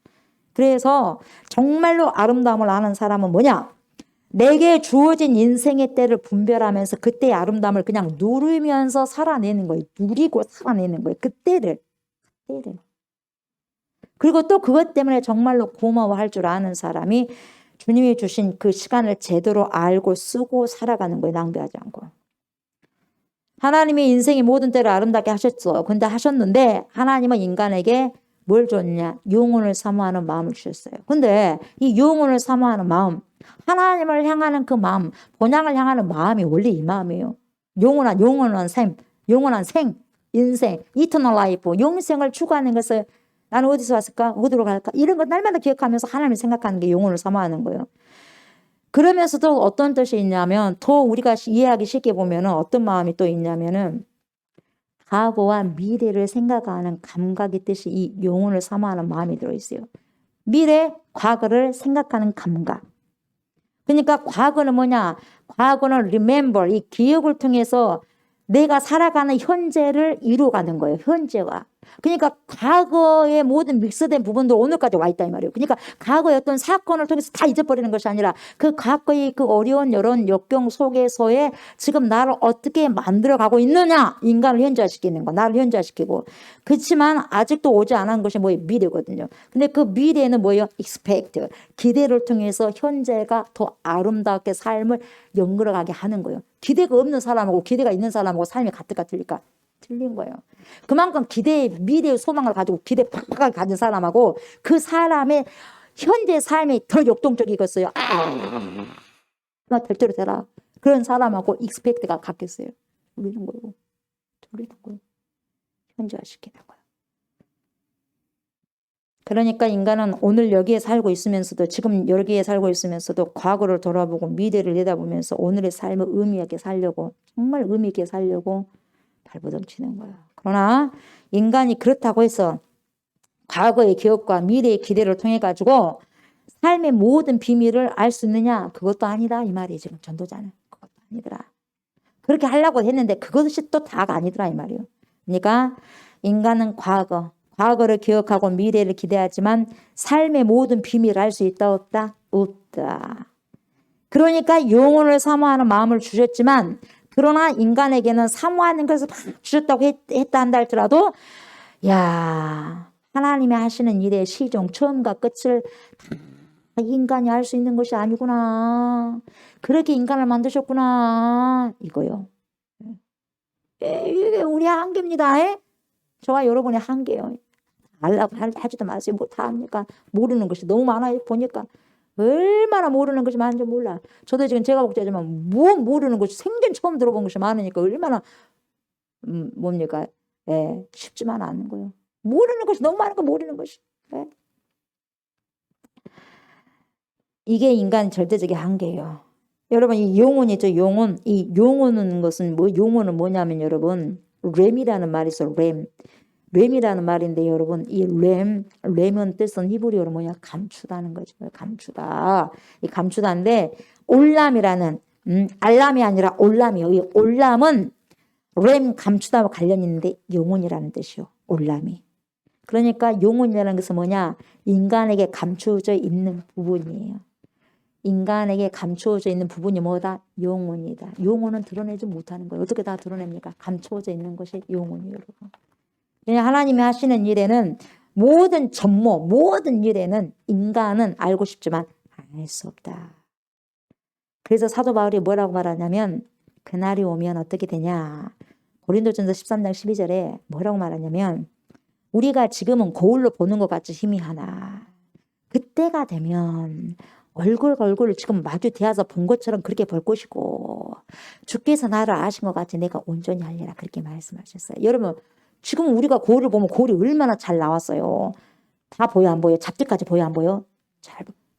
그래서 정말로 아름다움을 아는 사람은 뭐냐? 내게 주어진 인생의 때를 분별하면서 그때의 아름다움을 그냥 누리면서 살아내는 거예요. 누리고 살아내는 거예요. 그때를. 그리고 또 그것 때문에 정말로 고마워할 줄 아는 사람이 주님이 주신 그 시간을 제대로 알고 쓰고 살아가는 거예요. 낭비하지 않고. 하나님이 인생의 모든 때를 아름답게 하셨어. 근데 하셨는데 하나님은 인간에게 뭘 줬냐? 영혼을 사모하는 마음을 주셨어요. 근데 이 영혼을 사모하는 마음, 하나님을 향하는 그 마음, 본향을 향하는 마음이 원래 이 마음이에요. 영원한 생, 인생, 이터널 라이프, 영생을 추구하는 것을 나는 어디서 왔을까? 어디로 갈까? 이런 거 날마다 기억하면서 하나님을 생각하는 게 영혼을 사모하는 거예요. 그러면서도 어떤 뜻이 있냐면 더 우리가 이해하기 쉽게 보면 어떤 마음이 또 있냐면은 과거와 미래를 생각하는 감각의 뜻이 이 영혼을 사모하는 마음이 들어있어요. 미래, 과거를 생각하는 감각. 그러니까 과거는 뭐냐? 과거는 remember, 이 기억을 통해서 내가 살아가는 현재를 이루어가는 거예요. 현재와. 그러니까 과거의 모든 믹스된 부분도 오늘까지 와 있다 이 말이에요. 그러니까 과거의 어떤 사건을 통해서 다 잊어버리는 것이 아니라 그 과거의 그 어려운 이런 역경 속에서의 지금 나를 어떻게 만들어가고 있느냐. 인간을 현재화시키는 거. 나를 현재화시키고. 그렇지만 아직도 오지 않은 것이 뭐예요? 미래거든요. 근데 그 미래는 뭐예요? expect. 기대를 통해서 현재가 더 아름답게 삶을 연결하게 하는 거예요. 기대가 없는 사람하고 기대가 있는 사람하고 삶이 같을까 틀릴까? 틀린 거예요. 그만큼 기대의 미래의 소망을 가지고 기대 팍팍하게 가진 사람하고 그 사람의 현재 삶이 더 역동적이겠어요. 나 될 대로 되라. 그런 사람하고 익스펙트가 같겠어요. 돌리는 거예요. 현재화시키는 거예요. 그러니까 인간은 오늘 여기에 살고 있으면서도 지금 여기에 살고 있으면서도 과거를 돌아보고 미래를 내다보면서 오늘의 삶을 의미 있게 살려고 정말 의미 있게 살려고 발버둥치는 거예요. 그러나 인간이 그렇다고 해서 과거의 기억과 미래의 기대를 통해 가지고 삶의 모든 비밀을 알 수 있느냐? 그것도 아니다 이 말이에요. 지금 전도자는 그것도 아니더라. 그렇게 하려고 했는데 그것이 또 다가 아니더라 이 말이에요. 그러니까 인간은 과거를 기억하고 미래를 기대하지만 삶의 모든 비밀을 알 수 있다 없다? 없다. 그러니까 영혼을 사모하는 마음을 주셨지만 그러나 인간에게는 사모하는 것을 주셨다고 했다 한다 할지라도 야 하나님이 하시는 일의 시종 처음과 끝을 인간이 알 수 있는 것이 아니구나. 그렇게 인간을 만드셨구나. 이거요. 이게 우리 한계입니다. 저와 여러분의 한계예요. 알라고 하지도 마세요. 뭐 다 합니까? 모르는 것이 너무 많아요. 보니까 얼마나 모르는 것이 많은지 몰라. 저도 지금 제가 목자지만 뭐 모르는 것이 생전 처음 들어본 것이 많으니까 얼마나 뭡니까? 쉽지만 않은 거예요. 모르는 것이 너무 많은 거 모르는 것이. 이게 인간의 절대적인 한계예요. 여러분 이 용언이죠. 용언. 이 용언은 것은 용언은 뭐냐면 여러분 램이라는 말이 있어요. 램이라는 말인데 여러분 이 램은 뜻은 히브리어로 뭐냐 감추다는 거죠. 감추다. 이 감추다인데 올람이라는 알람이 아니라 올람이요. 이 올람은 램 감추다와 관련 있는데 용언이라는 뜻이요. 올람이. 그러니까 용언이라는 것은 뭐냐 인간에게 감추어져 있는 부분이에요. 인간에게 감추어져 있는 부분이 뭐다? 용언이다. 용언은 드러내지 못하는 거예요. 어떻게 다 드러냅니까? 감추어져 있는 것이 용언이에요. 여러분. 그냥 하나님이 하시는 일에는 모든 전모, 모든 일에는 인간은 알고 싶지만 알 수 없다. 그래서 사도 바울이 뭐라고 말하냐면 그날이 오면 어떻게 되냐. 고린도전서 13장 12절에 뭐라고 말하냐면 우리가 지금은 거울로 보는 것 같이 희미하나 그때가 되면 얼굴과 얼굴을 지금 마주 대하서 본 것처럼 그렇게 볼 것이고 주께서 나를 아신 것 같이 내가 온전히 하리라 그렇게 말씀하셨어요. 여러분 지금 우리가 거울을 보면 거울이 얼마나 잘 나왔어요. 다 보여 안 보여? 잡티까지 보여 안 보여?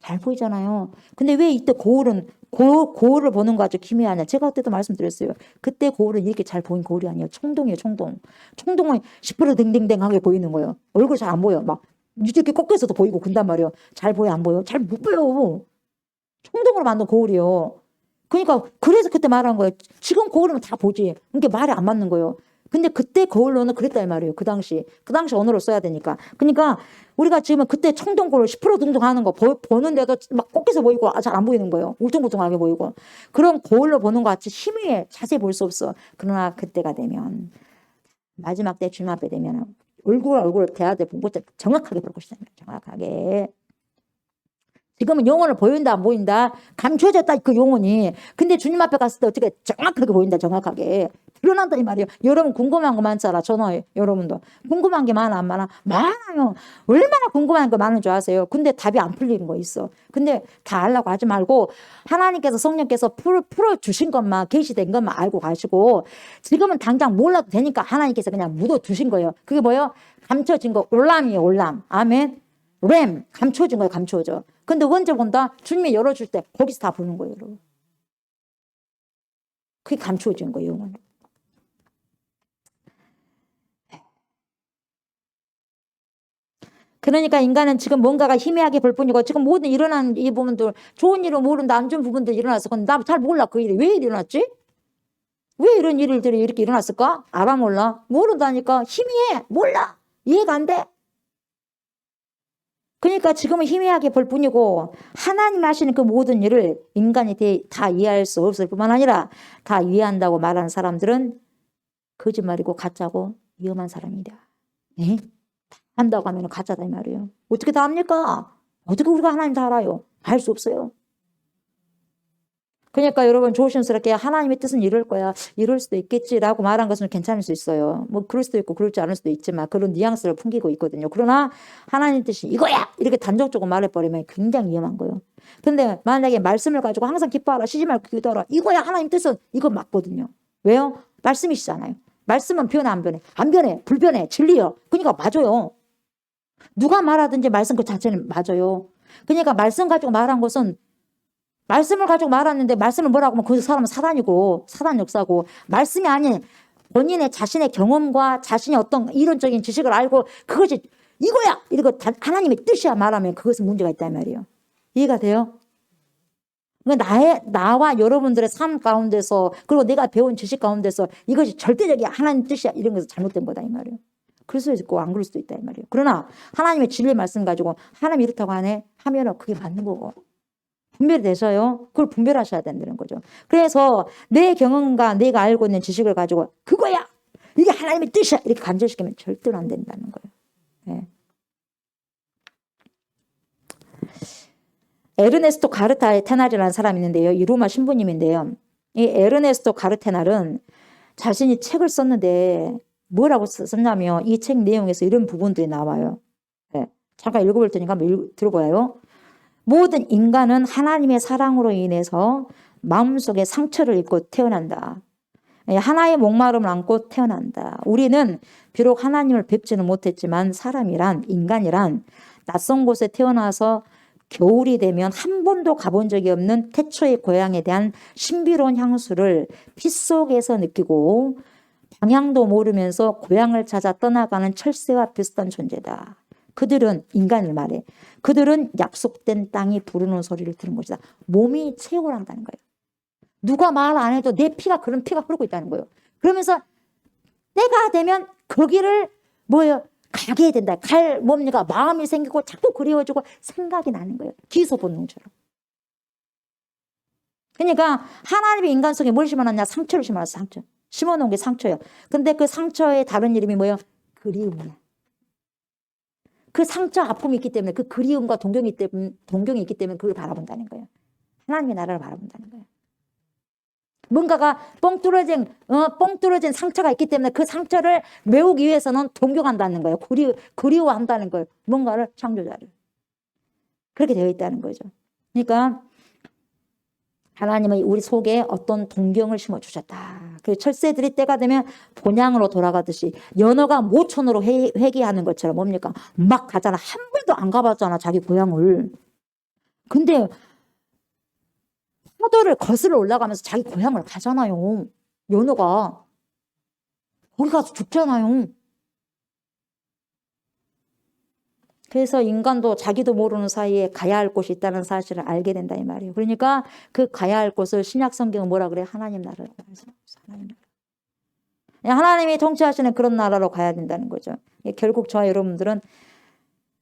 잘 보이잖아요. 근데 왜 이때 거울은 거울을 보는 거 아주 기미하냐. 제가 그때도 말씀드렸어요. 그때 거울은 이렇게 잘 보인 거울이 아니에요. 총동이에요. 총동은 10% 댕댕댕하게 보이는 거예요. 얼굴 잘 안 보여. 막 이렇게 꺾여서도 보이고 그런단 말이에요. 잘 보여 안 보여? 잘 못 보여. 총동으로 만든 거울이에요. 그러니까 그래서 그때 말한 거예요. 지금 거울이면 다 보지. 그러니까 말이 안 맞는 거예요. 근데 그때 거울로는 그랬단 말이에요. 그 당시 언어로 써야 되니까. 그러니까 우리가 지금 그때 청동 거울 10% 둥둥하는 거 보는데도 막 꺾여서 보이고 잘 안 보이는 거예요. 울퉁불퉁하게 보이고. 그런 거울로 보는 것 같이 희미해. 자세히 볼 수 없어. 그러나 그때가 되면 마지막 때 주님 앞에 되면 얼굴을 대하되 본 것처럼 정확하게 볼 것이다. 정확하게. 지금은 영혼을 보인다 안 보인다 감춰졌다 그 영혼이. 근데 주님 앞에 갔을 때 어떻게 정확하게 보인다. 정확하게 드러난다 이 말이에요. 여러분 궁금한 거 많잖아. 저는 여러분도 궁금한 게 많아 안 많아? 많아요. 얼마나 궁금한 거 많은 줄 아세요? 근데 답이 안 풀리는 거 있어. 근데 다 알라고 하지 말고 하나님께서 성령께서 풀어주신 것만 계시된 것만 알고 가시고 지금은 당장 몰라도 되니까 하나님께서 그냥 묻어두신 거예요. 그게 뭐예요? 감춰진 거 올람이에요. 올람. 아멘. 램 감춰진 거예요. 감춰져. 근데 언제 본다? 주님이 열어줄 때 거기서 다 보는 거예요. 여러분. 그게 감춰진 거예요. 영혼은. 그러니까 인간은 지금 뭔가가 희미하게 볼 뿐이고 지금 모든 일어난 이 부분들 좋은 일은 모른다 안 좋은 부분들 일어났어. 근데 나 잘 몰라 그 일이 왜 일어났지? 왜 이런 일들이 이렇게 일어났을까? 알아 몰라? 모른다니까. 희미해. 몰라. 이해가 안 돼. 그러니까 지금은 희미하게 볼 뿐이고 하나님 하시는 그 모든 일을 인간이 다 이해할 수 없을 뿐만 아니라 다 이해한다고 말하는 사람들은 거짓말이고 가짜고 위험한 사람이다. 네? 한다고 하면 가짜다 이 말이에요. 어떻게 다 압니까? 어떻게 우리가 하나님 다 알아요? 알 수 없어요. 그러니까 여러분 조심스럽게 하나님의 뜻은 이럴 거야. 이럴 수도 있겠지라고 말한 것은 괜찮을 수 있어요. 뭐 그럴 수도 있고 그렇지 않을 수도 있지만 그런 뉘앙스를 풍기고 있거든요. 그러나 하나님 뜻이 이거야! 이렇게 단정적으로 말해버리면 굉장히 위험한 거예요. 근데 만약에 말씀을 가지고 항상 기뻐하라, 쉬지 말고 기도하라. 이거야 하나님 뜻은 이거 맞거든요. 왜요? 말씀이시잖아요. 말씀은 변해 안 변해? 안 변해. 불변해. 진리요. 그러니까 맞아요. 누가 말하든지 말씀 그 자체는 맞아요. 그러니까 말씀 가지고 말한 것은 말씀을 가지고 말하는데 말씀을 뭐라고 하면 그 사람은 사단이고 사단 역사고 말씀이 아닌 본인의 자신의 경험과 자신의 어떤 이론적인 지식을 알고 그것이 이거야! 이거 하나님의 뜻이야 말하면 그것은 문제가 있단 말이에요. 이해가 돼요? 나와 여러분들의 삶 가운데서 그리고 내가 배운 지식 가운데서 이것이 절대적인 하나님 뜻이야 이런 것은 잘못된 거다 이 말이에요. 그럴 수도 있고 안 그럴 수도 있다 이 말이에요. 그러나 하나님의 진리의 말씀 가지고 하나님 이렇다고 하네 하면은 그게 맞는 거고 분별이 되셔요. 그걸 분별하셔야 된다는 거죠. 그래서 내 경험과 내가 알고 있는 지식을 가지고 그거야 이게 하나님의 뜻이야 이렇게 간절시키면 절대로 안 된다는 거예요. 네. 에르네스토 가르타의 테날이라는 사람이 있는데요. 이 로마 신부님인데요. 이 에르네스토 가르테날은 자신이 책을 썼는데 뭐라고 썼냐면 이 책 내용에서 이런 부분들이 나와요. 네. 잠깐 읽어볼 테니까 한번 들어봐요. 모든 인간은 하나님의 사랑으로 인해서 마음속에 상처를 입고 태어난다. 하나의 목마름을 안고 태어난다. 우리는 비록 하나님을 뵙지는 못했지만 사람이란, 인간이란 낯선 곳에 태어나서 겨울이 되면 한 번도 가본 적이 없는 태초의 고향에 대한 신비로운 향수를 피 속에서 느끼고 방향도 모르면서 고향을 찾아 떠나가는 철새와 비슷한 존재다. 그들은, 인간을 말해, 그들은 약속된 땅이 부르는 소리를 들은 것이다. 몸이 체육을 한다는 거예요. 누가 말 안 해도 내 피가, 그런 피가 흐르고 있다는 거예요. 그러면서 때가 되면 거기를 가게 해야 된다. 뭡니까? 마음이 생기고 자꾸 그리워지고 생각이 나는 거예요. 기소 본능처럼. 그러니까 하나님이 인간 속에 뭘 심어놨냐? 상처를 심어놨어. 상처. 심어놓은 게 상처예요. 근데 그 상처의 다른 이름이 뭐예요? 그리움이야. 그 상처, 아픔이 있기 때문에 그 그리움과 동경이 있기 때문에 그걸 바라본다는 거예요. 하나님의 나라를 바라본다는 거예요. 뭔가가 뻥 뚫어진 상처가 있기 때문에 그 상처를 메우기 위해서는 동경한다는 거예요. 그리워한다는 거예요. 뭔가를, 창조자를. 그렇게 되어 있다는 거죠. 그러니까 하나님은 우리 속에 어떤 동경을 심어주셨다. 그 철새들이 때가 되면 본향으로 돌아가듯이 연어가 모촌으로 회귀하는 것처럼 뭡니까? 막 가잖아. 한 번도 안 가봤잖아, 자기 고향을. 근데 파도를 거슬러 올라가면서 자기 고향을 가잖아요. 연어가. 거기 가서 죽잖아요. 그래서 인간도 자기도 모르는 사이에 가야 할 곳이 있다는 사실을 알게 된다 이 말이에요. 그러니까 그 가야 할 곳을 신약 성경은 뭐라 그래요? 하나님 나라라고 말해요. 하나님이 통치하시는 그런 나라로 가야 된다는 거죠. 결국 저와 여러분들은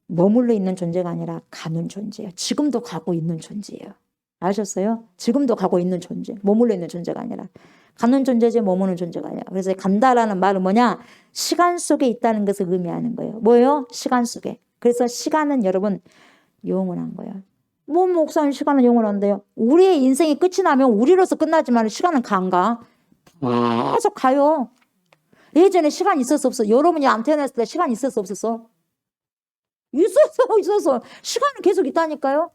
머물러 있는 존재가 아니라 가는 존재예요. 지금도 가고 있는 존재예요. 아셨어요? 지금도 가고 있는 존재. 머물러 있는 존재가 아니라 가는 존재지 머무는 존재가 아니라. 그래서 간다라는 말은 뭐냐? 시간 속에 있다는 것을 의미하는 거예요. 뭐예요? 시간 속에. 그래서 시간은 여러분 영원한 거예요. 뭐 목사님 시간은 영원한데요? 우리의 인생이 끝이 나면 우리로서 끝나지만 시간은 안 가. 계속 가요. 예전에 시간 있었어 없어? 여러분이 안 태어났을 때 시간 있었어 없었어? 있었어. 시간은 계속 있다니까요.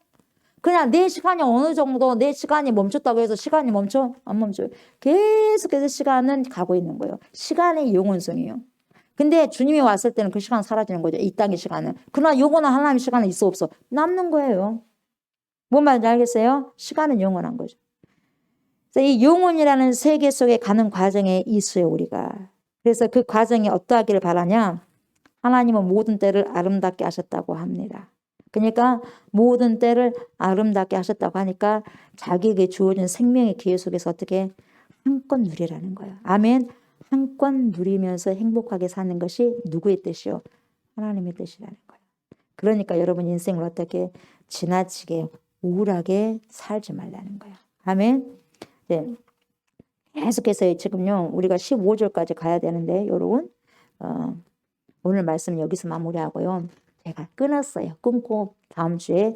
그냥 내 시간이 어느 정도 내 시간이 멈췄다고 해서 시간이 멈춰? 안 멈춰요. 계속해서 시간은 가고 있는 거예요. 시간의 영원성이에요. 근데 주님이 왔을 때는 그 시간 사라지는 거죠. 이 땅의 시간은. 그러나 영원한 하나님의 시간은 있어 없어? 남는 거예요. 뭔 말인지 알겠어요? 시간은 영원한 거죠. 그래서 이 영혼이라는 세계 속에 가는 과정에 있어요, 우리가. 그래서 그 과정이 어떠하기를 바라냐? 하나님은 모든 때를 아름답게 하셨다고 합니다. 그러니까 모든 때를 아름답게 하셨다고 하니까 자기에게 주어진 생명의 기회 속에서 어떻게 한껏 누리라는 거예요. 아멘. 한껏 누리면서 행복하게 사는 것이 누구의 뜻이요? 하나님의 뜻이라는 거예요. 그러니까 여러분 인생을 어떻게 지나치게 우울하게 살지 말라는 거예요. 아멘. 네. 계속해서 지금요 우리가 15절까지 가야 되는데 여러분 오늘 말씀 여기서 마무리하고요. 제가 끊었어요. 끊고 다음 주에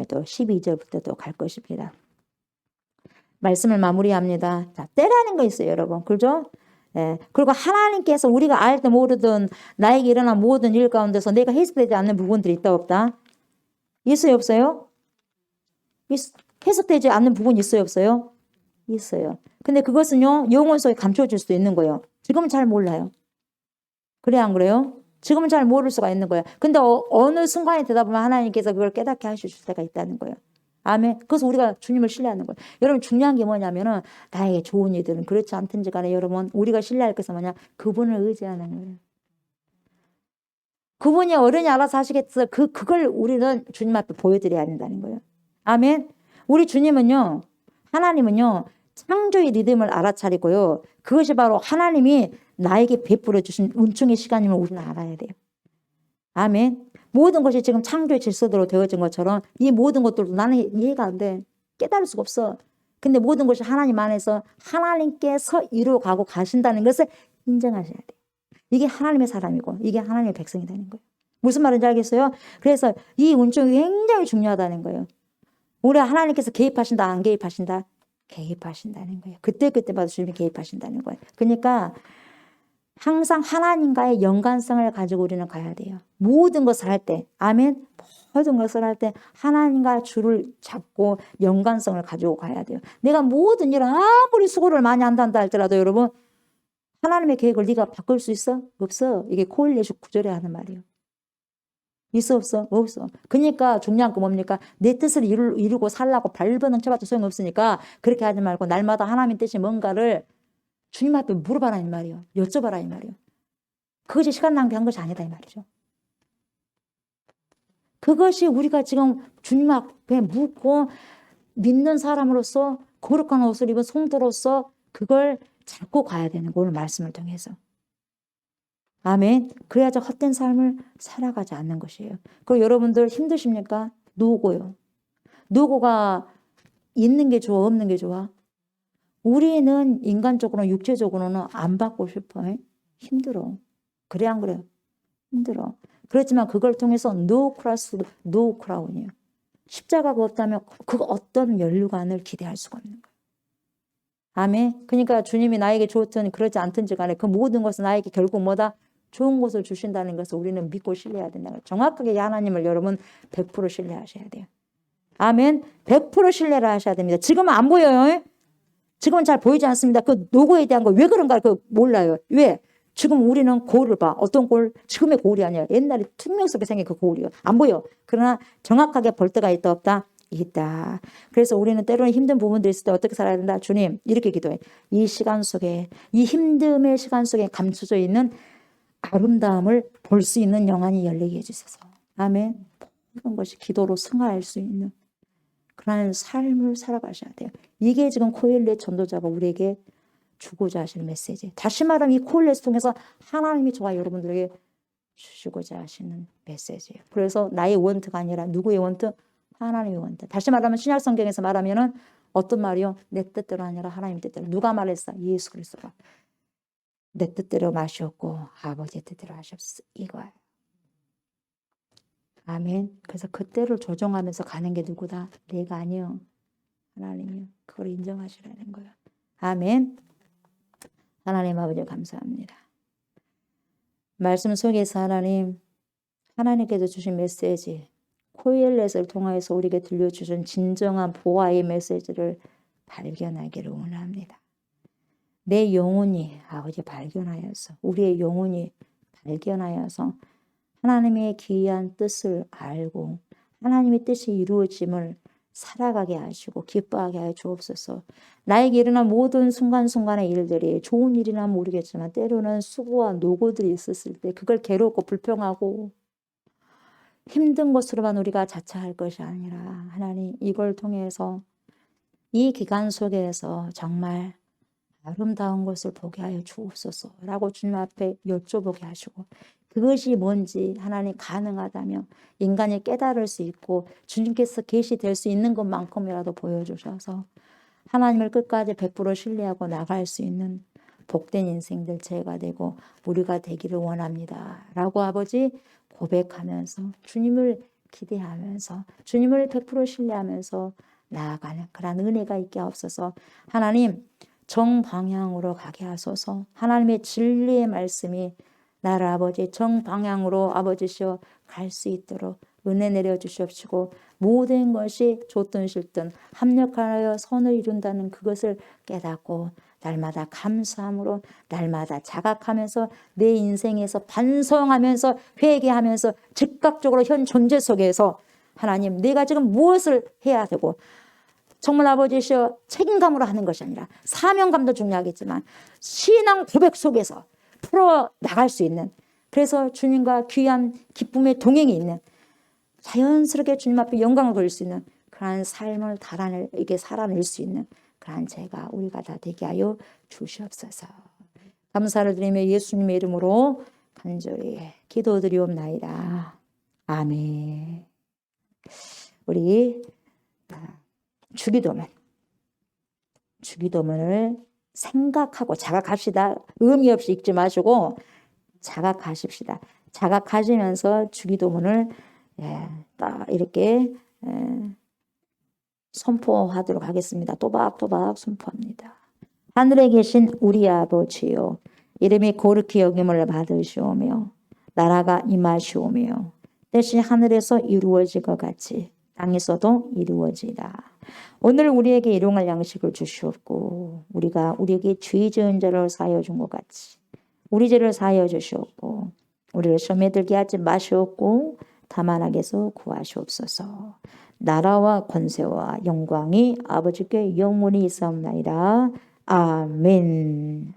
또 12절부터 또 갈 것입니다. 말씀을 마무리합니다. 자, 때라는 거 있어요, 여러분. 그죠? 예. 그리고 하나님께서 우리가 알든 모르든 나에게 일어난 모든 일 가운데서 내가 해석되지 않는 부분들이 있다 없다? 있어요, 없어요? 해석되지 않는 부분이 있어요, 없어요? 있어요. 근데 그것은요, 영혼 속에 감춰질 수도 있는 거예요. 지금은 잘 몰라요. 그래, 안 그래요? 지금은 잘 모를 수가 있는 거예요. 근데 어느 순간에 되다 보면 하나님께서 그걸 깨닫게 하실 때가 있다는 거예요. 아멘. 그래서 우리가 주님을 신뢰하는 거예요. 여러분 중요한 게 뭐냐면은 나에게 좋은 일들은 그렇지 않든지 간에 여러분 우리가 신뢰할 것은 뭐냐? 그분을 의지하는 거예요. 그분이 어른이 알아서 하시겠어. 그걸 우리는 주님 앞에 보여드려야 한다는 거예요. 아멘. 우리 주님은요, 하나님은요, 창조의 리듬을 알아차리고요. 그것이 바로 하나님이 나에게 베풀어 주신 은총의 시간임을 우리는 알아야 돼요. 아멘. 모든 것이 지금 창조의 질서대로 되어진 것처럼 이 모든 것들도 나는 이해가 안 돼. 깨달을 수가 없어. 근데 모든 것이 하나님 안에서 하나님께서 이루어가고 가신다는 것을 인정하셔야 돼요. 이게 하나님의 사람이고 이게 하나님의 백성이 되는 거예요. 무슨 말인지 알겠어요? 그래서 이 은총이 굉장히 중요하다는 거예요. 우리 하나님께서 개입하신다 안 개입하신다? 개입하신다는 거예요. 그때마다 주님이 개입하신다는 거예요. 그러니까 항상 하나님과의 연관성을 가지고 우리는 가야 돼요. 모든 것을 할 때, 아멘. 모든 것을 할 때 하나님과 줄을 잡고 연관성을 가지고 가야 돼요. 내가 모든 일을 아무리 수고를 많이 한다 할지라도 여러분, 하나님의 계획을 네가 바꿀 수 있어? 없어. 이게 코일렛이 구절에 하는 말이에요. 있어 없어? 없어. 그러니까 중요한 거 뭡니까? 내 뜻을 이루고 살라고 발버둥 쳐봐도 소용없으니까 그렇게 하지 말고 날마다 하나님 뜻이 뭔가를 주님 앞에 물어봐라 이 말이에요. 여쭤봐라 이 말이에요. 그것이 시간 낭비한 것이 아니다 이 말이죠. 그것이 우리가 지금 주님 앞에 묻고 믿는 사람으로서 거룩한 옷을 입은 성도로서 그걸 잡고 가야 되는 거, 오늘 말씀을 통해서. 아멘. 그래야지 헛된 삶을 살아가지 않는 것이에요. 그리고 여러분들 힘드십니까? 노고요. 노고가 있는 게 좋아, 없는 게 좋아? 우리는 인간적으로는 육체적으로는 안 받고 싶어. 힘들어. 그래 안 그래요? 힘들어. 그렇지만 그걸 통해서 no cross, no crown이에요. 십자가가 없다면 그 어떤 면류관을 기대할 수가 없는 거예요. 아멘. 그러니까 주님이 나에게 주었든 그렇지 않든지 간에 그 모든 것은 나에게 결국 뭐다? 좋은 것을 주신다는 것을 우리는 믿고 신뢰해야 된다는 거예요. 정확하게 하나님을 여러분 100% 신뢰하셔야 돼요. 아멘. 100% 신뢰를 하셔야 됩니다. 지금은 안 보여요. 지금은 잘 보이지 않습니다. 그 노고에 대한 거 왜 그런가 몰라요. 왜? 지금 우리는 거울을 봐. 어떤 거울? 지금의 거울이 아니야. 옛날에 투명스럽게 생긴 그 거울이요. 안 보여. 그러나 정확하게 볼 때가 있다 없다? 있다. 그래서 우리는 때로는 힘든 부분들이 있을 때 어떻게 살아야 된다? 주님 이렇게 기도해. 이 시간 속에 이 힘듦의 시간 속에 감춰져 있는 아름다움을 볼 수 있는 영안이 열리게 해주셔서 아멘. 모든 것이 기도로 승화할 수 있는 그런 삶을 살아가셔야 돼요. 이게 지금 코엘렛 전도자가 우리에게 주고자 하시는 메시지. 다시 말하면 이 코엘렛을 통해서 하나님이 저와 여러분들에게 주시고자 하시는 메시지예요. 그래서 나의 원트가 아니라 누구의 원트? 하나님의 원트. 다시 말하면 신약 성경에서 말하면은 어떤 말이요? 내 뜻대로 아니라 하나님 뜻대로. 누가 말했어? 예수 그리스도가. 내 뜻대로 마셨고 아버지 뜻대로 하셨어. 이거예요. 아멘. 그래서 그때를 조정하면서 가는 게 누구다? 내가 아니요. 하나님이요. 그걸 인정하시라는 거예요. 아멘. 하나님 아버지 감사합니다. 말씀 속에서 하나님께서 주신 메시지, 코엘렛을 통해서 우리에게 들려주신 진정한 보아의 메시지를 발견하기를 원합니다. 내 영혼이 아버지 발견하여서 우리의 영혼이 발견하여서 하나님의 귀한 뜻을 알고 하나님의 뜻이 이루어짐을 살아가게 하시고 기뻐하게 하여 주옵소서. 나에게 일어난 모든 순간순간의 일들이 좋은 일이나 모르겠지만 때로는 수고와 노고들이 있었을 때 그걸 괴롭고 불평하고 힘든 것으로만 우리가 자처할 것이 아니라 하나님 이걸 통해서 이 기간 속에서 정말 아름다운 것을 보게 하여 주옵소서라고 주님 앞에 여쭤보게 하시고 그것이 뭔지 하나님 가능하다면 인간이 깨달을 수 있고 주님께서 계시될 수 있는 것만큼이라도 보여주셔서 하나님을 끝까지 100% 신뢰하고 나갈 수 있는 복된 인생들 제가 되고 우리가 되기를 원합니다. 라고 아버지 고백하면서 주님을 기대하면서 주님을 100% 신뢰하면서 나아가는 그런 은혜가 있게 하옵소서. 하나님 정방향으로 가게 하소서. 하나님의 진리의 말씀이 나를 아버지 정방향으로 아버지시여 갈 수 있도록 은혜 내려 주시옵시고 모든 것이 좋든 싫든 합력하여 선을 이룬다는 그것을 깨닫고 날마다 감사함으로 날마다 자각하면서 내 인생에서 반성하면서 회개하면서 즉각적으로 현 존재 속에서 하나님 내가 지금 무엇을 해야 되고 정말 아버지시여 책임감으로 하는 것이 아니라 사명감도 중요하겠지만 신앙 고백 속에서 풀어나갈 수 있는 그래서 주님과 귀한 기쁨의 동행이 있는 자연스럽게 주님 앞에 영광을 돌릴 수 있는 그러한 삶을 이게 살아낼 수 있는 그러한 제가 우리가 다 되게 하여 주시옵소서. 감사를 드리며 예수님의 이름으로 간절히 기도드리옵나이다. 아멘. 우리 주기도문을 생각하고 자각합시다. 의미 없이 읽지 마시고 자각하십시다. 자각하시면서 주기도문을 딱 이렇게 선포하도록 하겠습니다. 또박또박 선포합니다. 하늘에 계신 우리 아버지요, 이름이 거룩히 여김을 받으시오며 나라가 임하시오며 뜻이 하늘에서 이루어질 것 같이 땅에서도 이루어지라. 오늘 우리에게 일용할 양식을 주시옵고 우리가 우리에게 죄 지은 자를 사하여 준 것 같이 우리 죄를 사하여 주시옵고 우리를 시험에 들게 하지 마시옵고 다만 악에서 구하시옵소서. 나라와 권세와 영광이 아버지께 영원히 있사옵나이다. 아멘.